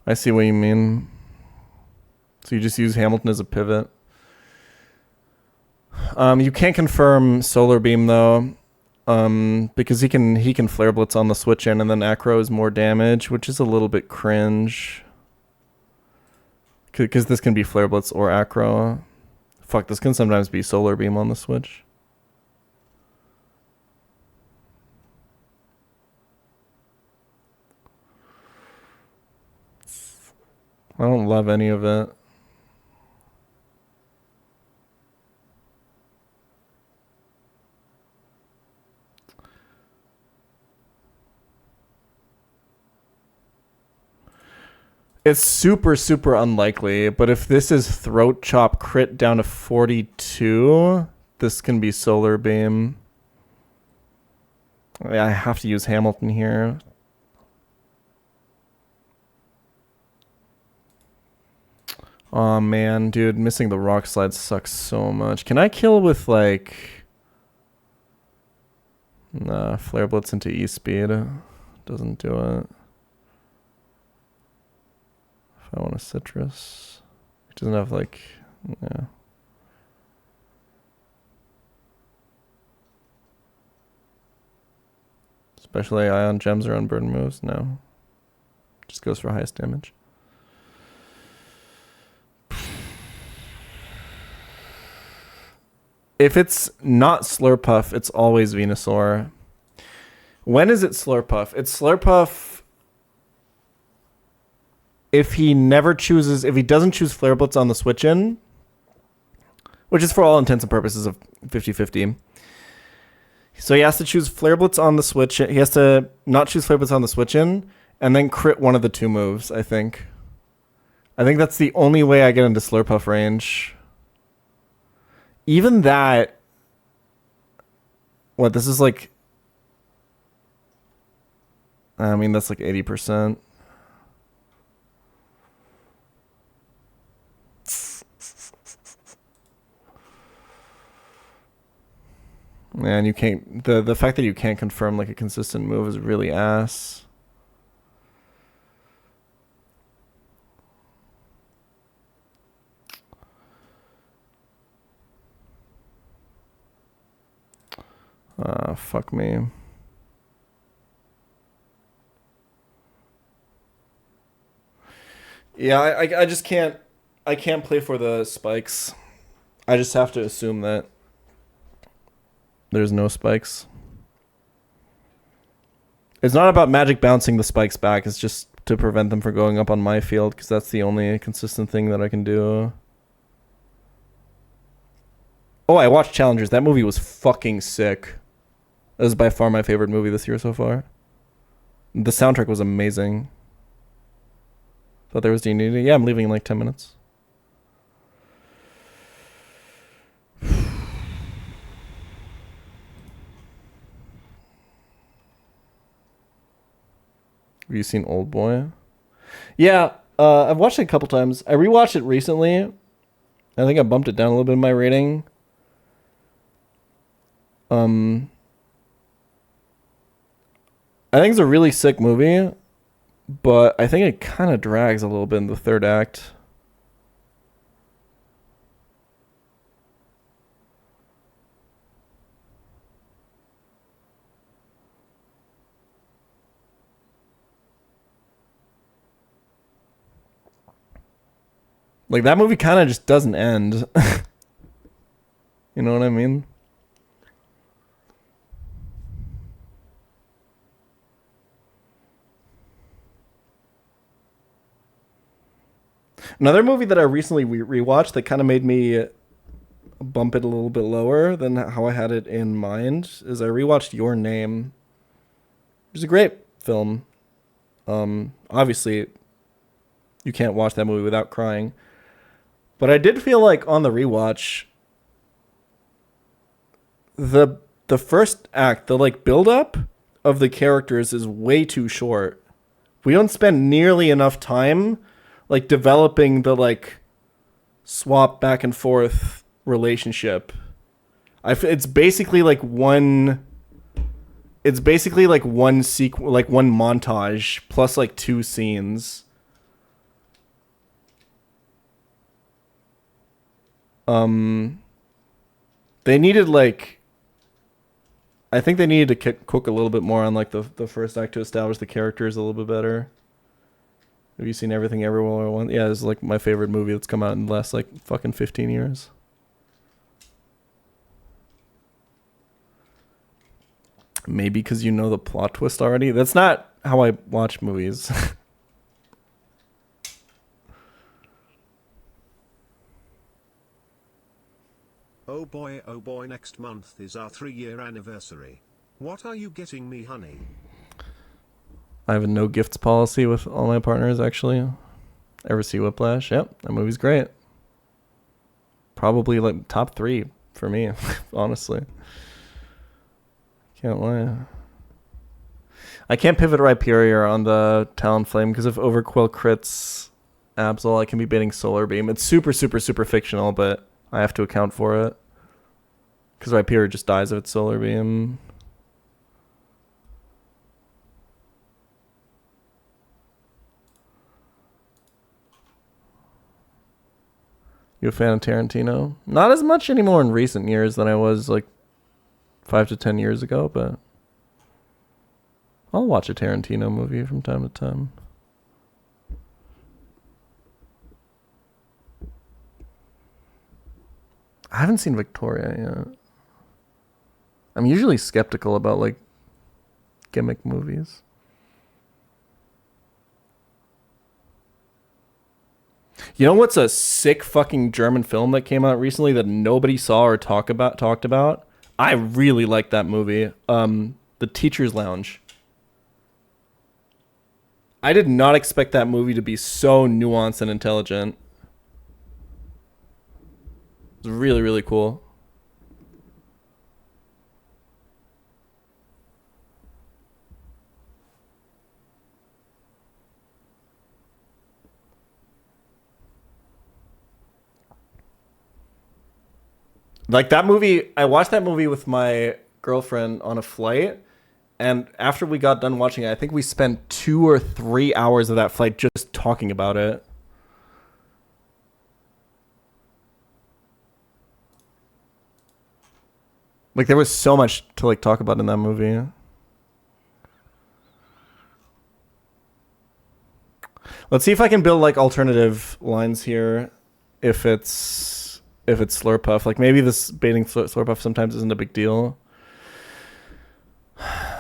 Speaker 2: I see what you mean. So you just use Hamilton as a pivot. You can't confirm Solar Beam though, because he can Flare Blitz on the switch in, and then Acro is more damage, which is a little bit cringe. Because this can be Flare Blitz or Acro. Fuck, this can sometimes be Solar Beam on the switch. I don't love any of it. It's super, super unlikely, but if this is Throat Chop crit down to 42, this can be Solar Beam. I have to use Hamilton here. Oh man, dude, missing the rock slide sucks so much. Can I kill with like... Nah, Flare Blitz into E-Speed. Doesn't do it. If I want a Citrus. It doesn't have like... Yeah. Especially Ion Gems or Unburden moves? No. Just goes for highest damage. If it's not Slurpuff, it's always Venusaur. When is it Slurpuff? It's Slurpuff if he doesn't choose Flare Blitz on the switch in, which is for all intents and purposes of 50-50. So he has to choose Flare Blitz on the switch. He has to not choose Flare Blitz on the switch in and then crit one of the two moves, I think. I think that's the only way I get into Slurpuff range. Even that... What, this is like... I mean, that's like 80%. Man, you can't... The fact that you can't confirm like a consistent move is really ass. Fuck me. Yeah, I just can't... I can't play for the spikes. I just have to assume that There's no spikes. It's not about magic bouncing the spikes back. It's just to prevent them from going up on my field, because that's the only consistent thing that I can do. Oh, I watched Challengers. That movie was fucking sick. That was by far my favorite movie this year so far. The soundtrack was amazing. Thought there was D&D. Yeah, I'm leaving in like 10 minutes. Have you seen Old Boy? Yeah, I've watched it a couple times. I rewatched it recently. I think I bumped it down a little bit in my rating. I think it's a really sick movie, but I think it kind of drags a little bit in the third act. Like, that movie kind of just doesn't end. You know what I mean? Another movie that I recently rewatched that kind of made me bump it a little bit lower than how I had it in mind is I rewatched Your Name. It was a great film. Obviously, you can't watch that movie without crying. But I did feel like on the rewatch, the first act, the like build up of the characters is way too short. We don't spend nearly enough time like developing the like swap back and forth relationship. It's basically like one montage plus like two scenes. They needed like, I think they needed to cook a little bit more on like the first act to establish the characters a little bit better. Have you seen Everything Everywhere at Once? Yeah, it's like my favorite movie that's come out in the last like fucking 15 years. Maybe because you know the plot twist already. That's not how I watch movies.
Speaker 1: Oh boy, next month is our 3-year anniversary. What are you getting me, honey?
Speaker 2: I have a no gifts policy with all my partners, actually. Ever see Whiplash? Yep, that movie's great. Probably like top 3 for me, honestly. Can't lie. I can't pivot Rhyperior on the Talonflame because if Overquill crits Absol, I can be baiting Solar Beam. It's super, super, super fictional, but I have to account for it. Because Rhyperior just dies if it's Solar Beam. You a fan of Tarantino? Not as much anymore in recent years than I was like 5 to 10 years ago, but I'll watch a Tarantino movie from time to time. I haven't seen Victoria yet. I'm usually skeptical about like gimmick movies. You know what's a sick fucking German film that came out recently that nobody saw or talked about? I really like that movie. The Teacher's Lounge. I did not expect that movie to be so nuanced and intelligent. It's really, really cool. Like that movie, I watched that movie with my girlfriend on a flight, and after we got done watching it, I think we spent 2 or 3 hours of that flight just talking about it. Like there was so much to like talk about in that movie. Let's see if I can build like alternative lines here. If it's Slurpuff, like maybe this baiting Slurpuff sometimes isn't a big deal.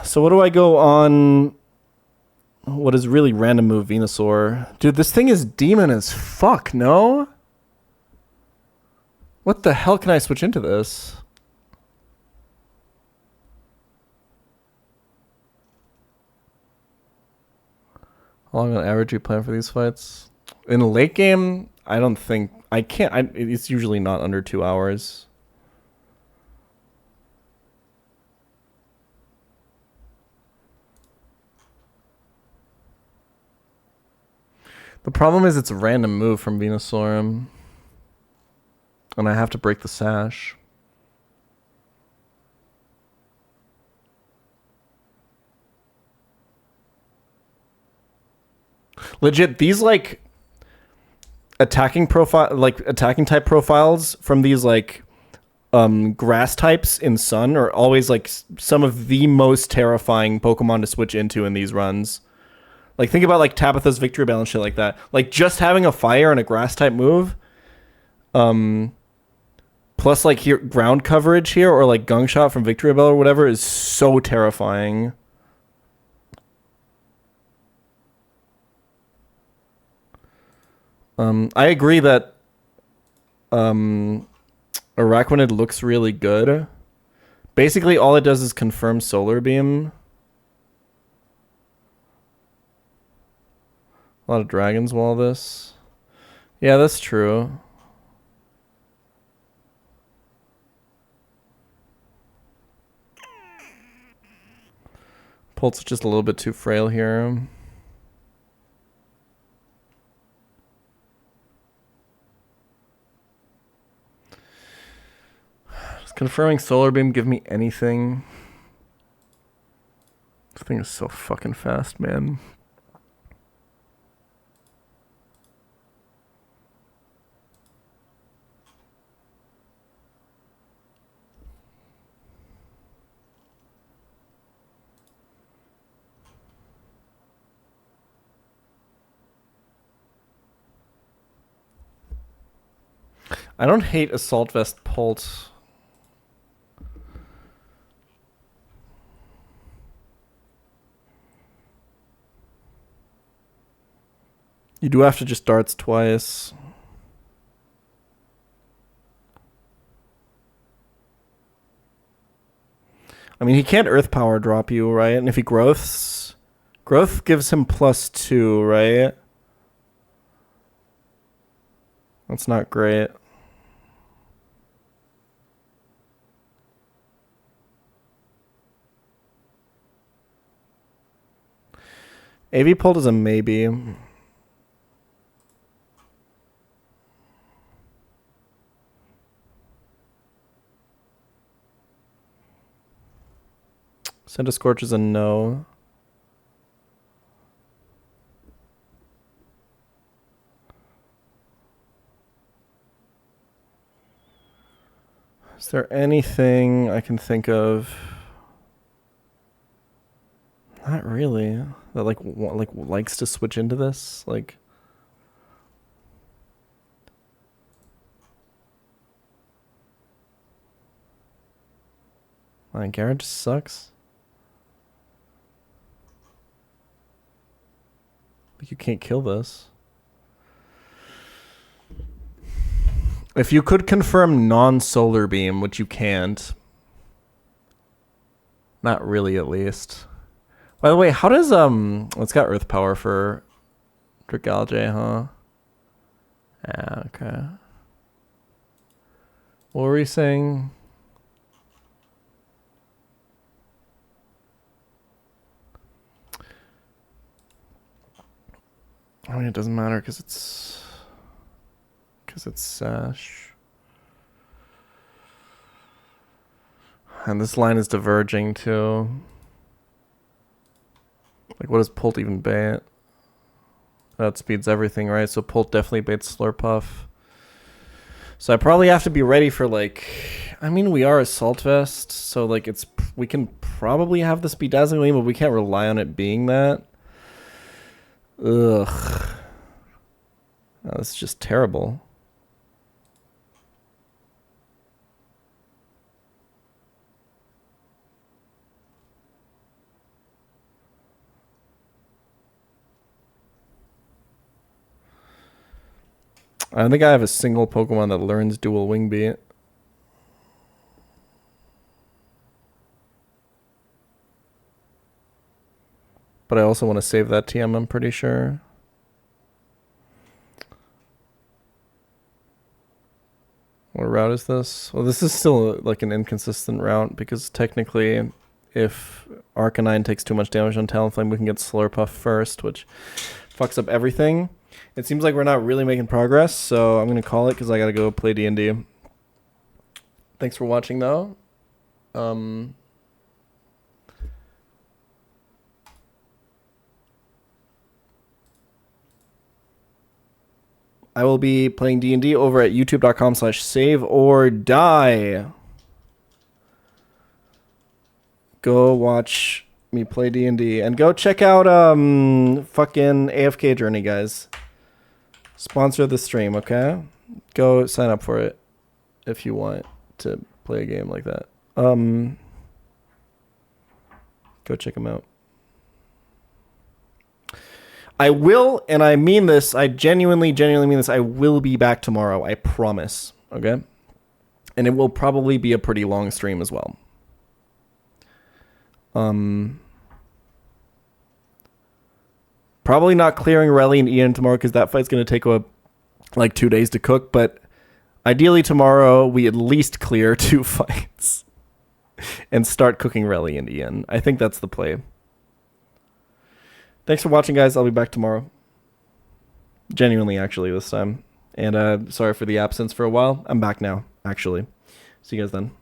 Speaker 2: So what do I go on? What is really random move Venusaur? Dude, this thing is demon as fuck, no? What the hell can I switch into this? How long on average do you plan for these fights? In a late game, I don't think... I can't... it's usually not under 2 hours. The problem is it's a random move from Venusaur. And I have to break the sash. Legit, these like attacking type profiles from these like grass types in Sun are always like some of the most terrifying Pokemon to switch into in these runs. Like, think about, like, Tabitha's Victory Bell and shit like that. Like, just having a fire and a grass-type move, plus, like, here ground coverage here, or, like, Gunk Shot from Victory Bell or whatever, is so terrifying. I agree that Araquanid looks really good. Basically, all it does is confirm Solar Beam. A lot of Dragon's Wall this. Yeah, that's true. Pulse is just a little bit too frail here. Does confirming Solar Beam give me anything? This thing is so fucking fast, man. I don't hate Assault Vest Pulse. You do have to just darts twice. I mean, he can't Earth Power drop you, right? And if he growths... Growth gives him +2, right? That's not great. AV Pult is a maybe. Scorch is a no. Is there anything I can think of? Not really. That likes to switch into this, like. My Garrett just sucks. Like, you can't kill this. If you could confirm non-solar beam, which you can't. Not really, at least. By the way, how does it's got Earth Power for Dragalge, huh? Yeah, okay. What were you saying? I mean, it doesn't matter because it's Sash. And this line is diverging too. Like, what does Pult even bait? That speeds everything, right? So Pult definitely baits Slurpuff. So I probably have to be ready for, like... I mean, we are Assault Vest, so, like, we can probably have this be Dazzling Gleam, but we can't rely on it being that. Ugh. Oh, that's just terrible. I don't think I have a single Pokemon that learns dual wing beat. But I also want to save that TM, I'm pretty sure. What route is this? Well, this is still like an inconsistent route because technically if Arcanine takes too much damage on Talonflame, we can get Slurpuff first, which fucks up everything. It seems like we're not really making progress, so I'm going to call it because I got to go play D&D. Thanks for watching, though. I will be playing D&D over at youtube.com/saveordie. Go watch me play D&D. And go check out fucking AFK Journey, guys. Sponsor the stream, okay? Go sign up for it if you want to play a game like that. Go check them out. I will, and I mean this, I genuinely mean this, I will be back tomorrow, I promise, okay? And it will probably be a pretty long stream as well. Probably not clearing Relly and Ian tomorrow because that fight's going to take like 2 days to cook, but ideally tomorrow we at least clear 2 fights and start cooking Relly and Ian. I think that's the play. Thanks for watching, guys. I'll be back tomorrow. Genuinely, actually, this time. And sorry for the absence for a while. I'm back now, actually. See you guys then.